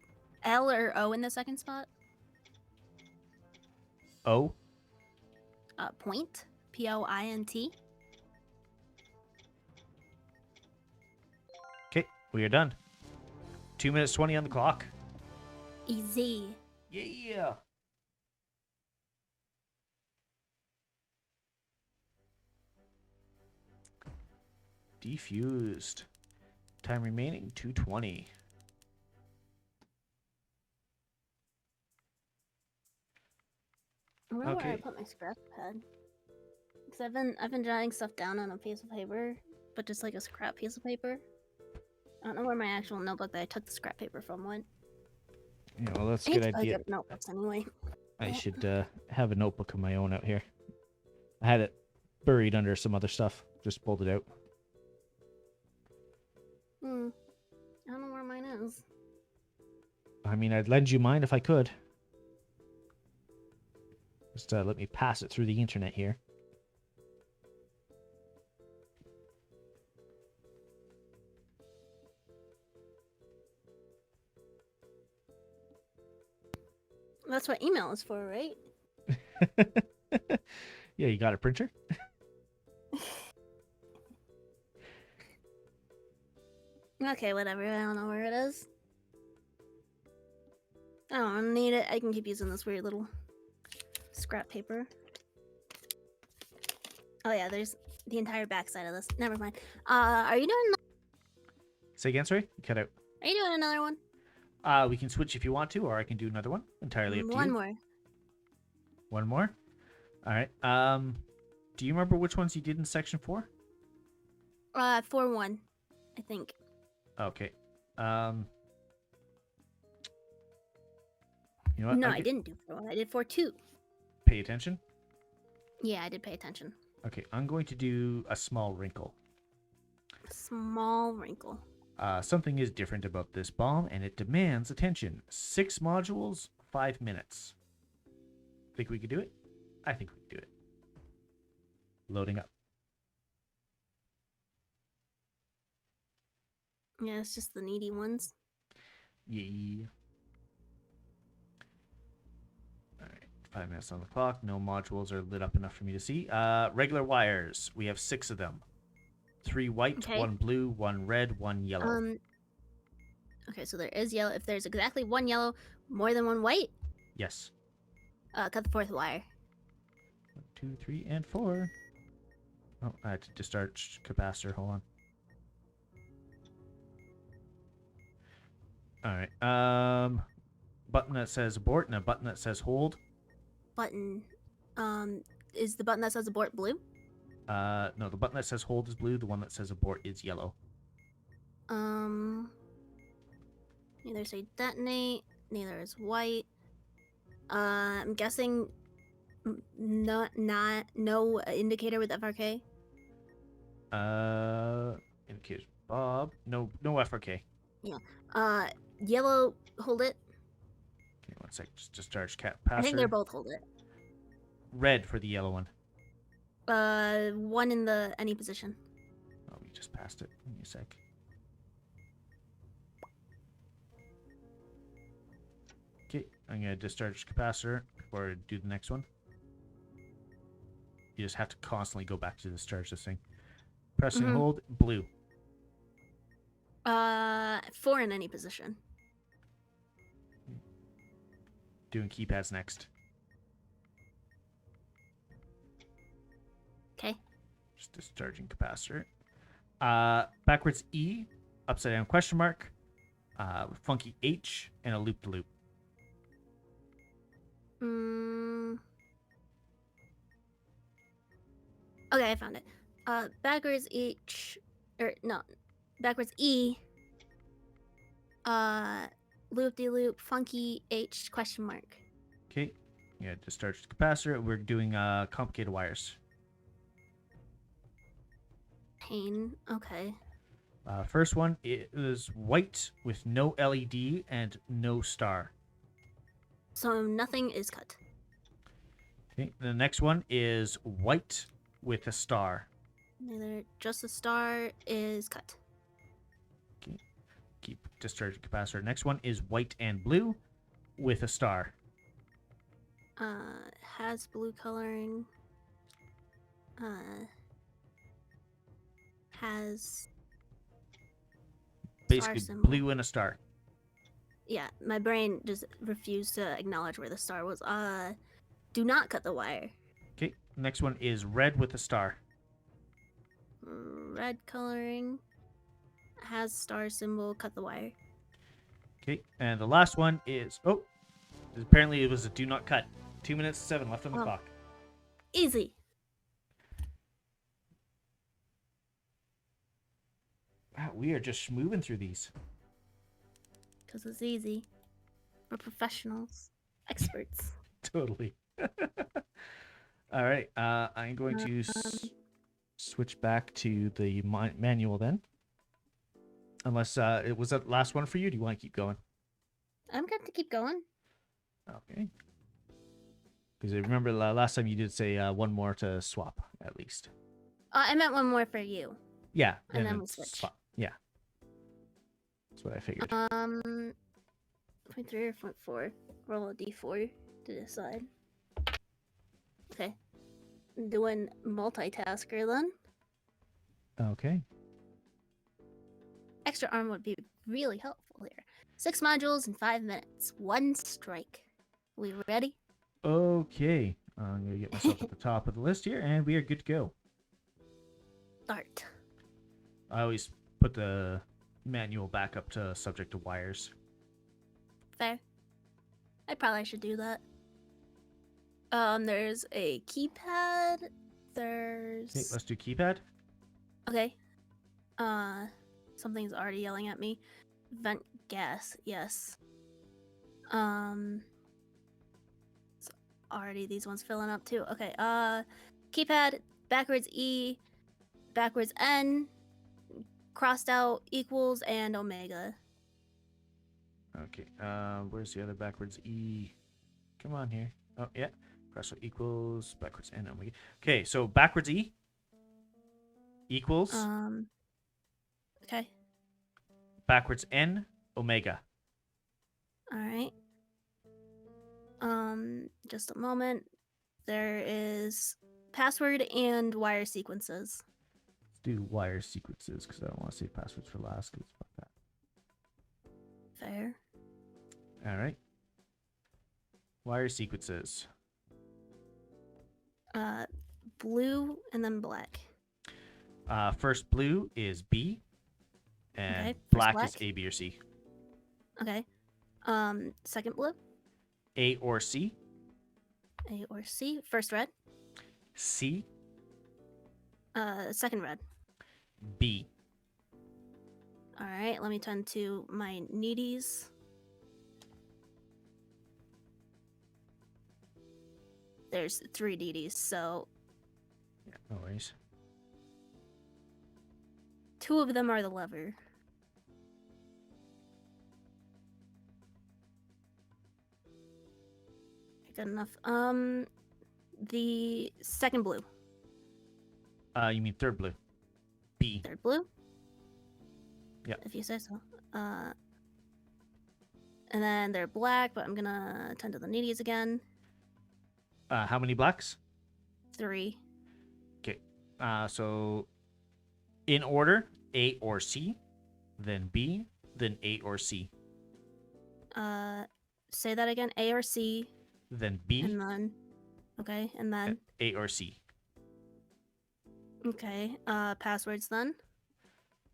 S2: L or O in the second spot?
S1: O.
S2: Point. POINT.
S1: Okay, we are done. 2 minutes 20 on the clock.
S2: Easy.
S1: Yeah. Defused. Time remaining 2:20.
S2: I wonder where I
S1: Okay.
S2: put my scratch pad. Because I've been jotting stuff down on a piece of paper, but just like a scrap piece of paper. I don't know where my actual notebook that I took the scrap paper from went.
S1: Yeah, well, that's a
S2: I need
S1: good
S2: to probably
S1: idea.
S2: get notebooks anyway.
S1: I should have a notebook of my own out here. I had it buried under some other stuff. Just pulled it out.
S2: I don't know where mine is.
S1: I mean, I'd lend you mine if I could. Just let me pass it through the internet here.
S2: That's what email is for, right?
S1: Yeah, you got a printer?
S2: Okay, whatever. I don't know where it is. I don't need it. I can keep using this weird little scrap paper. Oh yeah, there's the entire backside of this. Never mind. Are you doing?
S1: Say again, sorry? You cut out.
S2: Are you doing another one?
S1: We can switch if you want to, or I can do another one. Entirely up to
S2: One
S1: you.
S2: more.
S1: One more? All right. Do you remember which ones you did in section 4?
S2: 4-1, I think.
S1: Okay. You know what?
S2: No, I didn't do 4-1. I did 4-2.
S1: Pay attention.
S2: Yeah, I did pay attention.
S1: Okay, I'm going to do a small wrinkle.
S2: Small wrinkle.
S1: Something is different about this bomb, and it demands attention. 6 modules, 5 minutes. Think we could do it? I think we can do it. Loading up.
S2: Yeah, it's just the needy ones.
S1: Yeah. Alright, 5 minutes on the clock. No modules are lit up enough for me to see. Regular wires. We have 6 of them. 3 white,
S2: Okay.
S1: 1 blue, 1 red, 1 yellow.
S2: Okay, so there is yellow. If there's exactly 1 yellow, more than 1 white,
S1: Yes.
S2: cut the 4th wire.
S1: 1, 2, 3, and 4. Oh, I had to discharge capacitor. Hold on. Alright. Button that says abort and a button that says hold.
S2: Button. Is the button that says abort blue?
S1: No, the button that says hold is blue. The one that says abort is yellow.
S2: Neither say detonate. Neither is white. I'm guessing no indicator with FRK.
S1: Indicator Bob. No FRK.
S2: Yellow, hold it.
S1: Okay, 1 sec. Just discharge capacitor.
S2: I think they're both hold it.
S1: Red for the yellow one.
S2: 1 in the any position.
S1: Oh, we just passed it. Give me a sec. Okay, I'm gonna discharge capacitor before I do the next one. You just have to constantly go back to discharge this thing. Pressing hold, blue.
S2: 4 in any position.
S1: Doing keypads next.
S2: Okay.
S1: Just discharging capacitor. Backwards E, upside down question mark, funky H, and a loop-to-loop.
S2: Okay, I found it. Backwards H, backwards E. Loop-de-loop, funky H question mark.
S1: Okay, yeah, discharge the capacitor. We're doing complicated wires.
S2: Pane. Okay.
S1: First one is white with no LED and no star.
S2: So nothing is cut.
S1: Okay. The next one is white with a star.
S2: Neither. Just a star is cut.
S1: Okay. Keep discharging capacitor. Next one is white and blue with a star.
S2: Has blue coloring. Has
S1: Basically,
S2: star symbol.
S1: blue and a star.
S2: Yeah, my brain just refused to acknowledge where the star was. Do not cut the wire.
S1: Okay. Next one is red with a star.
S2: Red coloring. Has star symbol. Cut the wire.
S1: Okay. And the last one is apparently it was a do not cut. 2 minutes 7 left on the clock.
S2: Easy.
S1: Wow, we are just moving through these.
S2: Because it's easy. We're professionals. Experts.
S1: Totally. All right. I'm going to switch back to the manual then. Unless it was that last one for you. Do you want to keep going?
S2: I'm good to keep going.
S1: Okay. Because I remember last time you did say one more to swap, at least.
S2: I meant one more for you.
S1: Yeah.
S2: And then we'll switch.
S1: Swap. Yeah. That's what I figured.
S2: 0.3 or 0.4. Roll a d4 to decide. Okay. Doing multitasker then.
S1: Okay.
S2: Extra arm would be really helpful here. 6 modules in 5 minutes. 1 strike. We ready?
S1: Okay. I'm going to get myself at the top of the list here, and we are good to go.
S2: Start.
S1: I always put the manual back up to subject to wires.
S2: Fair. I probably should do that. There's a keypad. There's...
S1: Okay, let's do keypad.
S2: Okay. Something's already yelling at me. Vent gas, yes. It's already these ones filling up too. Okay, keypad, backwards E, backwards N, crossed out equals and omega.
S1: Okay, where's the other backwards E? Come on here. Oh, yeah. Crossed out equals, backwards N, omega. Okay, so backwards E equals
S2: okay.
S1: backwards N, omega.
S2: All right. Just a moment. There is password and wire sequences.
S1: Let's do wire sequences because I don't want to save passwords for last because fuck that.
S2: Fair.
S1: All right. Wire sequences.
S2: Blue and then black.
S1: First blue is B, and
S2: Okay, first
S1: black
S2: black.
S1: is A, B, or C.
S2: Okay. Second blue.
S1: A or C.
S2: A or C. First red.
S1: C.
S2: Second red.
S1: B.
S2: All right, let me turn to my needies. There's 3 needies, so
S1: Yeah, no worries.
S2: 2 of them are the lever. Good enough. The second blue.
S1: You mean third blue? B.
S2: Third blue?
S1: Yeah.
S2: If you say so. And then they're black, but I'm gonna turn to the needies again.
S1: How many blacks?
S2: 3.
S1: Okay. So in order, A or C, then B, then A or C,
S2: Say that again. A or C,
S1: then B,
S2: and then okay, and then
S1: A or C.
S2: okay. Passwords then.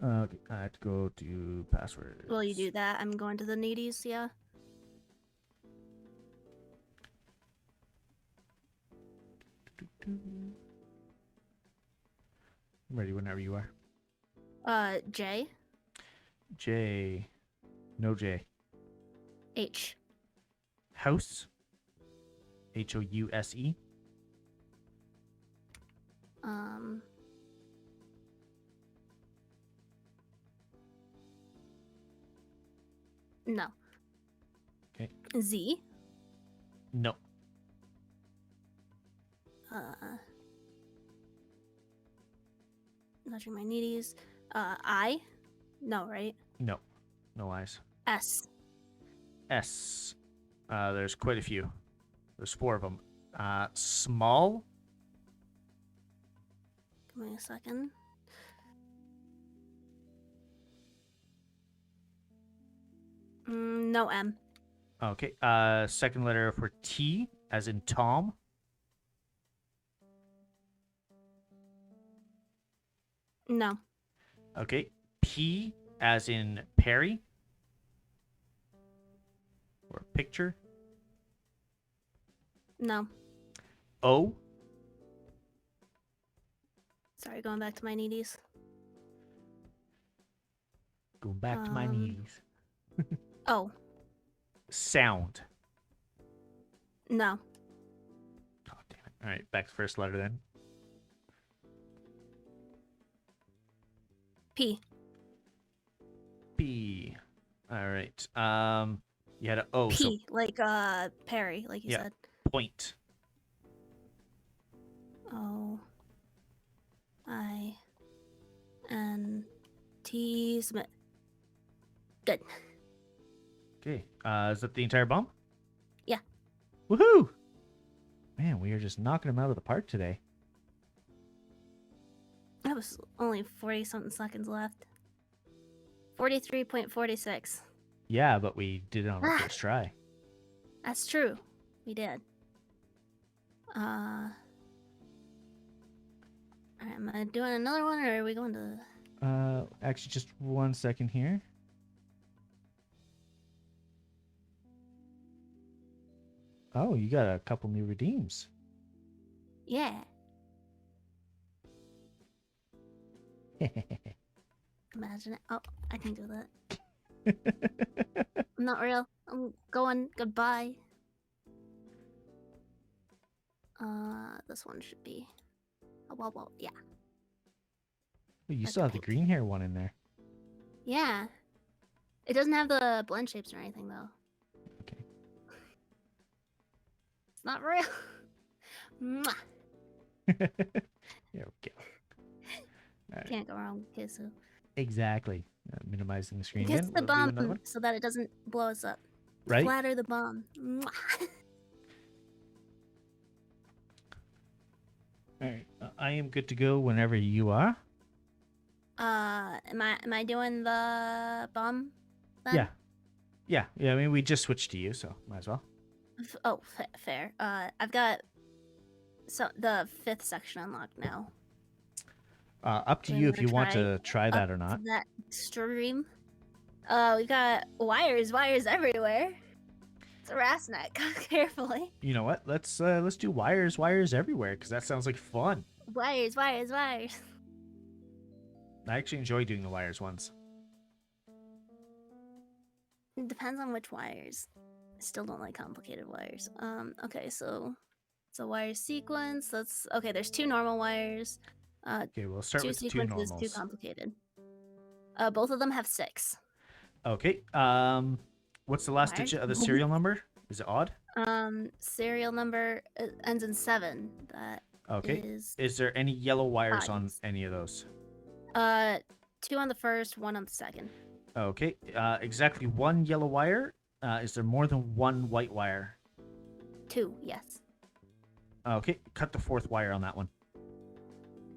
S1: Okay, I have to go to passwords.
S2: Will you do that? I'm going to the needies. Yeah.
S1: I'm ready whenever you are.
S2: J.
S1: J. No J.
S2: H.
S1: House. House.
S2: No.
S1: Okay.
S2: Z.
S1: No.
S2: Nudging my needies. I. No, right?
S1: No. No eyes.
S2: S.
S1: S. There's quite a few. There's 4 of them. Small.
S2: Give me a second. No M.
S1: Okay. Second letter for T, as in Tom.
S2: No.
S1: Okay. P, as in Perry. Or picture.
S2: No.
S1: O.
S2: Sorry, going back to my needies.
S1: Go back to my knees.
S2: Oh.
S1: Sound.
S2: No.
S1: Oh, damn it. All right, back to first letter then.
S2: P.
S1: P. All right. You had an O.
S2: P,
S1: So
S2: like Perry, like you said.
S1: point.
S2: O. I. N. T. Smith. Good.
S1: Okay. Is that the entire bomb?
S2: Yeah.
S1: Woohoo! Man, we are just knocking them out of the park today.
S2: That was only 40-something seconds left. 43.46.
S1: Yeah, but we did it on our first try.
S2: That's true. We did. Alright, am I doing another one, or are we going to...
S1: Actually, just 1 second here. Oh, you got a couple new redeems.
S2: Yeah. Imagine it. Oh, I can do that. I'm not real. I'm going. Goodbye. This one should be... Oh, well, yeah.
S1: You
S2: That's
S1: still have the
S2: pink.
S1: green hair one in there.
S2: Yeah. It doesn't have the blend shapes or anything, though.
S1: Okay.
S2: It's not real. Mwah.
S1: There we go. All right.
S2: Can't go wrong with Kisu.
S1: Exactly. Minimizing the screen
S2: Gets
S1: again.
S2: the
S1: We'll do another
S2: bomb
S1: one.
S2: so that it doesn't blow us up.
S1: Right?
S2: Flatter the bomb. Mwah.
S1: All right. I am good to go whenever you are.
S2: Am I doing the bomb? Then?
S1: Yeah. I mean, we just switched to you, so might as well.
S2: Oh, fair. I've got the 5th section unlocked now.
S1: Up to
S2: Do
S1: you
S2: I
S1: if you want
S2: try
S1: to try that
S2: up
S1: or not.
S2: to that extreme. We've got wires everywhere. It's a Rasnet. Carefully.
S1: You know what? Let's do wires everywhere because that sounds like fun.
S2: Wires.
S1: I actually enjoy doing the wires ones.
S2: It depends on which wires. I still don't like complicated wires. Okay, so it's a wire sequence. That's okay. There's 2 normal wires.
S1: Okay, we'll start
S2: 2
S1: with the 2
S2: sequences, 2
S1: normals.
S2: complicated. Both of them have 6.
S1: Okay. What's the last
S2: Wires?
S1: digit of the serial number? Is it odd?
S2: Serial number ends in 7. That
S1: Okay.
S2: is
S1: Is there any yellow wires on
S2: yes.
S1: any of those?
S2: 2 on the first, 1 on the second.
S1: Okay. Exactly 1 yellow wire. Is there more than 1 white wire?
S2: 2, yes.
S1: Okay. Cut the 4th wire on that one.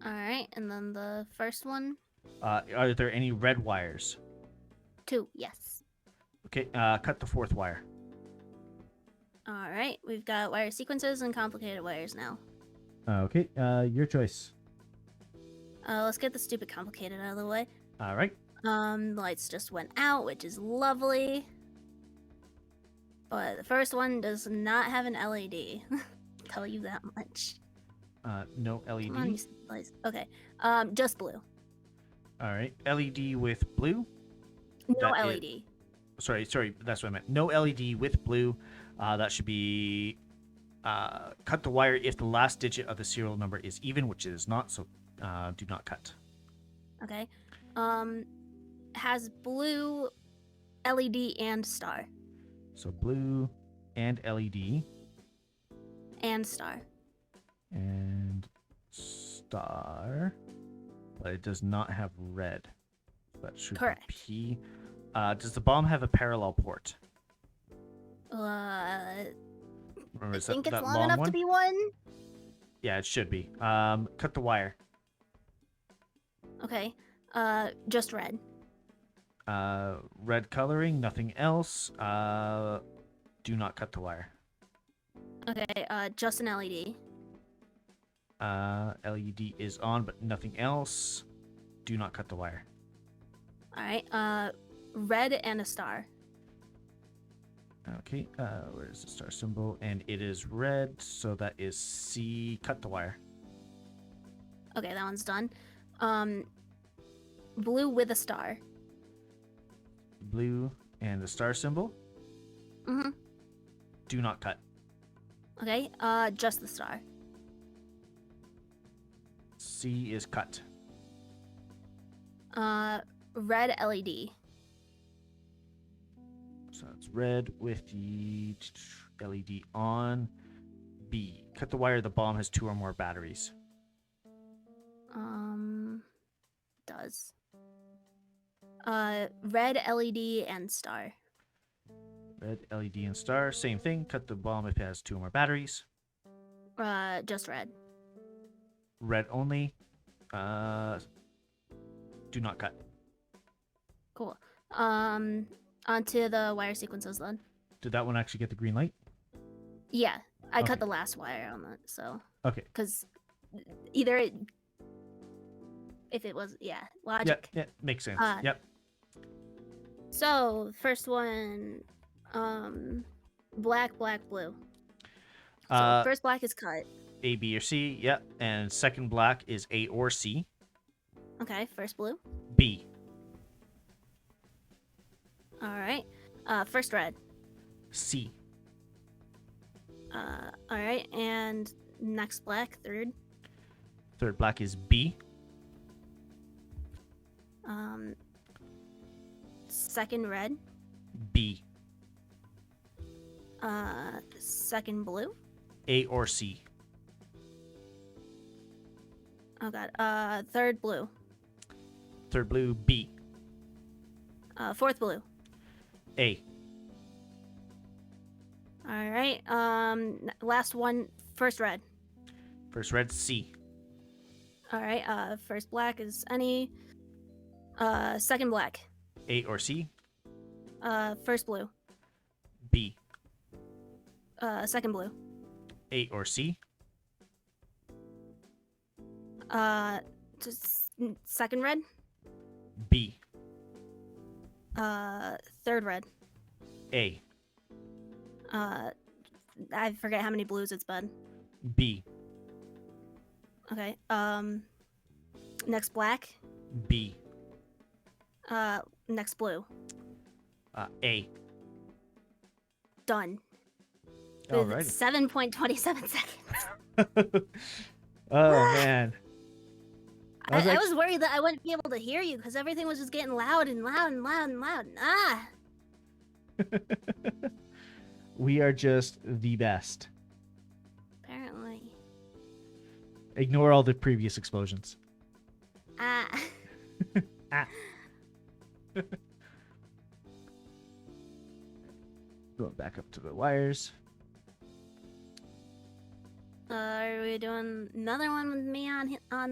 S2: All right, and then the first one,
S1: Are there any red wires?
S2: 2, yes.
S1: Okay. Cut the 4th wire.
S2: All right, we've got wire sequences and complicated wires now.
S1: Okay. Your choice.
S2: Let's get the stupid complicated out of the way.
S1: All right.
S2: The lights just went out, which is lovely. But the first one does not have an LED. Tell you that much.
S1: No LED.
S2: Come on, you stupid lights. Okay. Just blue.
S1: All right. LED with blue.
S2: No
S1: That is-
S2: LED.
S1: Sorry. That's what I meant. No LED with blue. That should be cut the wire if the last digit of the serial number is even, which it is not. So do not cut.
S2: Okay. Has blue LED and star.
S1: So blue and LED
S2: And star.
S1: and star, but it does not have red. That should
S2: Correct.
S1: be P. Does the bomb have a parallel port?
S2: I
S1: Remember, is
S2: think
S1: that,
S2: it's
S1: that
S2: long enough
S1: one?
S2: to be one.
S1: Yeah, it should be. Cut the wire.
S2: Okay. Just red.
S1: Red coloring, nothing else. Do not cut the wire.
S2: Okay. Just an LED.
S1: LED is on, but nothing else. Do not cut the wire.
S2: All right. Red and a star.
S1: Okay, where's the star symbol? And it is red, so that is C. Cut the wire.
S2: Okay, that one's done. Blue with a star.
S1: Blue and the star symbol.
S2: Mm-hmm.
S1: Do not cut.
S2: Okay. Just the star.
S1: C is cut.
S2: Red LED.
S1: So it's red with the LED on. B. Cut the wire. The bomb has 2 or more batteries.
S2: Does. Red LED and star.
S1: Red LED and star. Same thing. Cut the bomb if it has 2 or more batteries.
S2: Just red.
S1: Red only. Do not cut.
S2: Cool. Onto the wire sequences then.
S1: Did that one actually get the green light?
S2: Yeah, I
S1: Okay.
S2: cut the last wire on that, so
S1: Okay.
S2: because either it, if it was logic.
S1: Yeah, makes sense.
S2: Uh,
S1: Yep.
S2: So first one, black, blue. So first black is cut.
S1: A, B, or C. Yep. And second black is A or C.
S2: Okay, first blue.
S1: B.
S2: All right. First red.
S1: C.
S2: All right, and next black, third.
S1: Third black is B.
S2: Second red.
S1: B.
S2: Second blue.
S1: A or C.
S2: Oh god. Third blue.
S1: Third blue, B.
S2: Fourth blue.
S1: A.
S2: All right. Last one, first red.
S1: First red, C.
S2: All right. First black is any. Second black.
S1: A or C.
S2: First blue.
S1: B.
S2: Second blue.
S1: A or C.
S2: Second red.
S1: B.
S2: Third red.
S1: A.
S2: I forget how many blues it's been.
S1: B.
S2: Okay. Next black.
S1: B.
S2: Next blue.
S1: A.
S2: Done.
S1: All
S2: With
S1: right.
S2: 7.27 seconds.
S1: Oh man.
S2: I was worried that I wouldn't be able to hear you because everything was just getting loud and loud and loud and loud. Ah.
S1: We are just the best.
S2: Apparently.
S1: Ignore all the previous explosions.
S2: Ah.
S1: Ah. Going back up to the wires.
S2: Are we doing another one with me on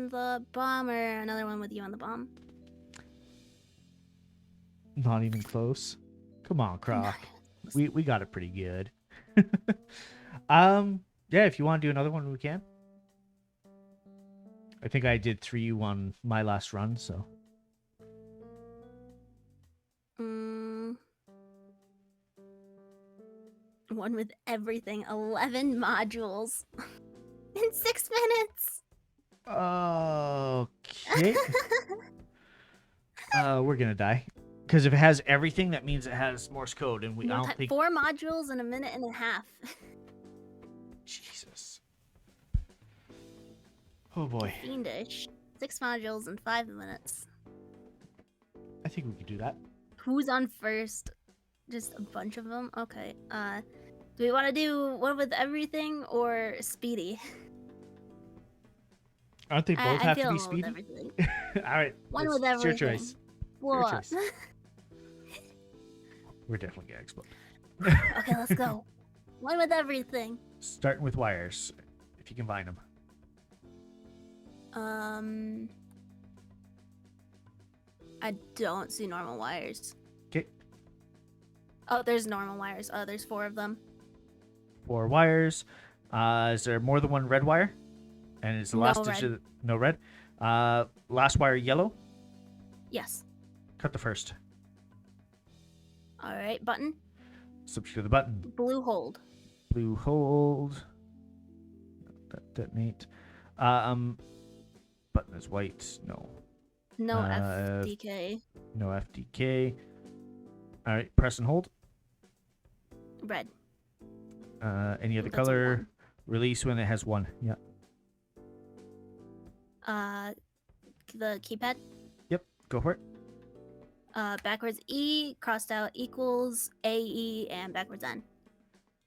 S2: the bomb or another one with you on the bomb?
S1: Not even close. Come on, Croc. We got it pretty good. Yeah, if you want to do another one, we can. I think I did 3 on my last run, so.
S2: One with everything. 11 modules. In 6 minutes.
S1: Okay. We're gonna die. Because if it has everything, that means it has Morse code, and I don't think
S2: 4 modules in a minute and a half.
S1: Jesus. Oh boy.
S2: Fiendish. 6 modules in 5 minutes.
S1: I think we could do that.
S2: Who's on first? Just a bunch of them. Okay. Do we want to do one with everything or speedy?
S1: Aren't they both
S2: I'm
S1: have to
S2: feeling
S1: be
S2: one with
S1: speedy?
S2: everything.
S1: All right.
S2: One with
S1: It's your
S2: everything.
S1: choice.
S2: Blow
S1: Your
S2: up.
S1: choice. We're definitely gonna explode.
S2: Okay, let's go. One with everything.
S1: Starting with wires, if you can find them.
S2: I don't see normal wires.
S1: Okay.
S2: Oh, there's normal wires. Oh, there's 4 of them.
S1: 4 wires. Is there more than one red wire? And is the
S2: No
S1: last
S2: red.
S1: digit no red? Last wire yellow.
S2: Yes.
S1: Cut the first.
S2: All right, button.
S1: Subject to the button.
S2: Blue hold.
S1: Blue hold. Detonate. Button is white. No.
S2: No FDK.
S1: No FDK. All right, press and hold.
S2: Red.
S1: Any other
S2: That's a
S1: color?
S2: 1.
S1: Release when it has 1. Yeah.
S2: The keypad.
S1: Yep. Go for it.
S2: Backwards E, crossed out equals AE, and backwards N.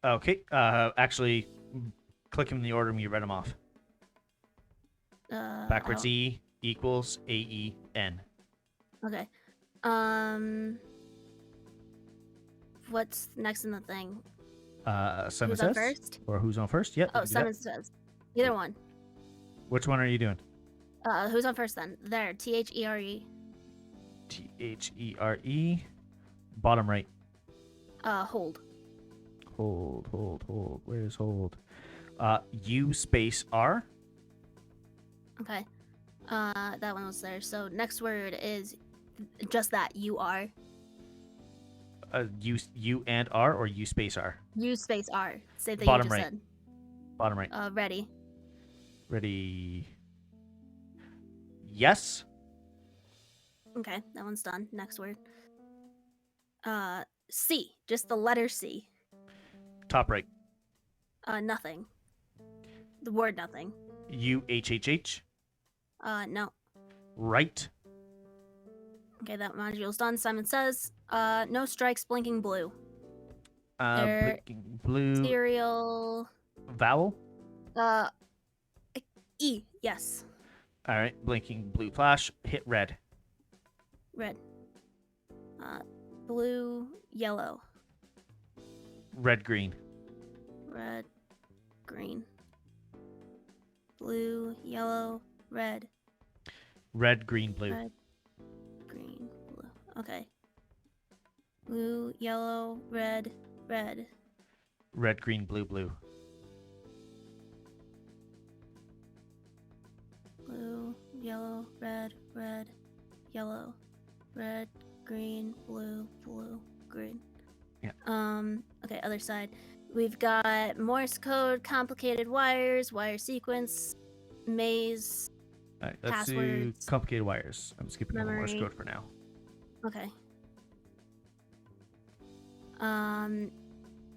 S1: Okay. Actually, click them in the order and you read them off. Backwards E equals AEN.
S2: Okay. What's next in the thing?
S1: Simon
S2: Who's
S1: says.
S2: on first?
S1: Or who's on first? Yep.
S2: Oh, Simon says. Either one.
S1: Which one are you doing?
S2: Who's on first then? There. THERE.
S1: THERE. Bottom right.
S2: Hold.
S1: Hold. Where's hold? U space R.
S2: Okay. That one was there. So next word is just that. UR.
S1: U and R or U space R?
S2: U space R. Same thing
S1: Bottom
S2: you just
S1: right.
S2: said.
S1: Bottom right.
S2: Ready.
S1: Ready. Yes.
S2: Okay, that one's done. Next word. C. Just the letter C.
S1: Top right.
S2: Nothing. The word nothing.
S1: UHHH.
S2: No.
S1: Right.
S2: Okay, that module's done. Simon says, no strikes blinking blue.
S1: Blinking blue.
S2: Serial.
S1: Vowel.
S2: E. Yes.
S1: All right. Blinking blue flash. Hit red.
S2: Red. Blue, yellow.
S1: Red, green.
S2: Red, green. Blue, yellow, red.
S1: Red, green, blue.
S2: Red, green, blue. Okay. Blue, yellow, red, red.
S1: Red, green, blue, blue.
S2: Blue, yellow, red, red, yellow, red, green, blue, blue, green.
S1: Yeah.
S2: Okay, other side. We've got Morse code, complicated wires, wire sequence, maze.
S1: All right, let's do
S2: Passwords.
S1: complicated wires. I'm skipping over Morse
S2: Memory.
S1: code for now.
S2: Okay.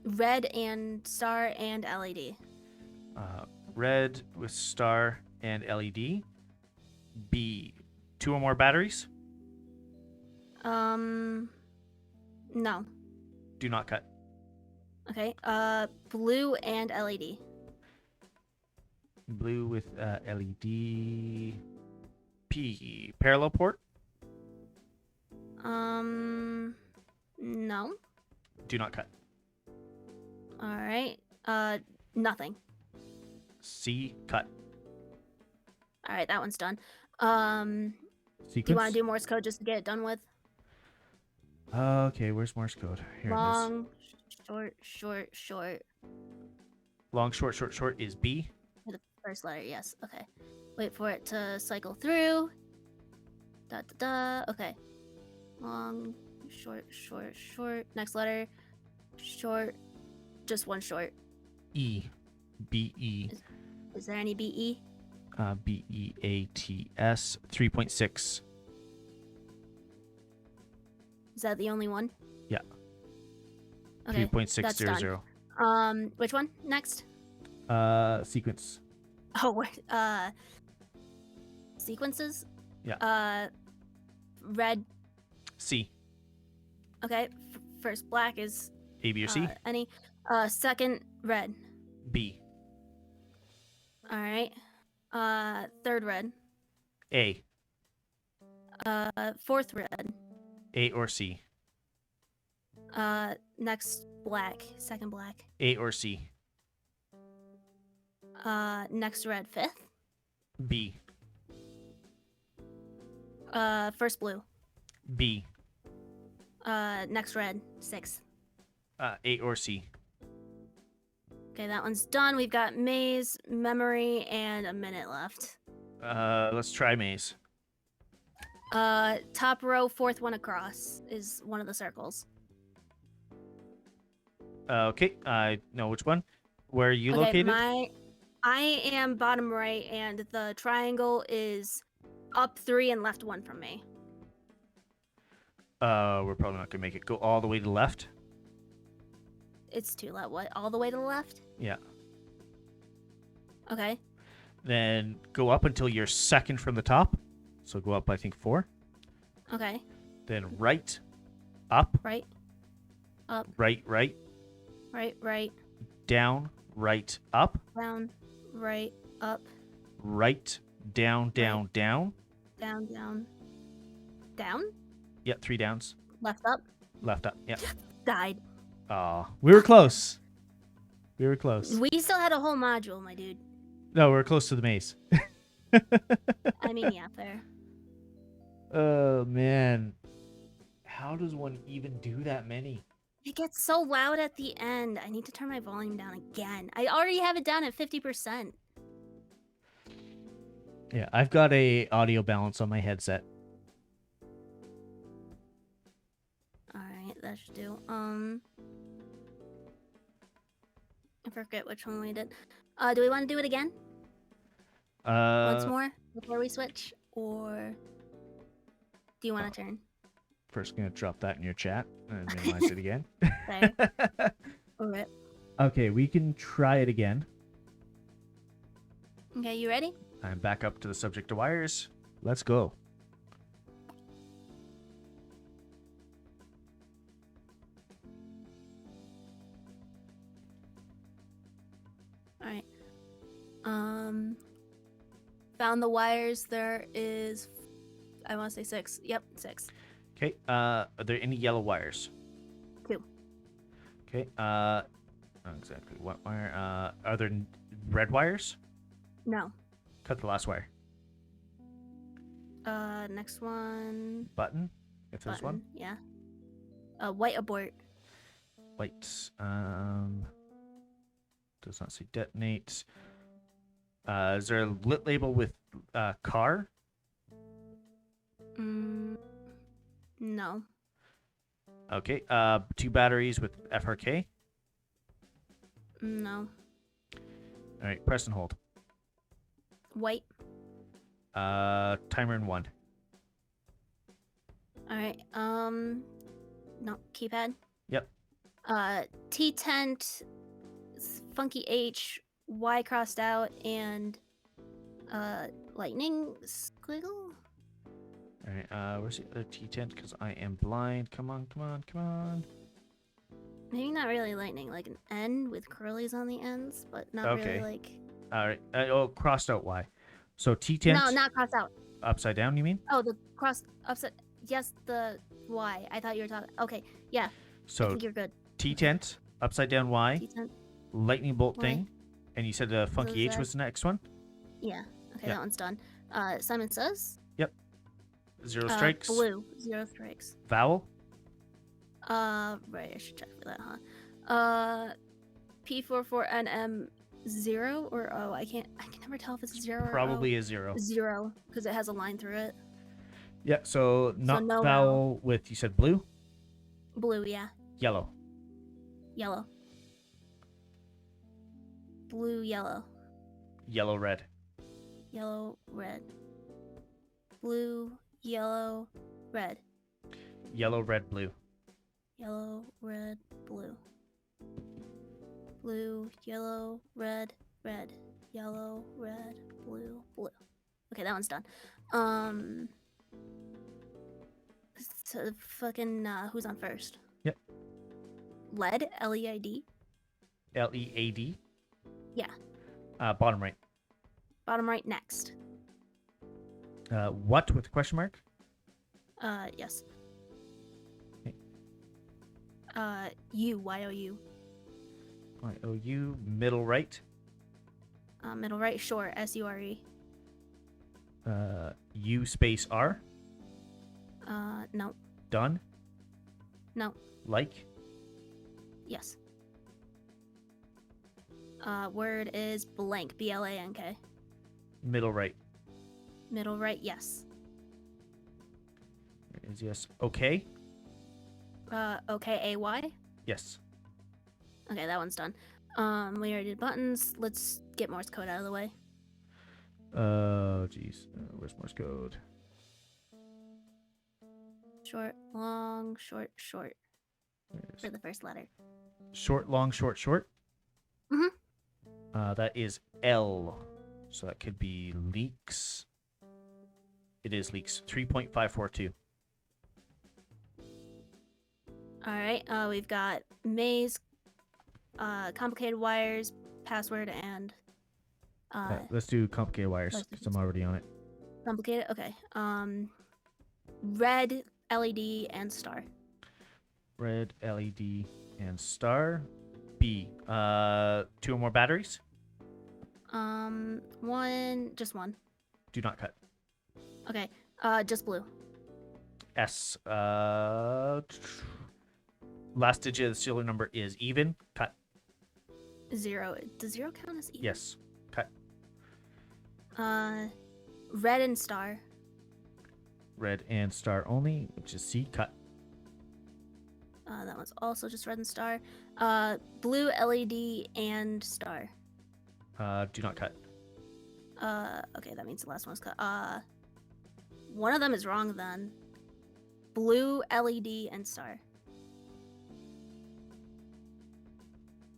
S2: Red and star and LED.
S1: Red with star and LED. B. 2 or more batteries.
S2: No.
S1: Do not cut.
S2: Okay. Blue and LED.
S1: Blue with LED. P. Parallel port.
S2: No.
S1: Do not cut.
S2: All right. Nothing.
S1: C. Cut.
S2: All right, that one's done.
S1: Sequence.
S2: Do you want to do Morse code just to get it done with?
S1: Okay, where's Morse code? Here it is.
S2: Long, short.
S1: Long, short is B.
S2: For the first letter, yes. Okay. Wait for it to cycle through. Okay. Long, short. Next letter. Short. Just one short.
S1: E. B-E.
S2: Is there any BE?
S1: BEATS 3.6.
S2: Is that the only one?
S1: Yeah.
S2: Okay.
S1: 3.600.
S2: Which one? Next?
S1: Sequence.
S2: Oh, wait. Sequences?
S1: Yeah.
S2: Red.
S1: C.
S2: Okay. first black is
S1: A, B, or C?
S2: any. Second red.
S1: B.
S2: All right. Third red.
S1: A.
S2: Fourth red.
S1: A or C?
S2: Next black. Second black.
S1: A or C?
S2: Next red. Fifth.
S1: B.
S2: First blue.
S1: B.
S2: Next red. Sixth.
S1: A or C?
S2: Okay, that one's done. We've got maze, memory, and a minute left.
S1: Let's try maze.
S2: Top row, fourth one across is one of the circles.
S1: Okay, I know which one. Where are you
S2: Okay,
S1: located?
S2: I am bottom right, and the triangle is up 3 and left 1 from me.
S1: We're probably not gonna make it. Go all the way to the left.
S2: It's to left. What? All the way to the left?
S1: Yeah.
S2: Okay.
S1: Then go up until you're second from the top. So go up, I think, 4.
S2: Okay.
S1: Then right, up,
S2: Right. Up.
S1: right,
S2: Right.
S1: down, right, up,
S2: Down. Right. Up.
S1: right, down, down, down.
S2: Down. Down. Down.
S1: Yeah, 3 downs.
S2: Left up.
S1: Left up. Yeah.
S2: Died.
S1: Aw, we were close. We were close.
S2: We still had a whole module, my dude.
S1: No, we're close to the maze.
S2: I mean, yeah, fair.
S1: Oh, man. How does one even do that many?
S2: It gets so loud at the end. I need to turn my volume down again. I already have it down at 50%.
S1: Yeah, I've got a audio balance on my headset.
S2: Alright, that should do. I forget which one we did. Do we want to do it again? Once more before we switch? Or do you want to turn?
S1: First, gonna drop that in your chat and minimize it again.
S2: There. Alright.
S1: Okay, we can try it again.
S2: Okay, you ready?
S1: I'm back up to the subject of wires. Let's go.
S2: Alright. Found the wires. There is, I want to say 6. Yep, 6.
S1: Okay, are there any yellow wires?
S2: 2.
S1: Okay, not exactly what wire. Are there red wires?
S2: No.
S1: Cut the last wire.
S2: Next one.
S1: Button. If there's one.
S2: Yeah. White abort.
S1: White. Does not say detonate. Is there a lit label with car?
S2: No.
S1: Okay. 2 batteries with FRK.
S2: No.
S1: All right. Press and hold.
S2: White.
S1: Timer in 1.
S2: All right. No, keypad.
S1: Yep.
S2: T10, funky H, Y crossed out, and lightning squiggle.
S1: All right. Where's the other T10? Because I am blind. Come on, come on, come on.
S2: Maybe not really lightning, like an N with curlies on the ends, but not
S1: Okay.
S2: really like.
S1: All right. Oh, crossed out Y. So T10.
S2: No, not crossed out.
S1: Upside down, you mean?
S2: Oh, the cross upside. Yes, the Y. I thought you were talking. Okay, yeah. I
S1: So
S2: think you're good.
S1: T10, upside down Y,
S2: T10.
S1: lightning bolt
S2: Y.
S1: thing, and you said the funky H
S2: that?
S1: was the next one?
S2: Yeah. Okay,
S1: Yeah.
S2: that one's done. Simon says.
S1: 0 strikes.
S2: Blue. 0 strikes.
S1: Vowel.
S2: Right. I should check for that, huh? P44NM0 or O. I can never tell if it's 0 or
S1: Probably
S2: O.
S1: a 0.
S2: 0 because it has a line through it.
S1: Yeah, so not
S2: no
S1: vowel with, you said blue?
S2: Blue, yeah.
S1: Yellow.
S2: Yellow. Blue, yellow.
S1: Yellow, red.
S2: Yellow, red. Blue, yellow, red.
S1: Yellow, red, blue.
S2: Yellow, red, blue. Blue, yellow, red, red. Yellow, red, blue, blue. Okay, that one's done. So fucking who's on first?
S1: Yep.
S2: LED, LED.
S1: LED.
S2: Yeah.
S1: Bottom right.
S2: Bottom right next.
S1: What with a question mark?
S2: Yes.
S1: Okay.
S2: YOU.
S1: YOU, middle right.
S2: Middle right, Shure, SURE.
S1: U space R.
S2: No.
S1: Done.
S2: No.
S1: Like.
S2: Yes. Word is blank, BLANK.
S1: Middle right.
S2: Middle right, yes.
S1: There is yes. Okay.
S2: OKAY.
S1: Yes.
S2: Okay, that one's done. We already did buttons. Let's get Morse code out of the way.
S1: Oh, jeez. Where's Morse code?
S2: Short, long, short, short. For the first letter.
S1: Short, long, short, short.
S2: Mm-hmm.
S1: That is L. So that could be leaks. It is leaks. 3.542.
S2: All right. We've got maze, complicated wires, password, and
S1: Let's do complicated wires because I'm already on it.
S2: complicated. Okay. Red, LED, and star.
S1: Red, LED, and star. B. 2 or more batteries.
S2: Just one.
S1: Do not cut.
S2: Okay. Just blue.
S1: S. Last digit of the serial number is even. Cut.
S2: 0. Does 0 count as even?
S1: Yes. Cut.
S2: Red and star.
S1: Red and star only, which is C. Cut.
S2: That one's also just red and star. Blue, LED, and star.
S1: Do not cut.
S2: Okay, that means the last one's cut. One of them is wrong then. Blue, LED, and star.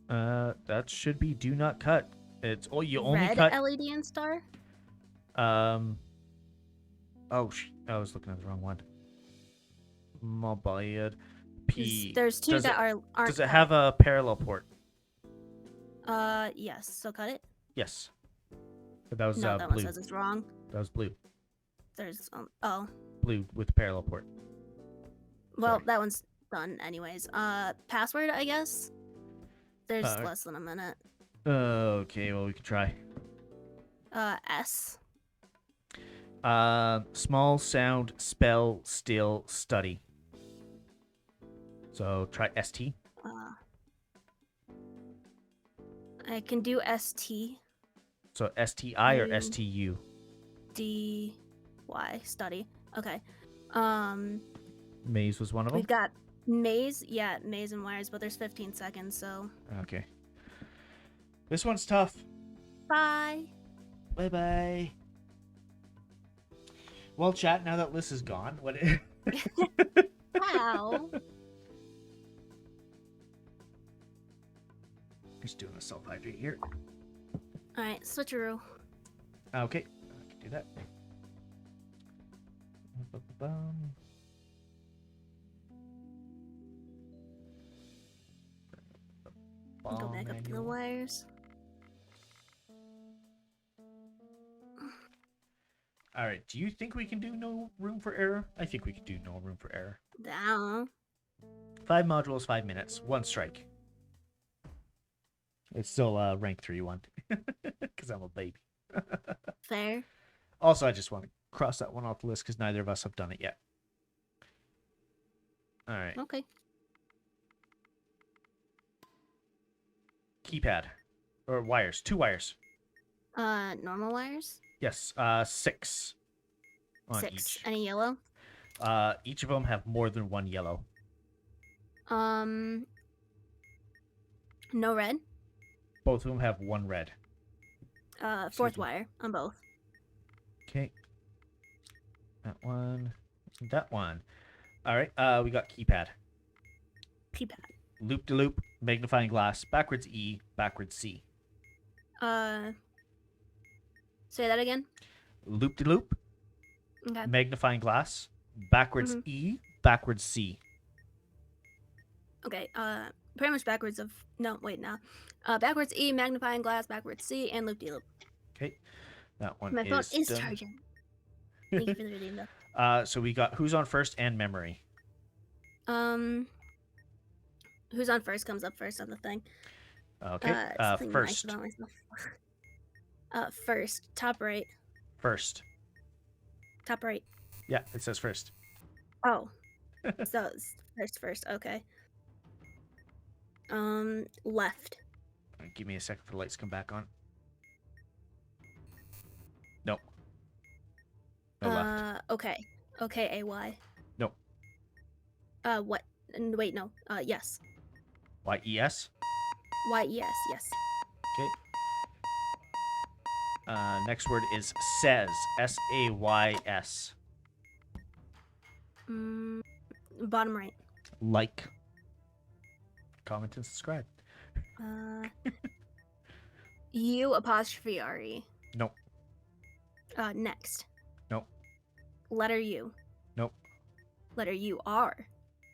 S1: That should be do not cut. It's you only
S2: red,
S1: cut
S2: LED, and star.
S1: Oh, I was looking at the wrong one. My bad. P.
S2: There's two that aren't.
S1: Does it have a parallel port?
S2: Yes. So cut it.
S1: Yes. But that was
S2: No, that
S1: blue.
S2: one says it's wrong.
S1: That was blue.
S2: There's oh.
S1: Blue with the parallel port.
S2: Well,
S1: Sorry.
S2: that one's done anyways. Password, I guess. There's less than a minute.
S1: Okay, well we can try.
S2: S.
S1: Small sound spell still study. So try ST.
S2: I can do ST.
S1: So STI or STU?
S2: DY study. Okay.
S1: Maze was one of them.
S2: We've got maze. Yeah, maze and wires, but there's 15 seconds, so.
S1: Okay. This one's tough.
S2: Bye.
S1: Bye bye. Well, chat. Now that Liz is gone, what?
S2: Wow.
S1: Just doing a self hydrate here.
S2: All right, switcheroo.
S1: Okay, I can do that.
S2: Go back up to the wires.
S1: All right. Do you think we can do no room for error? I think we can do no room for error.
S2: Down.
S1: 5 modules, 5 minutes, 1 strike. It's still rank 3-1 because I'm a baby.
S2: Fair.
S1: Also, I just want to cross that one off the list because neither of us have done it yet. All right.
S2: Okay.
S1: Keypad or wires, 2 wires.
S2: Normal wires.
S1: Yes, 6 on
S2: 6.
S1: each.
S2: Any yellow?
S1: Each of them have more than 1 yellow.
S2: No red.
S1: Both of them have 1 red.
S2: 4th wire on both.
S1: Okay. That one. That one. All right. We got keypad.
S2: Keypad.
S1: Loop to loop. Magnifying glass. Backwards E. Backwards C.
S2: Say that again.
S1: Loop to loop.
S2: Okay.
S1: Magnifying glass. Backwards E. Backwards C.
S2: Okay. pretty much backwards of backwards E, magnifying glass, backwards C, and loop de loop.
S1: Okay, that one
S2: My phone is
S1: done.
S2: charging. Thank you for the redeem though.
S1: So we got who's on first and memory.
S2: Who's on first comes up first on the thing.
S1: Okay.
S2: Something
S1: First.
S2: nice about myself. First, top right.
S1: First.
S2: Top right.
S1: Yeah, it says first.
S2: Oh, so it's first. Okay. Left.
S1: Give me a second for the lights to come back on. Nope. No left.
S2: Okay. Okay, AY.
S1: Nope.
S2: What? Wait, no. Yes.
S1: YES.
S2: YES, yes.
S1: Okay. Next word is says. SAYS.
S2: Bottom right.
S1: Like. Comment and subscribe.
S2: U''RE.
S1: Nope.
S2: Next.
S1: Nope.
S2: Letter U.
S1: Nope.
S2: Letter UR.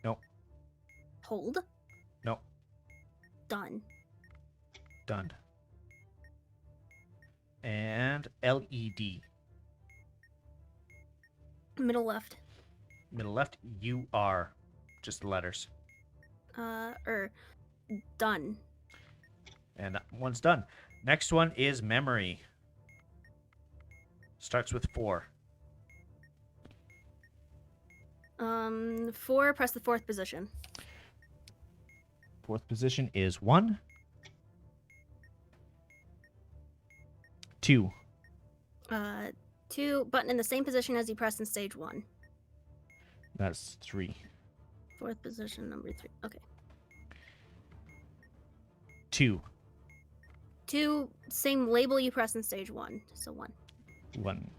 S1: Nope.
S2: Hold.
S1: Nope.
S2: Done.
S1: Done. And LED.
S2: Middle left.
S1: Middle left. UR. Just the letters.
S2: Done.
S1: And that one's done. Next one is memory. Starts with 4.
S2: 4, press the 4th position.
S1: 4th position is 1. 2.
S2: 2, button in the same position as you pressed in stage 1.
S1: That's 3.
S2: 4th position, number 3. Okay.
S1: 2.
S2: 2, same label you pressed in stage 1. So 1.
S1: 1.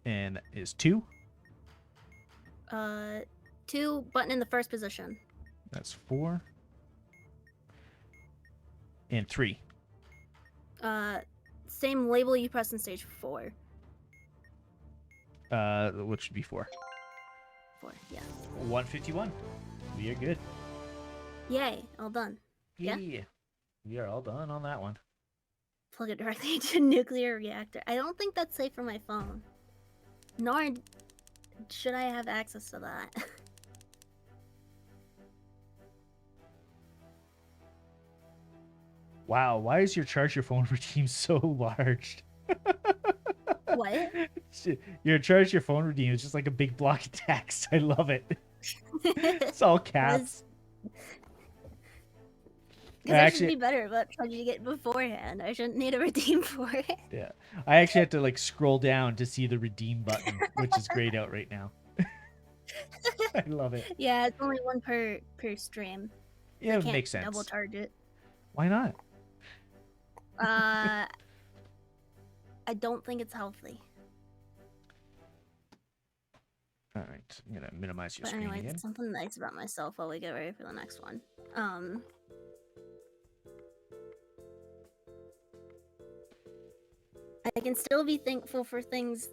S1: And that is 2.
S2: 2, button in the 1st position.
S1: That's 4. And 3.
S2: Same label you pressed in stage 4.
S1: Which should be 4.
S2: 4, yeah.
S1: 151. We are good.
S2: Yay, all done. Yeah?
S1: We are all done on that one.
S2: Plug it directly into a nuclear reactor. I don't think that's safe for my phone. Nor should I have access to that.
S1: Wow, why is your charge your phone redeem so large?
S2: What?
S1: Your charge your phone redeem is just like a big block of text. I love it. It's all caps.
S2: Because I should be better about charging it beforehand. I shouldn't need a redeem for it.
S1: Yeah. I actually had to like scroll down to see the redeem button, which is grayed out right now. I love it.
S2: Yeah, it's only one per stream.
S1: Yeah, it makes sense.
S2: Double charge it.
S1: Why not?
S2: I don't think it's healthy.
S1: All right, I'm gonna minimize your
S2: But
S1: screen
S2: anyway,
S1: again.
S2: something nice about myself while we get ready for the next one. I can still be thankful for things,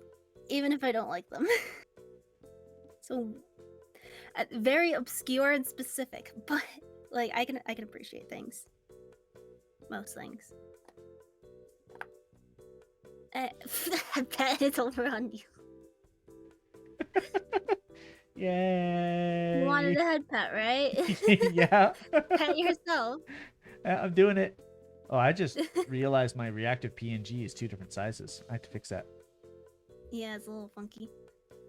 S2: even if I don't like them. So, very obscure and specific, but like I can appreciate things. Most things. I bet it's over on you.
S1: Yay!
S2: You wanted a head pet, right?
S1: Yeah.
S2: Pet yourself.
S1: I'm doing it. Oh, I just realized my reactive PNG is 2 different sizes. I have to fix that.
S2: Yeah, it's a little funky.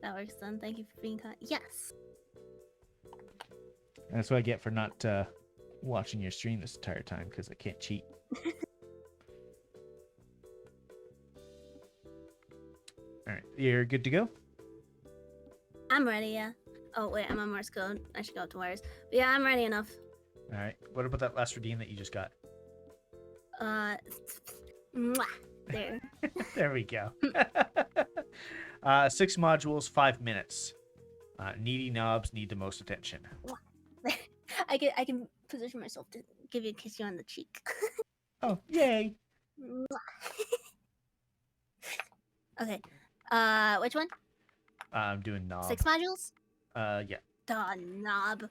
S2: That works then. Thank you for being kind. Yes.
S1: That's what I get for not watching your stream this entire time, because I can't cheat. All right, you're good to go?
S2: I'm ready, yeah. Oh, wait, I'm on Morse code. I should go up to wires. But yeah, I'm ready enough.
S1: All right. What about that last redeem that you just got?
S2: Mwah, there.
S1: There we go. 6 modules, 5 minutes. Needy knobs need the most attention.
S2: I can position myself to give you a kiss on the cheek.
S1: Oh, yay.
S2: Okay. Which one?
S1: I'm doing knob.
S2: 6 modules?
S1: Yeah.
S2: The knob.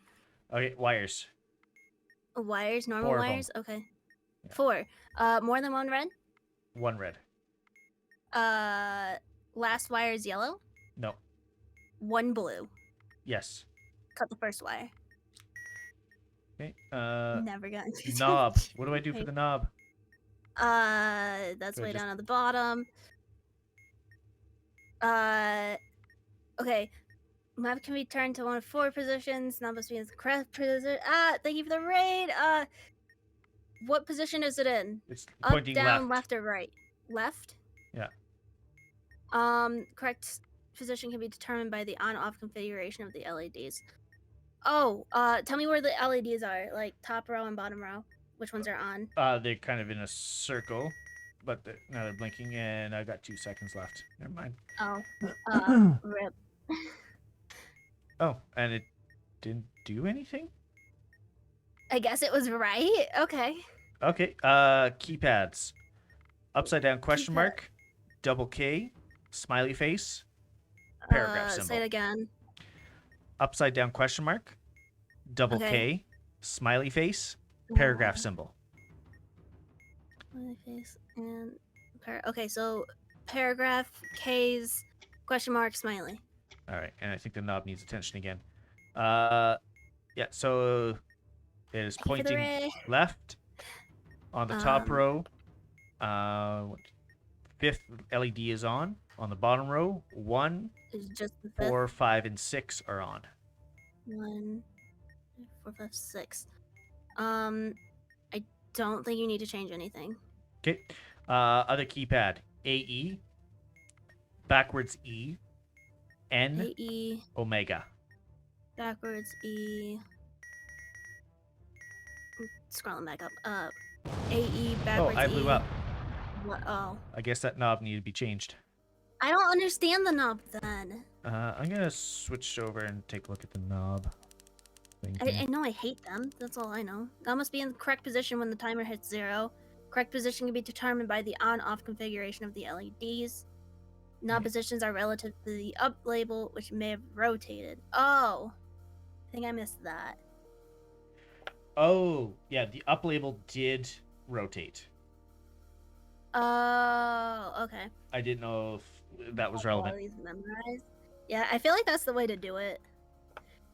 S1: Okay, wires.
S2: Wires, normal
S1: 4 of 'em.
S2: wires. Okay.
S1: Yeah.
S2: 4. More than one red.
S1: 1 red.
S2: Last wire is yellow.
S1: No.
S2: 1 blue.
S1: Yes.
S2: Cut the first wire.
S1: Okay.
S2: Never got into
S1: Knob. What do I do for the knob?
S2: That's
S1: Do I
S2: way
S1: just-
S2: down at the bottom. Okay. Map can be turned to one of 4 positions. Knob must be in the correct position. Thank you for the raid. What position is it in?
S1: It's
S2: Up,
S1: pointing
S2: down,
S1: left.
S2: left, or right? Left.
S1: Yeah.
S2: Correct position can be determined by the on-off configuration of the LEDs. Oh, tell me where the LEDs are, like top row and bottom row. Which ones are on?
S1: They're kind of in a circle, but now they're blinking, and I got 2 seconds left. Never mind.
S2: Oh, rip.
S1: Oh, and it didn't do anything?
S2: I guess it was right. Okay.
S1: Okay, keypads. Upside down question
S2: Keypad.
S1: mark, double K, smiley face, paragraph symbol.
S2: Say it again.
S1: Upside down question mark, double
S2: Okay.
S1: K, smiley face, paragraph symbol.
S2: Smiley face and okay, so paragraph, K's, question mark, smiley.
S1: All right, and I think the knob needs attention again. Yeah, so it is pointing left on the top row. 5th LED is on the bottom row. 1,
S2: It's just the 5th.
S1: 4, 5, and 6 are on.
S2: 1, 4, 5, 6. I don't think you need to change anything.
S1: Okay. Other keypad. AE, backwards E, N,
S2: AE,
S1: Omega.
S2: backwards E. Scrolling back up. AE,
S1: Oh,
S2: backwards
S1: I blew
S2: E.
S1: up.
S2: What? Oh.
S1: I guess that knob needed to be changed.
S2: I don't understand the knob then.
S1: I'm gonna switch over and take a look at the knob.
S2: I know I hate them. That's all I know. Knob must be in the correct position when the timer hits 0. Correct position can be determined by the on-off configuration of the LEDs. Knob positions are relative to the up label, which may have rotated. Oh, I think I missed that.
S1: Oh, yeah, the up label did rotate.
S2: Oh, okay.
S1: I didn't know if that was
S2: All
S1: relevant.
S2: these memorized. Yeah, I feel like that's the way to do it.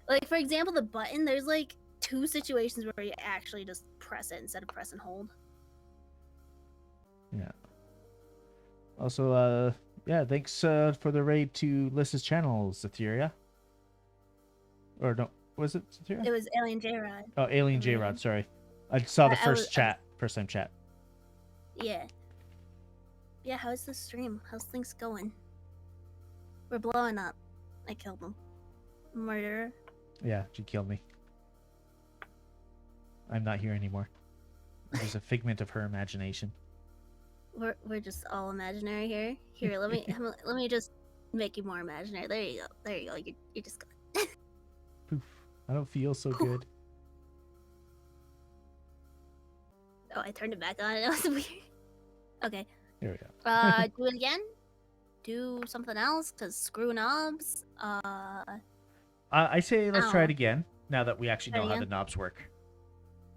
S2: Like, for example, the button, there's like 2 situations where you actually just press it instead of press and hold.
S1: Yeah. Also, yeah, thanks for the raid to Lys's channel, Zatheria. Or no, was it Zatheria?
S2: It was Alien J-Rod.
S1: Oh, Alien J-Rod, sorry. I saw the
S2: I
S1: first
S2: was-
S1: first time chat.
S2: Yeah. Yeah, how's the stream? How's things going? We're blowing up. I killed him. Murderer.
S1: Yeah, she killed me. I'm not here anymore. It was a figment of her imagination.
S2: We're just all imaginary here. Here, let me just make you more imaginary. There you go. There you go. You're just gonna.
S1: Poof. I don't feel so good.
S2: Oh, I turned it back on. It was weird. Okay.
S1: Here we go.
S2: Do it again. Do something else. Cause screw knobs.
S1: I say let's try
S2: Ow.
S1: it again, now that we actually
S2: Try
S1: know how the
S2: again?
S1: knobs work.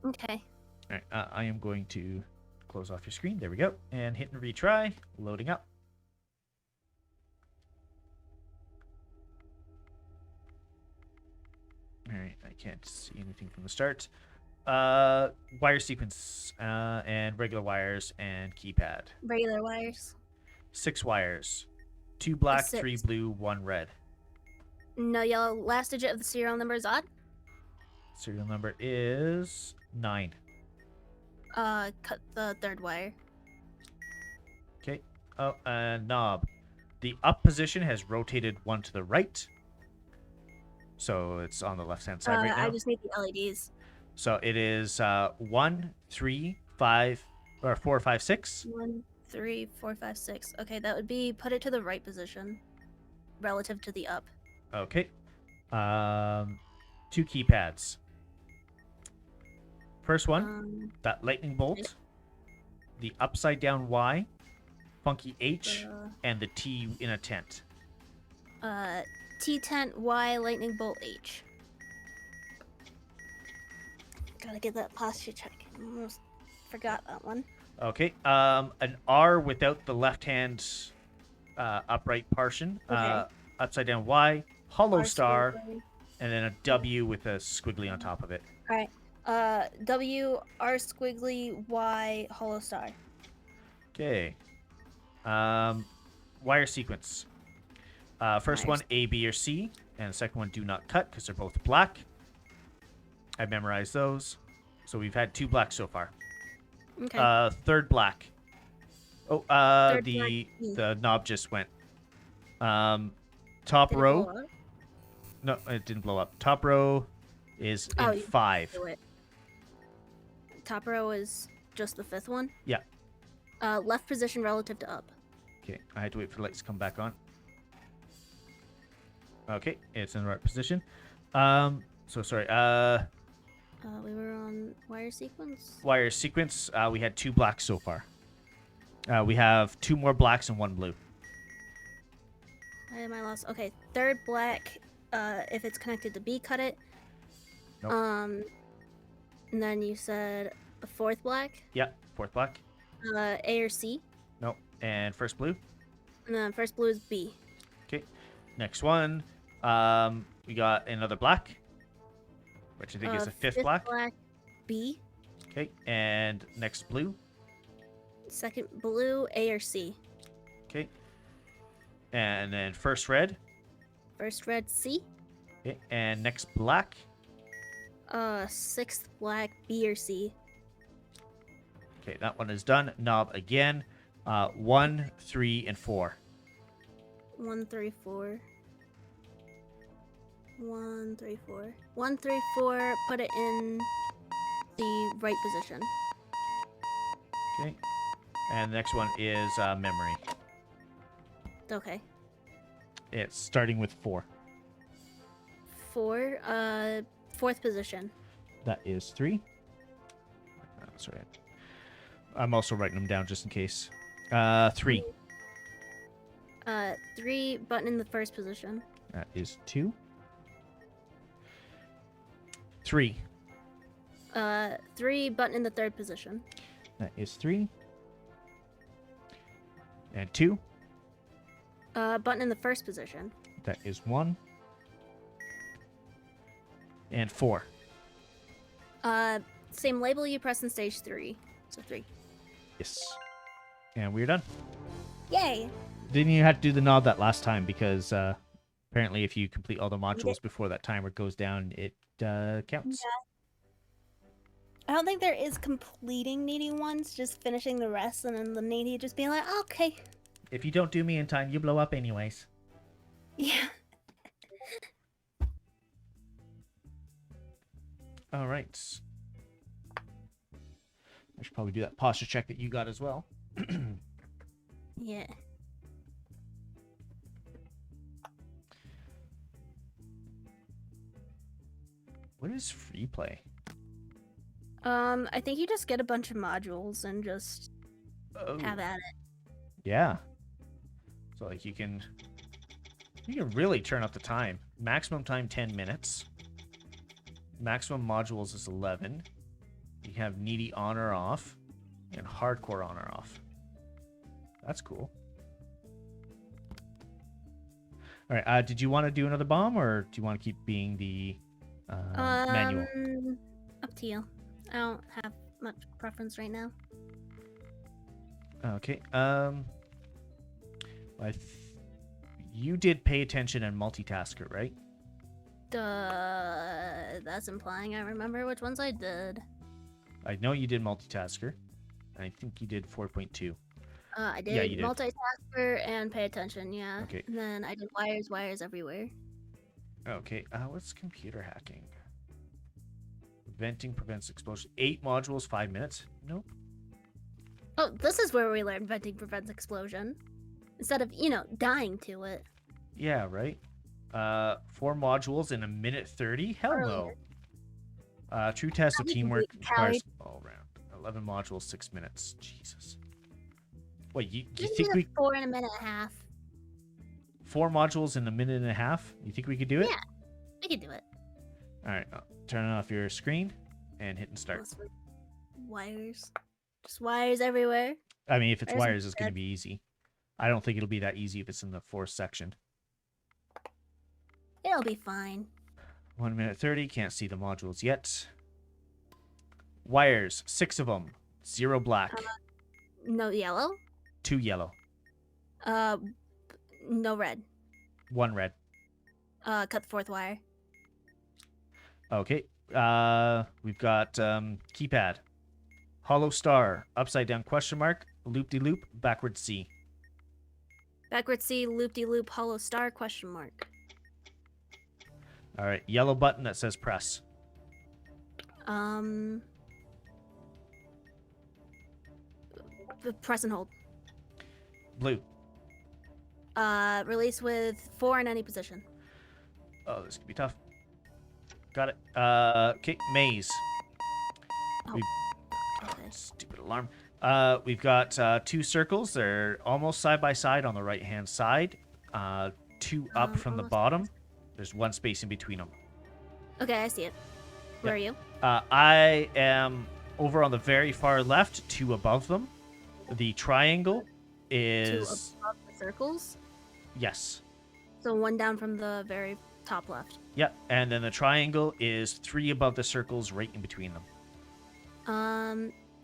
S2: Okay.
S1: All right, I am going to close off your screen. There we go. And hit and retry. Loading up. All right, I can't see anything from the start. Wire sequence and regular wires and keypad.
S2: Regular wires.
S1: 6 wires. 2 black,
S2: 6.
S1: 3 blue, 1 red.
S2: No yellow. Last digit of the serial number is odd.
S1: Serial number is 9.
S2: Cut the 3rd wire.
S1: Okay. Oh, and knob. The up position has rotated 1 to the right. So it's on the left-hand side right now.
S2: I just need the LEDs.
S1: So it is 1, 3, 5, or 4, 5, 6.
S2: 1, 3, 4, 5, 6. Okay, that would be put it to the right position, relative to the up.
S1: Okay. 2 keypads. First one, that lightning bolt, the upside down Y, funky H, and the T in a tent.
S2: T tent Y lightning bolt H. Gotta get that posture check. I almost forgot that one.
S1: Okay. An R without the left hand upright portion.
S2: Okay.
S1: Upside down Y. Hollow
S2: R
S1: star.
S2: squiggly.
S1: And then a W with a squiggly on top of it.
S2: All right. W R squiggly Y hollow star.
S1: Okay. Wire sequence. First one, A, B, or C. And the second one, do not cut, because they're both black. I memorized those. So we've had 2 blacks so far.
S2: Okay.
S1: Third black. Oh,
S2: Third
S1: the knob just went. Top
S2: Did it
S1: row.
S2: blow up?
S1: No, it didn't blow up. Top row is in
S2: you
S1: 5.
S2: do it. Top row is just the 5th one?
S1: Yeah.
S2: Left position relative to up.
S1: Okay, I had to wait for the lights to come back on. Okay, it's in the right position. So sorry.
S2: We were on wire sequence.
S1: Wire sequence. We had 2 blacks so far. We have 2 more blacks and 1 blue.
S2: Why am I lost? Okay, third black. If it's connected to B, cut it.
S1: Nope.
S2: And then you said a 4th black.
S1: Yeah, 4th black.
S2: A or C.
S1: Nope. And first blue.
S2: And then first blue is B.
S1: Okay. Next one. We got another black, which I think is a 5th black.
S2: Black, B.
S1: Okay. And next blue.
S2: Second blue, A or C.
S1: Okay. And then first red.
S2: First red, C.
S1: Okay. And next black.
S2: 6th black, B or C.
S1: Okay, that one is done. Knob again. 1, 3, and 4.
S2: 1, 3, 4. 1, 3, 4. 1, 3, 4. Put it in the right position.
S1: Okay. And the next one is memory.
S2: Okay.
S1: It's starting with 4.
S2: 4. 4th position.
S1: That is 3. Oh, sorry. I'm also writing them down just in case. 3.
S2: 3. Button in the first position.
S1: That is 2. 3.
S2: 3. Button in the third position.
S1: That is 3. And 2.
S2: Button in the first position.
S1: That is 1. And 4.
S2: Same label you press in stage 3. So 3.
S1: Yes. And we're done.
S2: Yay!
S1: Didn't you have to do the knob that last time because apparently if you complete all the modules before that timer goes down, it counts.
S2: Yeah. I don't think there is completing needy ones, just finishing the rest and then the needy just being like, okay.
S1: If you don't do me in time, you blow up anyways.
S2: Yeah.
S1: All right. I should probably do that posture check that you got as well.
S2: Yeah.
S1: What is free play?
S2: I think you just get a bunch of modules and just have at it.
S1: Yeah. So like you can really turn up the time. Maximum time 10 minutes. Maximum modules is 11. You have needy on or off, and hardcore on or off. That's cool. All right. Did you want to do another bomb, or do you want to keep being the manual?
S2: Up to you. I don't have much preference right now.
S1: Okay. You did pay attention and multitasker, right?
S2: That's implying I remember which ones I did.
S1: I know you did multitasker. I think you did 4.2.
S2: I did,
S1: Yeah, you did.
S2: multitasker and pay attention, yeah.
S1: Okay.
S2: And then I did wires everywhere.
S1: Okay, what's computer hacking? Venting prevents explosion. 8 modules, 5 minutes. Nope.
S2: Oh, this is where we learned venting prevents explosion. Instead of, dying to it.
S1: Yeah, right. 4 modules in 1:30. Hell no. True test of teamwork requires all around. 11 modules, 6 minutes. Jesus. Wait, you think we
S2: 4 in a minute and a half?
S1: 4 modules in 1.5 minutes? You think we could do it?
S2: Yeah, we could do it.
S1: All right, turn off your screen and hitting start.
S2: Unless we're wires. Just wires everywhere.
S1: I mean, if it's
S2: Wires
S1: wires, it's going to
S2: instead.
S1: be easy. I don't think it'll be that easy if it's in the fourth section.
S2: It'll be fine.
S1: 1 minute 30. Can't see the modules yet. Wires, 6 of them. 0 black.
S2: No yellow.
S1: 2 yellow.
S2: No red.
S1: 1 red.
S2: Cut the fourth wire.
S1: Okay. We've got keypad. Hollow star. Upside down question mark. Loop-de-loop. Backward C.
S2: Backward C, loop-de-loop, hollow star, question mark.
S1: All right. Yellow button that says press.
S2: Press and hold.
S1: Blue.
S2: Release with 4 in any position.
S1: Oh, this could be tough. Got it. Okay. Maze.
S2: Okay.
S1: Stupid alarm. We've got 2 circles. They're almost side by side on the right hand side. 2 up from the
S2: almost.
S1: bottom. There's 1 space in between them.
S2: Okay, I see it. Where are you?
S1: I am over on the very far left, 2 above them. The triangle
S2: 2
S1: is
S2: above the circles.
S1: yes.
S2: So 1 down from the very top left.
S1: Yep. And then the triangle is 3 above the circles, right in between them.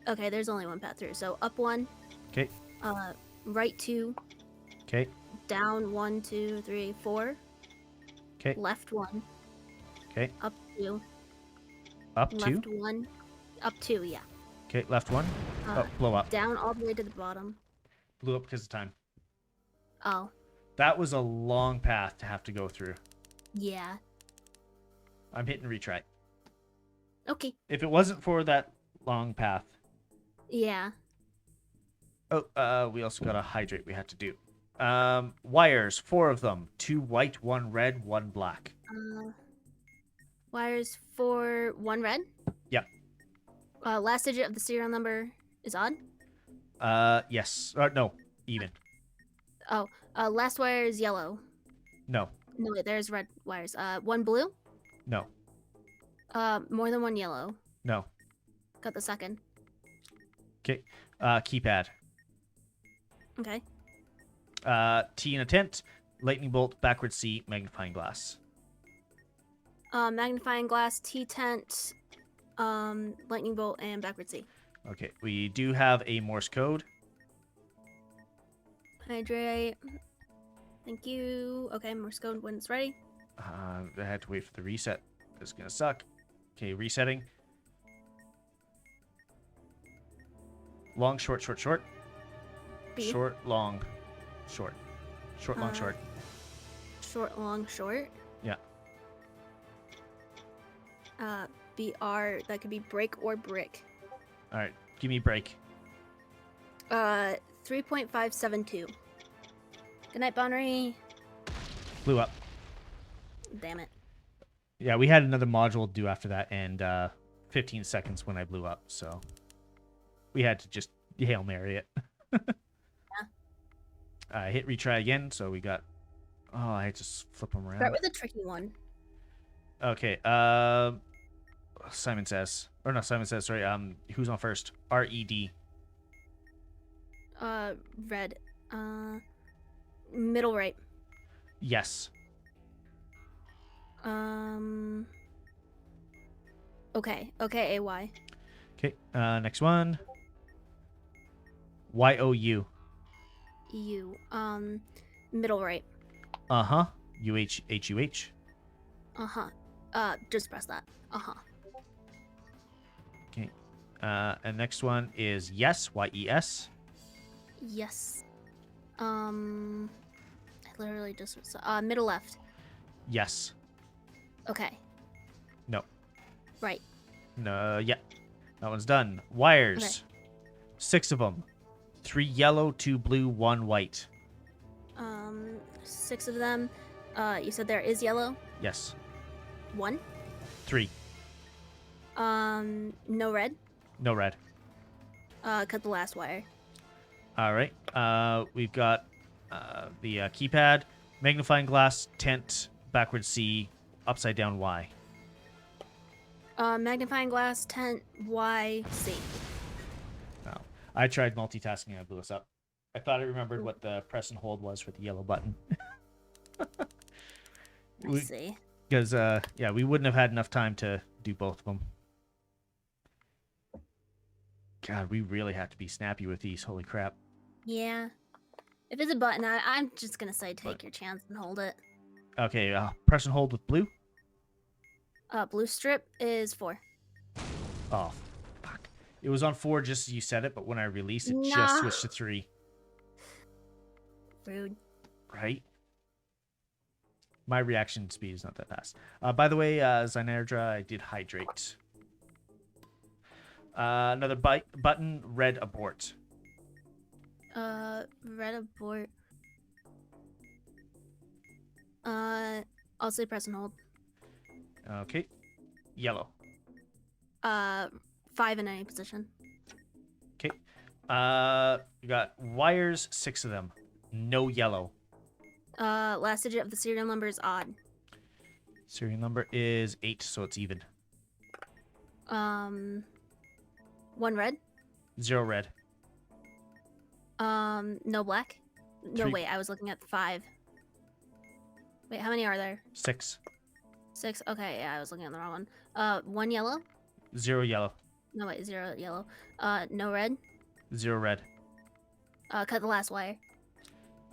S2: Okay, there's only 1 path through. So up 1.
S1: Okay.
S2: Right 2.
S1: Okay.
S2: Down 1, 2, 3, 4.
S1: Okay.
S2: Left 1.
S1: Okay.
S2: Up 2.
S1: Up 2.
S2: Left 1. Up 2, yeah.
S1: Okay. Left 1. Oh, blow up.
S2: Down all the way to the bottom.
S1: Blew up because of time.
S2: Oh,
S1: That was a long path to have to go through.
S2: yeah.
S1: I'm hitting retry.
S2: Okay.
S1: If it wasn't for that long path.
S2: Yeah.
S1: Oh, we also got a hydrate we had to do. Wires, 4 of them. 2 white, 1 red, 1 black.
S2: Wires for 1 red.
S1: Yep.
S2: Last digit of the serial number is odd.
S1: Yes. No, even.
S2: Oh, last wire is yellow.
S1: No.
S2: No, wait, there's red wires. 1 blue.
S1: No.
S2: More than 1 yellow.
S1: No.
S2: Got the second.
S1: Okay. Keypad.
S2: Okay.
S1: T in a tent. Lightning bolt, backward C, magnifying glass.
S2: Magnifying glass, T tent, lightning bolt, and backward C.
S1: Okay. We do have a Morse code.
S2: Hydrate. Thank you. Okay, Morse code when it's ready.
S1: I had to wait for the reset. This is gonna suck. Okay, resetting. Long, short, short, short.
S2: B.
S1: Short, long, short. Short, long, short.
S2: Short, long, short.
S1: Yeah.
S2: BR, that could be break or brick.
S1: All right, give me a break.
S2: 3.572. Good night, Bonnery.
S1: Blew up.
S2: Damn it.
S1: Yeah, we had another module due after that, and 15 seconds when I blew up, so we had to just Hail Mary it. I hit retry again, so we got... Oh, I had to flip them around.
S2: Start with a tricky one.
S1: Okay, Simon says... Or not Simon says, sorry, who's on first? R-E-D.
S2: Red. Middle right.
S1: Yes.
S2: Okay. Okay, A-Y.
S1: Okay, next one. Y-O-U.
S2: U. Middle right.
S1: Uh-huh. U-H-H-U-H.
S2: Uh-huh. Just press that. Uh-huh.
S1: Okay. And next one is yes, Y-E-S.
S2: Yes. I literally just middle left.
S1: Yes.
S2: Okay.
S1: No.
S2: Right.
S1: No, yeah. That one's done. Wires.
S2: Okay.
S1: 6 of them. 3 yellow, 2 blue, 1 white.
S2: 6 of them. You said there is yellow?
S1: Yes.
S2: 1.
S1: 3.
S2: No red.
S1: No red.
S2: Cut the last wire.
S1: All right. We've got the keypad, magnifying glass, tent, backward C, upside down Y.
S2: Magnifying glass, tent, Y, C.
S1: No. I tried multitasking. I blew us up. I thought I remembered what the press and hold was for the yellow button.
S2: I see.
S1: Because, yeah, we wouldn't have had enough time to do both of them. God, we really have to be snappy with these. Holy crap.
S2: Yeah. If it's a button, I'm just gonna say take your chance and hold it.
S1: Okay, press and hold with blue.
S2: Blue strip is 4.
S1: Oh, fuck. It was on 4 just as you said it, but when I released it, just
S2: Nah.
S1: switched to 3.
S2: Rude.
S1: Right? My reaction speed is not that fast. By the way, Zinerdra, I did hydrate. Another button, red abort.
S2: Red abort. I'll say press and hold.
S1: Okay. Yellow.
S2: 5 in any position.
S1: Okay. We got wires, 6 of them. No yellow.
S2: Last digit of the serial number is odd.
S1: Serial number is 8, so it's even.
S2: 1 red.
S1: 0 red.
S2: No black. No,
S1: 3.
S2: wait, I was looking at 5. Wait, how many are there?
S1: 6.
S2: 6. Okay, yeah, I was looking at the wrong one. 1 yellow.
S1: 0 yellow.
S2: No, wait, 0 yellow. No red.
S1: 0 red.
S2: Cut the last wire.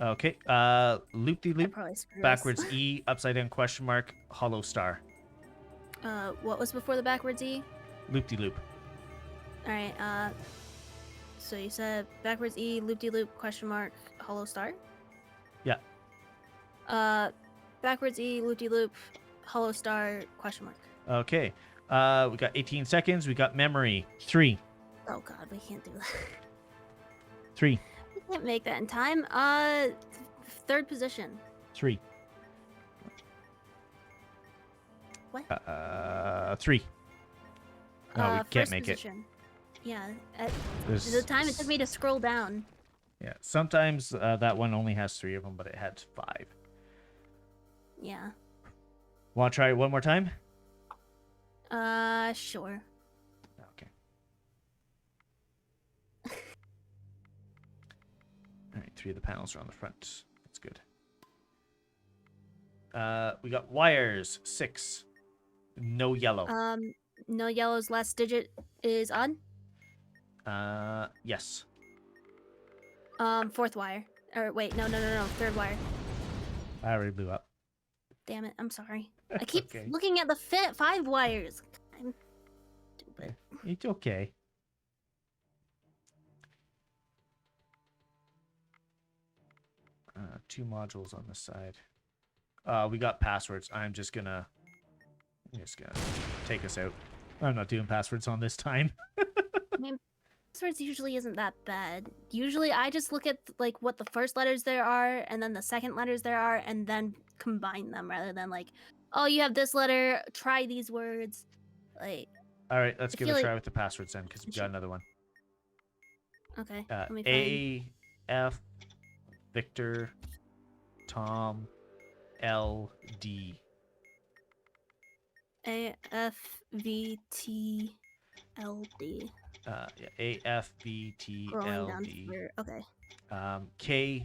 S1: Okay. Loop-de-loop.
S2: Probably screw us.
S1: Backwards E, upside down question mark, hollow star.
S2: What was before the backwards E?
S1: Loop-de-loop.
S2: Alright, so you said backwards E, loop-de-loop, question mark, hollow star?
S1: Yeah.
S2: Backwards E, loop-de-loop, hollow star, question mark.
S1: Okay. We got 18 seconds. We got memory. 3.
S2: Oh god, we can't do that.
S1: 3.
S2: We can't make that in time. Third position.
S1: 3.
S2: What?
S1: 3. No, we can't
S2: first
S1: make
S2: position. Yeah,
S1: There's...
S2: the time it took me to scroll down.
S1: Yeah, sometimes that one only has 3 of them, but it had 5.
S2: Yeah.
S1: Want to try it one more time?
S2: Sure.
S1: Okay. All right, 3 of the panels are on the front. That's good. We got wires, 6. No yellow.
S2: No yellow's last digit is odd.
S1: Yes.
S2: Fourth wire. Or wait, no, third wire.
S1: I already blew up.
S2: Damn it, I'm sorry. I keep
S1: Okay.
S2: looking at the 5 wires. I'm stupid.
S1: It's okay. Two modules on the side. We got passwords. I'm just gonna take us out. I'm not doing passwords on this time.
S2: I mean, passwords usually isn't that bad. Usually I just look at like what the first letters there are and then the second letters there are and then combine them rather than like, oh, you have this letter, try these words. Like,
S1: All right, let's
S2: I
S1: give
S2: feel
S1: it a try
S2: like-
S1: with the passwords then, because we got another one.
S2: okay, let me find.
S1: A-F, Victor, Tom, L-D.
S2: A-F-V-T-L-D.
S1: Yeah, A-F-B-T-L-D.
S2: Okay.
S1: K-H-Q-C-B-Z.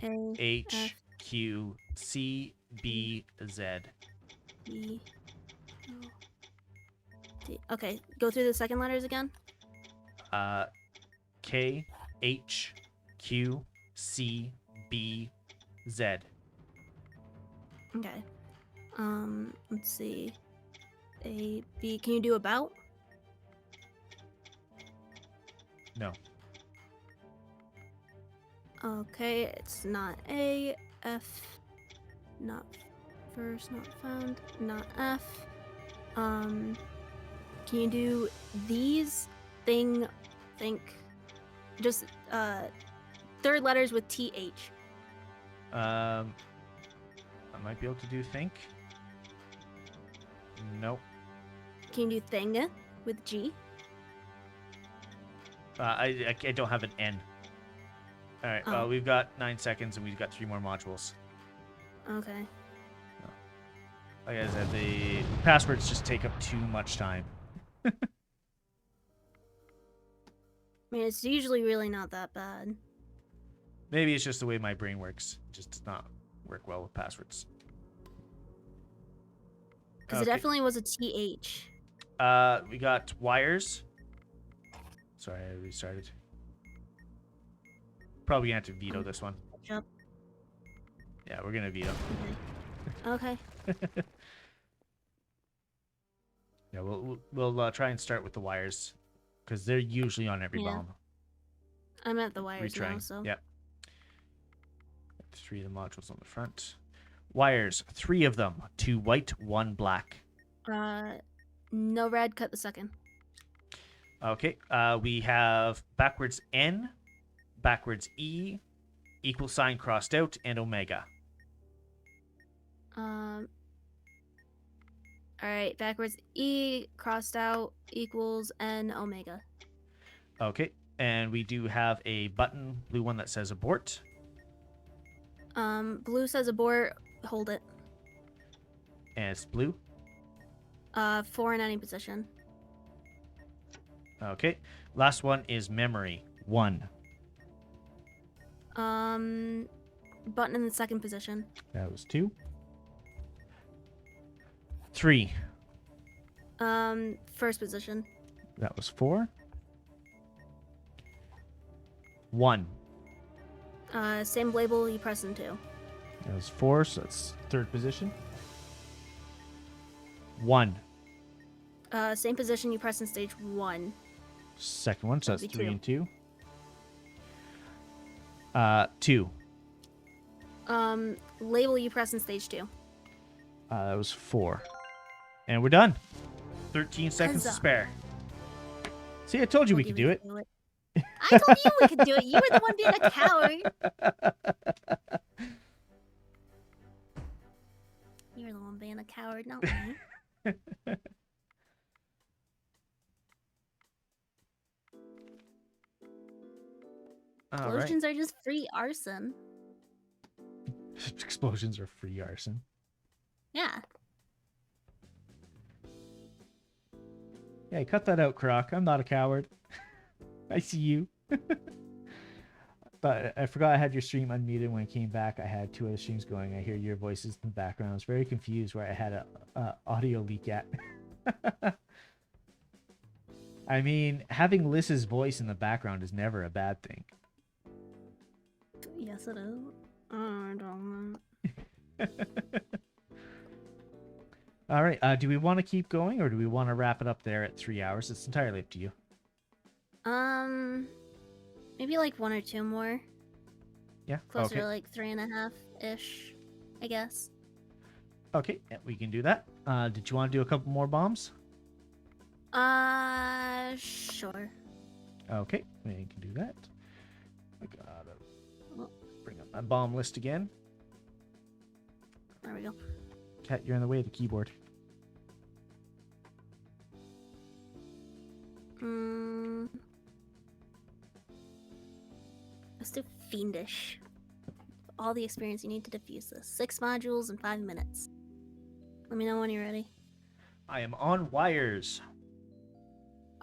S2: B. Okay, go through the second letters again.
S1: K-H-Q-C-B-Z.
S2: Okay. Let's see. A, B. Can you do about?
S1: No.
S2: Okay, it's not A. F. Not first, not found. Not F. Can you do these? Think. Just, third letters with TH.
S1: I might be able to do think. Nope.
S2: Can you do thing with G?
S1: I don't have an N. All right.
S2: Oh.
S1: We've got 9 seconds and we've got 3 more modules.
S2: Okay.
S1: Like I said, the passwords just take up too much time.
S2: I mean, it's usually really not that bad.
S1: Maybe it's just the way my brain works. It just does not work well with passwords.
S2: Because it definitely was a TH.
S1: We got wires. Sorry, I restarted. Probably gonna have to veto this one.
S2: Yep.
S1: Yeah, we're gonna veto.
S2: Okay.
S1: Yeah, we'll try and start with the wires, because they're usually on every bomb.
S2: I'm at the wires now, so.
S1: Yep. 3 of the modules on the front. Wires, 3 of them. 2 white, 1 black.
S2: No red. Cut the second.
S1: Okay. We have backwards N, backwards E, equal sign crossed out, and omega.
S2: Alright, backwards E crossed out equals N omega.
S1: Okay. And we do have a button, blue one, that says abort.
S2: Blue says abort, hold it.
S1: And it's blue.
S2: 4 in any position.
S1: Okay. Last one is memory, 1.
S2: Button in the second position.
S1: That was 2. 3.
S2: First position.
S1: That was 4. 1.
S2: Same label you press into.
S1: That was 4, so that's third position. 1.
S2: Same position you press in stage 1.
S1: Second one, so that's 3 and 2. 2.
S2: Label you press in stage 2.
S1: That was 4. And we're done. 13 seconds to
S2: Huzzah.
S1: spare. See, I told you we could do it.
S2: I told you we could do it. You were the one being a coward. You're the one being a coward, not me. Explosions are just free arson.
S1: Explosions are free arson.
S2: Yeah.
S1: Hey, cut that out, Croc. I'm not a coward. I see you. But I forgot I had your stream unmuted. When I came back, I had 2 other streams going. I hear your voices in the background. I was very confused where I had a audio leak at. I mean, having Liz's voice in the background is never a bad thing.
S2: Yes, it is. I don't know.
S1: All right. Do we want to keep going, or do we want to wrap it up there at 3 hours? It's entirely up to you.
S2: Maybe like 1 or 2 more.
S1: Yeah.
S2: Closer to like 3.5-ish, I guess.
S1: Okay, yeah, we can do that. Did you want to do a couple more bombs?
S2: Sure.
S1: Okay, we can do that. I gotta bring up my bomb list again.
S2: There we go.
S1: Cat, you're in the way of the keyboard.
S2: Let's do Fiendish. All the experience you need to defuse this. 6 modules in 5 minutes. Let me know when you're ready.
S1: I am on wires.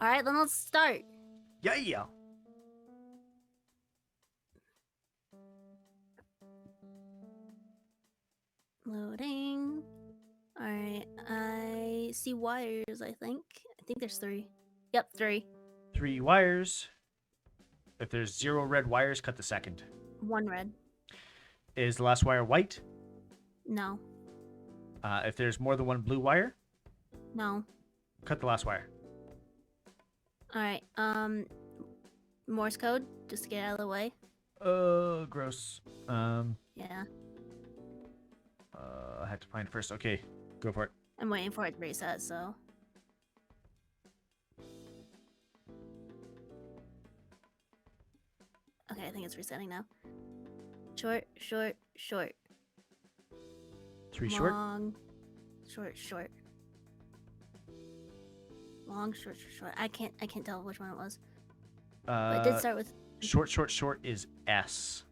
S2: Alright, then let's start.
S1: Yeah.
S2: Loading. Alright, I see wires, I think. I think there's 3. Yep, 3.
S1: 3 wires. If there's 0 red wires, cut the second.
S2: 1 red.
S1: Is the last wire white?
S2: No.
S1: If there's more than 1 blue wire,
S2: No.
S1: cut the last wire.
S2: Alright, Morse code, just to get out of the way.
S1: Gross.
S2: Yeah.
S1: I had to find it first. Okay, go for it.
S2: I'm waiting for it to reset, so. Okay, I think it's resetting now. Short.
S1: 3 short.
S2: Long. Short. Long, short. I can't tell which one it was. But it did start with
S1: Short is S.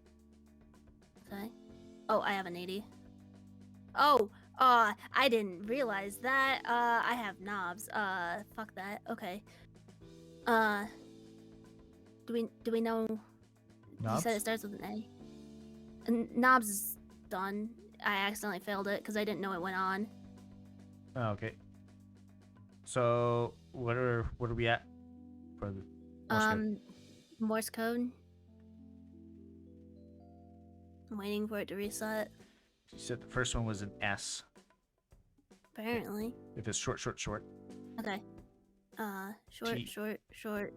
S2: okay. Oh, I have an 80. Oh, I didn't realize that. I have knobs. Fuck that. Okay. Uh, do we know? You said it
S1: Knobs?
S2: starts with an A. Knobs is done. I accidentally failed it because I didn't know it went on.
S1: Oh, okay. So what are we at for the Morse code?
S2: Morse code. I'm waiting for it to reset.
S1: You said the first one was an S.
S2: Apparently.
S1: If it's short.
S2: Okay. Short,
S1: T.
S2: short.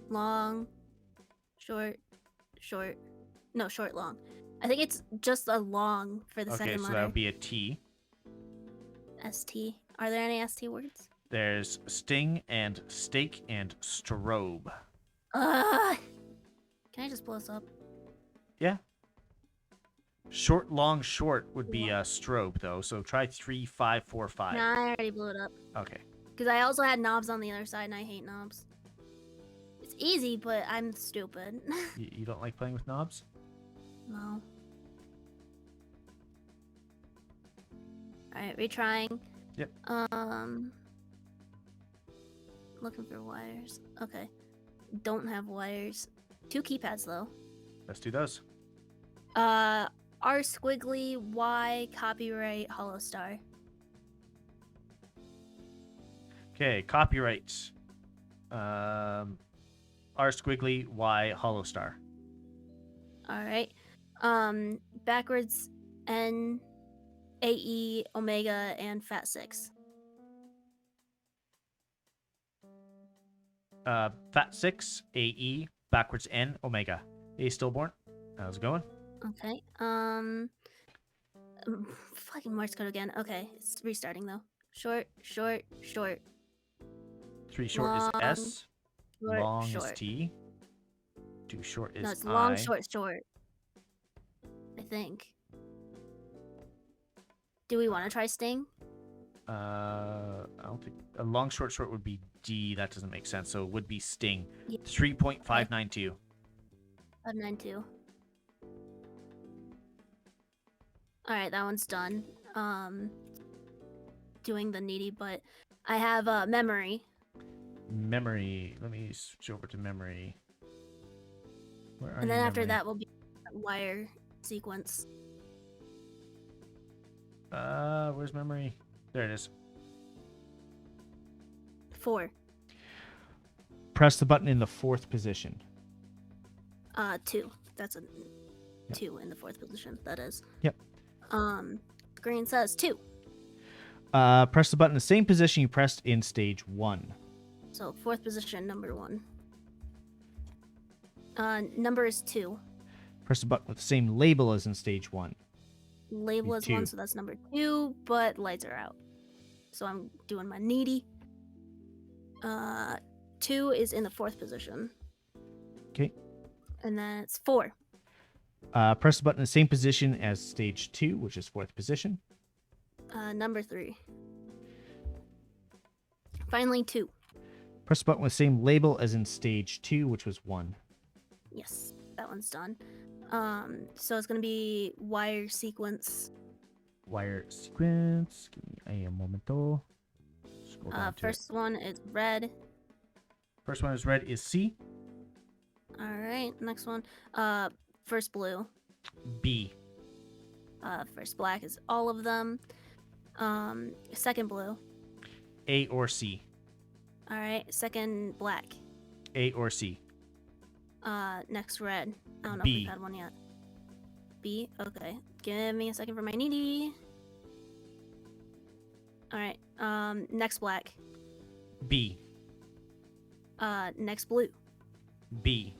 S2: Long. Short. No, short, long. I think it's just a long for the
S1: Okay,
S2: second
S1: so
S2: letter.
S1: that would be a T.
S2: ST. Are there any ST words?
S1: There's sting and stake and strobe.
S2: Can I just pull this up?
S1: Yeah. Short, long, short would be a strobe though. So try 3, 5, 4, 5.
S2: Nah, I already blew it up.
S1: Okay.
S2: Because I also had knobs on the other side, and I hate knobs. It's easy, but I'm stupid.
S1: You don't like playing with knobs?
S2: No. Alright, retrying.
S1: Yep.
S2: Looking for wires. Okay. Don't have wires. 2 keypads, though.
S1: Let's do those.
S2: R squiggly Y copyright hollow star.
S1: Okay, copyright. R squiggly Y hollow star.
S2: Alright. Backwards N AE Omega and Fat 6.
S1: Fat 6 AE backwards N Omega. A stillborn. How's it going?
S2: Okay. Fucking Morse code again. Okay, it's restarting though. Short.
S1: 3 short
S2: Long,
S1: is S.
S2: Short,
S1: Long
S2: short.
S1: is T. 2 short is
S2: No, it's
S1: I.
S2: long, short. I think. Do we want to try Sting?
S1: I don't think a long short would be D. That doesn't make sense. So it would be Sting.
S2: Yeah.
S1: 3.592.
S2: 592. Alright, that one's done. Doing the needy, but I have memory.
S1: Memory. Let me switch over to memory. Where are
S2: And then
S1: you,
S2: after
S1: memory?
S2: that will be wire sequence.
S1: Where's memory? There it is.
S2: 4.
S1: Press the button in the 4th position.
S2: 2. That's a 2 in the 4th position. That is.
S1: Yep.
S2: Screen says 2.
S1: Press the button in the same position you pressed in stage 1.
S2: So 4th position, number 1. Number is 2.
S1: Press the button with the same label as in stage 1.
S2: Label is
S1: 2.
S2: 1, so that's number 2, but lights are out. So I'm doing my needy. 2 is in the 4th position.
S1: Okay.
S2: And then it's 4.
S1: Press the button in the same position as stage 2, which is 4th position.
S2: Number 3. Finally, 2.
S1: Press the button with the same label as in stage 2, which was 1.
S2: Yes, that one's done. So it's gonna be wire sequence.
S1: Wire sequence. Give me a momento. Scroll down to
S2: First one is red.
S1: First one is red is C.
S2: All right, next one. First blue.
S1: B.
S2: First black is all of them. Second blue.
S1: A or C.
S2: All right, second black.
S1: A or C.
S2: Next red. I don't know
S1: B.
S2: if we've had one yet. B. Okay, give me a second for my needy. All right. Next black.
S1: B.
S2: Next blue.
S1: B.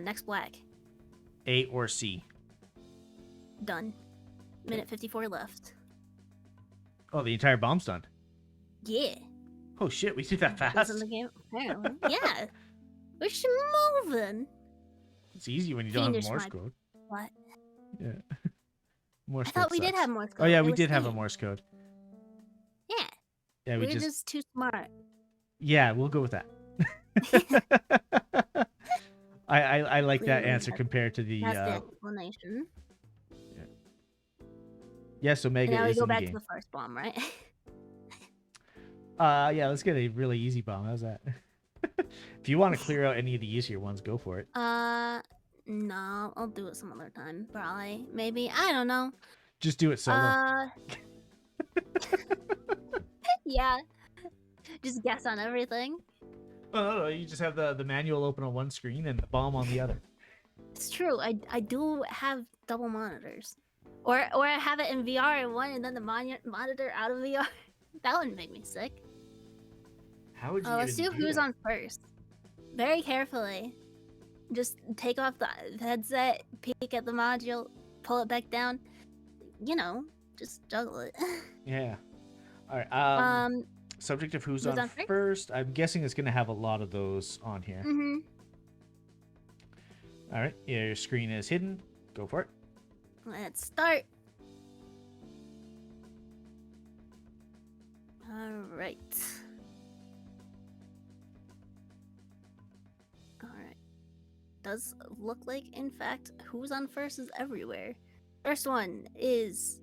S2: Next black.
S1: A or C.
S2: Done. Minute 54 left.
S1: Oh, the entire bomb's done.
S2: Yeah.
S1: Oh shit, we did that
S2: Goes
S1: fast.
S2: in the game. Apparently. Yeah. We're moving.
S1: It's easy when you don't have
S2: Finish
S1: Morse
S2: my-
S1: code.
S2: What?
S1: Yeah. Morse
S2: I thought
S1: code
S2: we did
S1: sucks.
S2: have Morse code.
S1: Oh yeah,
S2: It
S1: we
S2: was
S1: did have a
S2: Sting.
S1: Morse code.
S2: Yeah.
S1: Yeah, we
S2: We're
S1: just...
S2: just too smart.
S1: Yeah, we'll go with that. I like that
S2: Clearly,
S1: answer compared to the
S2: That's the explanation.
S1: Yes, Omega
S2: And now we
S1: is
S2: go
S1: in the
S2: back to
S1: game.
S2: the first bomb, right?
S1: Yeah, let's get a really easy bomb. How's that? If you want to clear out any of the easier ones, go for it.
S2: No, I'll do it some other time. Probably, maybe. I don't know.
S1: Just do it solo.
S2: Yeah. Just guess on everything.
S1: Oh, no, you just have the manual open on one screen and the bomb on the other.
S2: It's true. I do have double monitors, or I have it in VR in one, and then the monitor out of VR. That wouldn't make me sick.
S1: How would you
S2: Let's do
S1: even do
S2: who's
S1: that?
S2: on first. Very carefully. Just take off the headset, peek at the module, pull it back down. You know, just juggle it.
S1: Yeah. All right.
S2: Um.
S1: Subject of who's
S2: Who's
S1: on
S2: on first?
S1: first. I'm guessing it's going to have a lot of those on here.
S2: Mhm.
S1: All right. Yeah, your screen is hidden. Go for it.
S2: Let's start. All right. All right. Does look like, in fact, who's on first is everywhere. First one is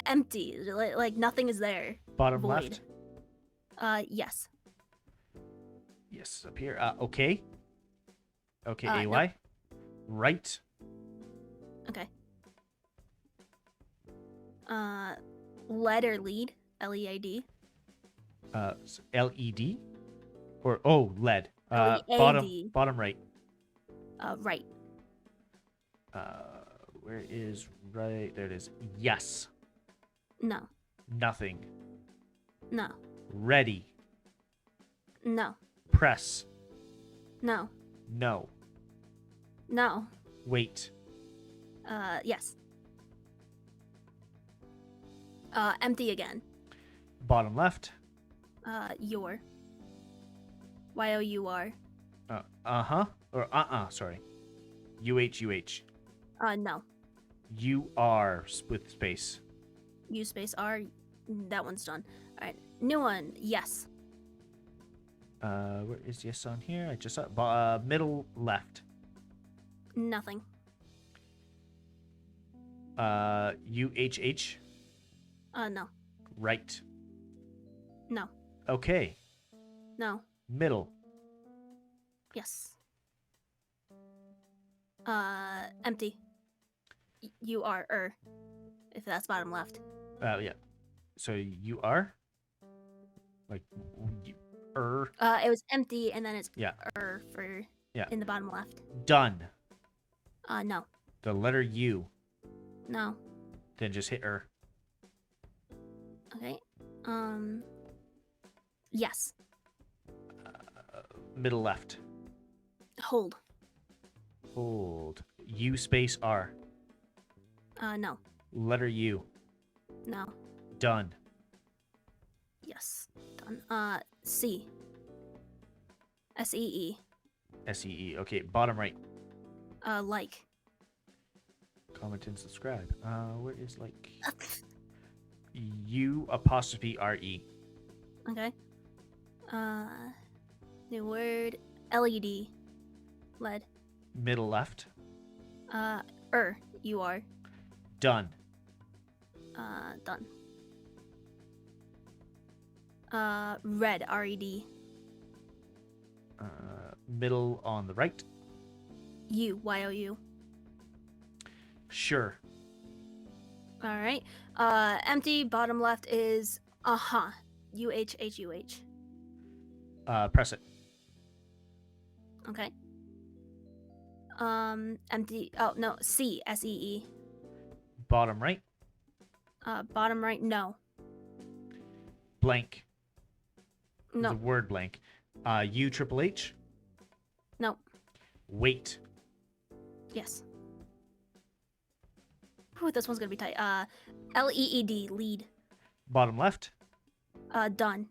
S2: empty, like nothing is there.
S1: Bottom
S2: Void.
S1: left.
S2: Yes.
S1: Yes, up here. Okay. Okay,
S2: No.
S1: AY. Right.
S2: Okay. LED or lead? LEAD.
S1: LED. Or LED.
S2: LED.
S1: Bottom right.
S2: Right.
S1: Where is right? There it is. Yes.
S2: No.
S1: Nothing.
S2: No.
S1: Ready.
S2: No.
S1: Press.
S2: No.
S1: No.
S2: No.
S1: Wait.
S2: Yes. Empty again.
S1: Bottom left.
S2: Your. YOUR.
S1: Uh-huh. Or sorry. UH.
S2: No.
S1: UR with space.
S2: U space R. That one's done. All right. New one. Yes.
S1: Where is yes on here? I just saw middle left.
S2: Nothing.
S1: UHH.
S2: No.
S1: Right.
S2: No.
S1: Okay.
S2: No.
S1: Middle.
S2: Yes. Empty. UR. If that's bottom left.
S1: Yeah. So you are like
S2: It was empty, and then it's
S1: Yeah.
S2: for
S1: Yeah.
S2: in the bottom left.
S1: Done.
S2: No.
S1: The letter U.
S2: No.
S1: Then just hit
S2: Okay. Yes.
S1: Middle left.
S2: Hold.
S1: Hold. U space R.
S2: No.
S1: Letter U.
S2: No.
S1: Done.
S2: Yes. Done. C. SEE.
S1: SEE. Okay. Bottom right.
S2: Like.
S1: Comment and subscribe. Where is like U apostrophe RE.
S2: Okay. New word. LED. LED.
S1: Middle left.
S2: UR.
S1: Done.
S2: Done. Red. RED.
S1: Middle on the right.
S2: YOU.
S1: Sure.
S2: All right. Empty. Bottom left is UHHUH.
S1: Press it.
S2: Okay. Empty. Oh no. C. SEE.
S1: Bottom right.
S2: Bottom right. No.
S1: Blank. The
S2: No.
S1: word blank. U triple H.
S2: No.
S1: Wait.
S2: Yes. Ooh, this one's gonna be tight. LEED. Lead.
S1: Bottom left.
S2: Done.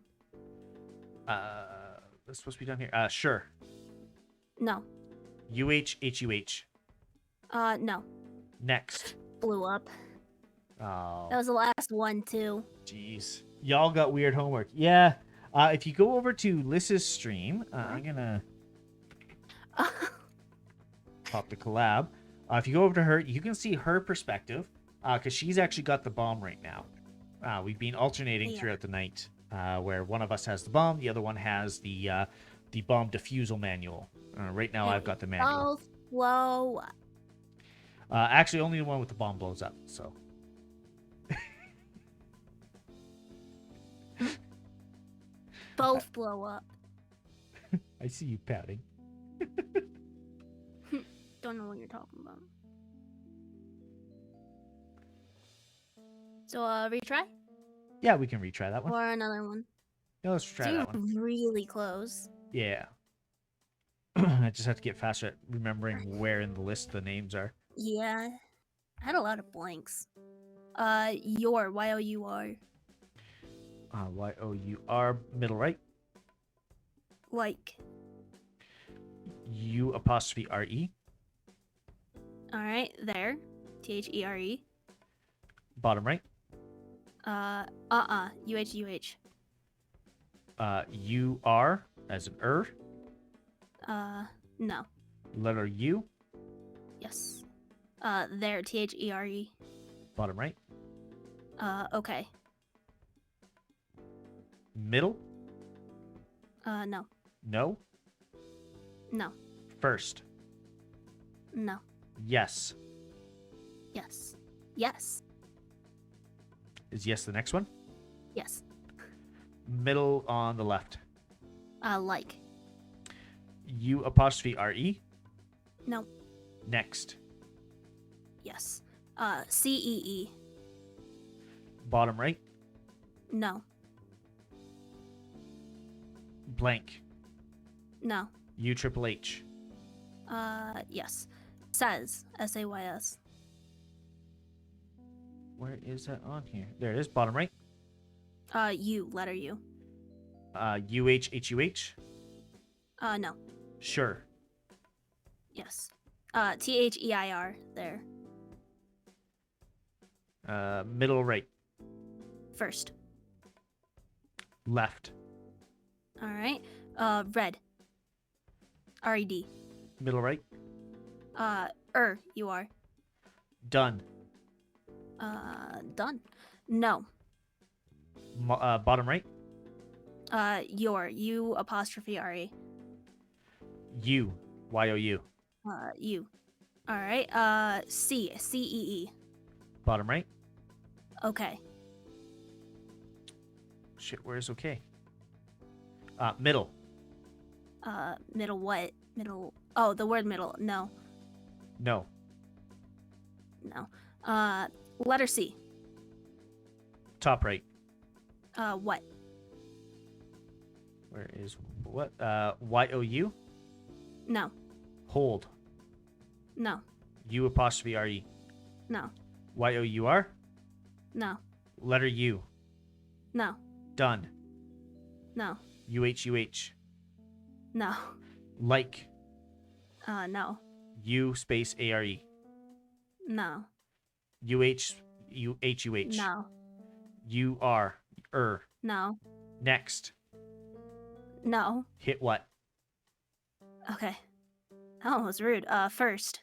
S1: That's supposed to be down here. Sure.
S2: No.
S1: UHHUH.
S2: No.
S1: Next.
S2: Blew up.
S1: Oh.
S2: That was the last one too.
S1: Jeez. Y'all got weird homework. Yeah. If you go over to Lys's stream, I'm gonna pop the collab. If you go over to her, you can see her perspective Because she's actually got the bomb right now. We've been alternating
S2: Yeah.
S1: throughout the night, where one of us has the bomb, the other one has the bomb defusal manual. Right now, I've got the manual.
S2: Both blow up.
S1: Actually, only the one with the bomb blows up. So.
S2: Both blow up.
S1: I see you pouting.
S2: Don't know what you're talking about. So, retry?
S1: Yeah, we can retry that one.
S2: Or another one?
S1: Yeah, let's try that one.
S2: Really close.
S1: Yeah. I just have to get faster at remembering where in the list the names are.
S2: Yeah. I had a lot of blanks. Your, Y-O-U-R.
S1: Y-O-U-R, middle right.
S2: Like.
S1: U''R''E.
S2: Alright, there. T-H-E-R-E.
S1: Bottom right.
S2: U-H-U-H.
S1: U-R, as an
S2: No.
S1: Letter U.
S2: Yes. There, T-H-E-R-E.
S1: Bottom right.
S2: Okay.
S1: Middle.
S2: No.
S1: No.
S2: No.
S1: First.
S2: No.
S1: Yes.
S2: Yes. Yes.
S1: Is yes the next one?
S2: Yes.
S1: Middle on the left.
S2: Like.
S1: U''RE.
S2: No.
S1: Next.
S2: Yes. C-E-E.
S1: Bottom right.
S2: No.
S1: Blank.
S2: No.
S1: U''H.
S2: Yes. Says. S-A-Y-S.
S1: Where is that on here? There it is. Bottom right.
S2: U. Letter U.
S1: U-H-H-U-H.
S2: No.
S1: Sure.
S2: Yes. T-H-E-I-R. There.
S1: Middle right.
S2: First.
S1: Left.
S2: Alright. Red. R-E-D.
S1: Middle right.
S2: You are.
S1: Done.
S2: Done. No.
S1: Bottom right.
S2: Your. U''R-E.
S1: U. Y-O-U.
S2: You. Alright. C. C-E-E.
S1: Bottom right.
S2: Okay.
S1: Shit, where's okay? Middle.
S2: Middle what? Middle. Oh, the word middle. No.
S1: No.
S2: No. Letter C.
S1: Top right.
S2: What?
S1: Where is what? Y-O-U.
S2: No.
S1: Hold.
S2: No.
S1: U''RE.
S2: No.
S1: Y-O-U-R.
S2: No.
S1: Letter U.
S2: No.
S1: Done.
S2: No.
S1: U-H-U-H.
S2: No.
S1: Like.
S2: No.
S1: U''ARE.
S2: No.
S1: U-H-U-H.
S2: No.
S1: U-R.
S2: No.
S1: Next.
S2: No.
S1: Hit what?
S2: Okay. Oh, it was rude. First.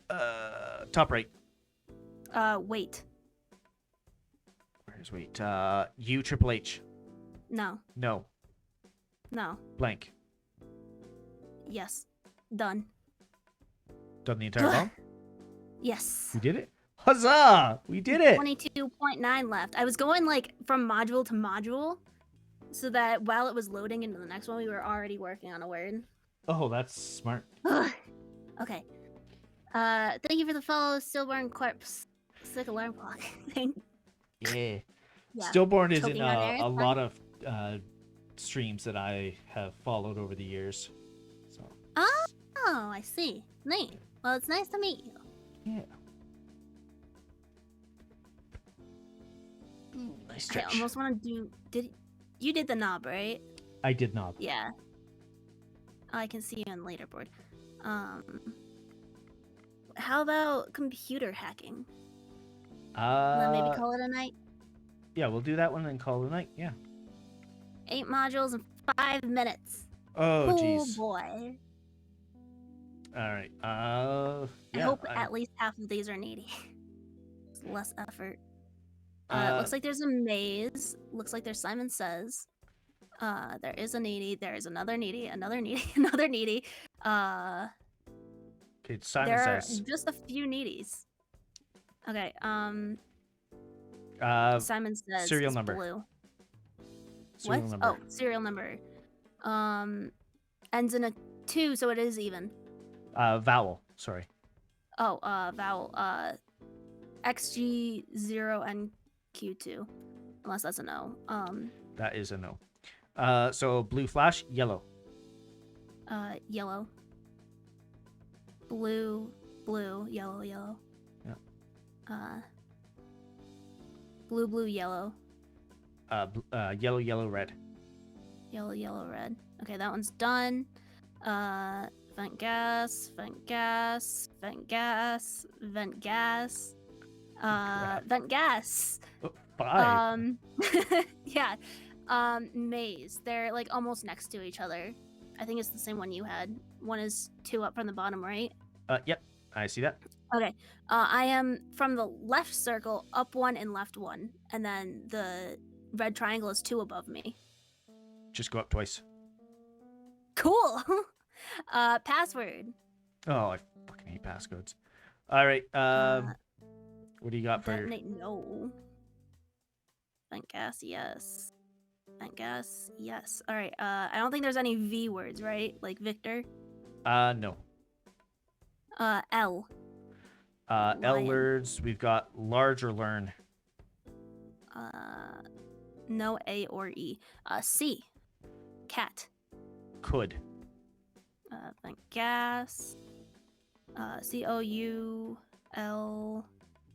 S1: Top right.
S2: Wait.
S1: Where's wait? U''H.
S2: No.
S1: No.
S2: No.
S1: Blank.
S2: Yes. Done.
S1: Done the entire bomb?
S2: Yes.
S1: We did it? Huzzah! We did it!
S2: 22.9 left. I was going like from module to module so that while it was loading into the next one, we were already working on a word.
S1: Oh, that's smart.
S2: Okay. Thank you for the follow, Stillborn Corpse. Sick alarm clock.
S1: Yeah.
S2: Yeah.
S1: Stillborn is in
S2: Choking on air,
S1: a
S2: it's
S1: lot of streams that I have followed over the years. So.
S2: Oh, I see. Neat. Well, it's nice to meet you.
S1: Yeah. Nice
S2: I
S1: stretch.
S2: almost want to do. You did the knob, right?
S1: I did not.
S2: Yeah. I can see you on leaderboard. How about computer hacking? Then maybe call it a night.
S1: Yeah, we'll do that one and call it a night. Yeah.
S2: 8 modules in 5 minutes.
S1: Oh, jeez.
S2: Boy.
S1: All right.
S2: I
S1: Yeah,
S2: hope at least half of these are needy. less effort.
S1: Uh,
S2: Looks like there's a maze. Looks like there's Simon Says. There is a needy. There is another needy. Another needy. Another needy.
S1: Okay, Simon
S2: There are
S1: Says.
S2: just a few needies. Okay. Simon Says
S1: serial
S2: is
S1: number.
S2: blue.
S1: Serial
S2: What?
S1: number.
S2: Oh, serial number. Ends in a 2, so it is even.
S1: Vowel. Sorry.
S2: Oh, vowel. XG0NQ2. Unless that's a no.
S1: That is a no. So blue flash, yellow.
S2: Yellow. Blue, yellow, yellow.
S1: Yeah.
S2: Blue, yellow.
S1: Yellow, yellow, red.
S2: Yellow, red. Okay, that one's done. Vent gas, vent gas, vent gas, vent gas. Vent gas.
S1: Oh, 5.
S2: Yeah. Maze. They're like almost next to each other. I think it's the same one you had. One is 2 up from the bottom, right?
S1: Yep. I see that.
S2: Okay. I am from the left circle, up 1 and left 1. And then the red triangle is 2 above me.
S1: Just go up twice.
S2: Cool. Password.
S1: Oh, I fucking hate passcodes. All right. What do you got for?
S2: Detonate, no. Vent gas, yes. Vent gas, yes. All right. I don't think there's any V words, right? Like Victor.
S1: No.
S2: L.
S1: L
S2: Lion.
S1: words. We've got large or learn.
S2: No A or E. C. Cat.
S1: Could.
S2: Vent gas. COUL.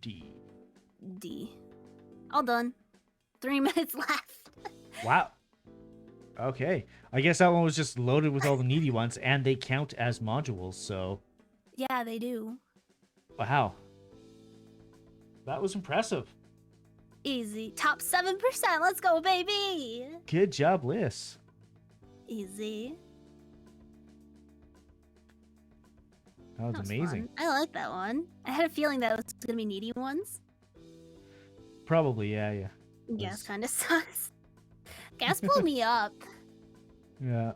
S1: D.
S2: D. All done. 3 minutes left.
S1: Wow. Okay. I guess that one was just loaded with all the needy ones, and they count as modules, so.
S2: Yeah, they do.
S1: Wow. That was impressive.
S2: Easy. Top 7%. Let's go, baby.
S1: Good job, Liz.
S2: Easy.
S1: That was amazing.
S2: Fun. I like that one. I had a feeling that it was going to be needy ones.
S1: Probably, yeah.
S2: Gas kind of sucks. Gas pulled me up.
S1: Yeah.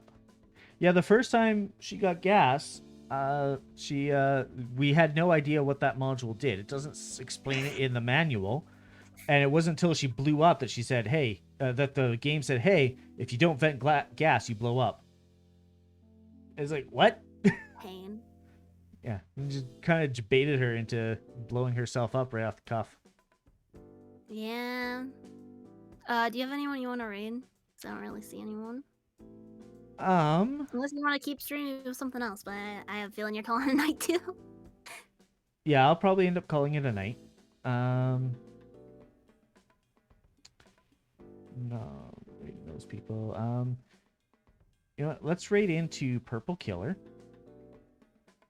S1: Yeah, the first time she got gas, we had no idea what that module did. It doesn't explain it in the manual. And it wasn't until she blew up that she said, hey, that the game said, hey, if you don't vent gas, you blow up. It's like, what?
S2: Pain.
S1: Yeah, and just kind of baited her into blowing herself up right off the cuff.
S2: Yeah. Do you have anyone you want to raid? 'Cause I don't really see anyone. Unless you want to keep streaming with something else, but I have a feeling you're calling it a night too.
S1: Yeah, I'll probably end up calling it a night. No, raiding those people. You know what? Let's raid into Purple Killer.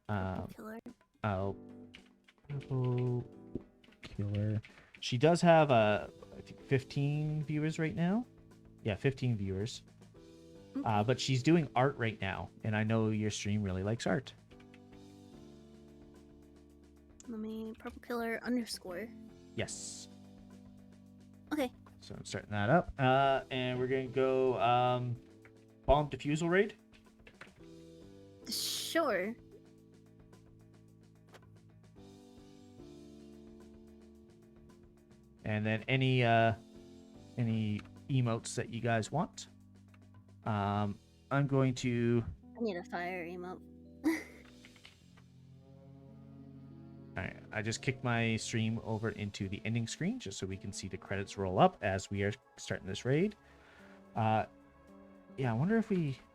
S2: Killer.
S1: Oh, Purple Killer. She does have I think 15 viewers right now. Yeah, 15 viewers.
S2: Okay.
S1: But she's doing art right now, and I know your stream really likes art.
S2: Let me purple killer _
S1: Yes.
S2: Okay.
S1: So I'm starting that up. And we're gonna go bomb defusal raid.
S2: Sure.
S1: And then any emotes that you guys want. I'm going to.
S2: I need a fire emote.
S1: Alright, I just kicked my stream over into the ending screen just so we can see the credits roll up as we are starting this raid. Yeah, I wonder if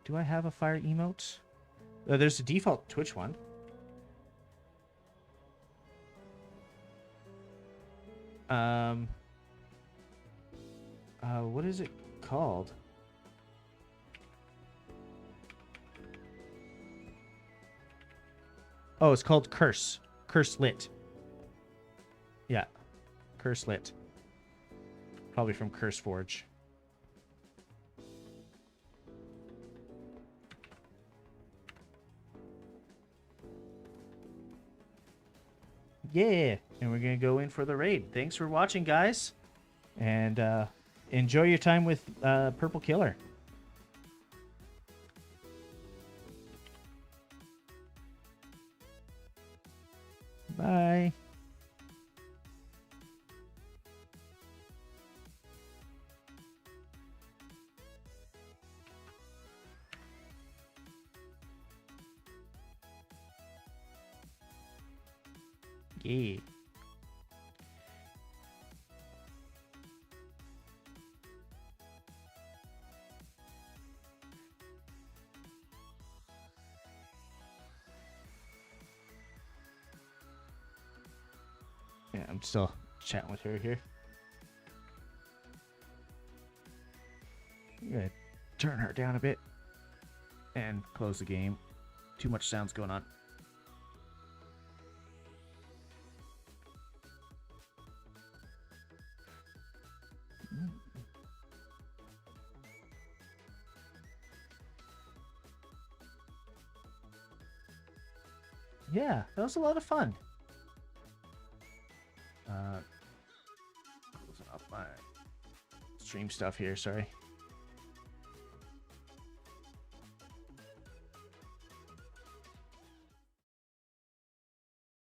S1: do I have a fire emote? There's a default Twitch one. What is it called? Oh, it's called Curse. Curse Lit. Yeah. Curse Lit. Probably from Curse Forge. Yeah. and we're gonna go in for the raid. Thanks for watching, guys, and enjoy your time with Purple Killer. Bye. Yeah. Yeah, I'm still chatting with her here. I'm gonna turn her down a bit and close the game. Too much sounds going on. Yeah, that was a lot of fun. Closing up my stream stuff here, sorry.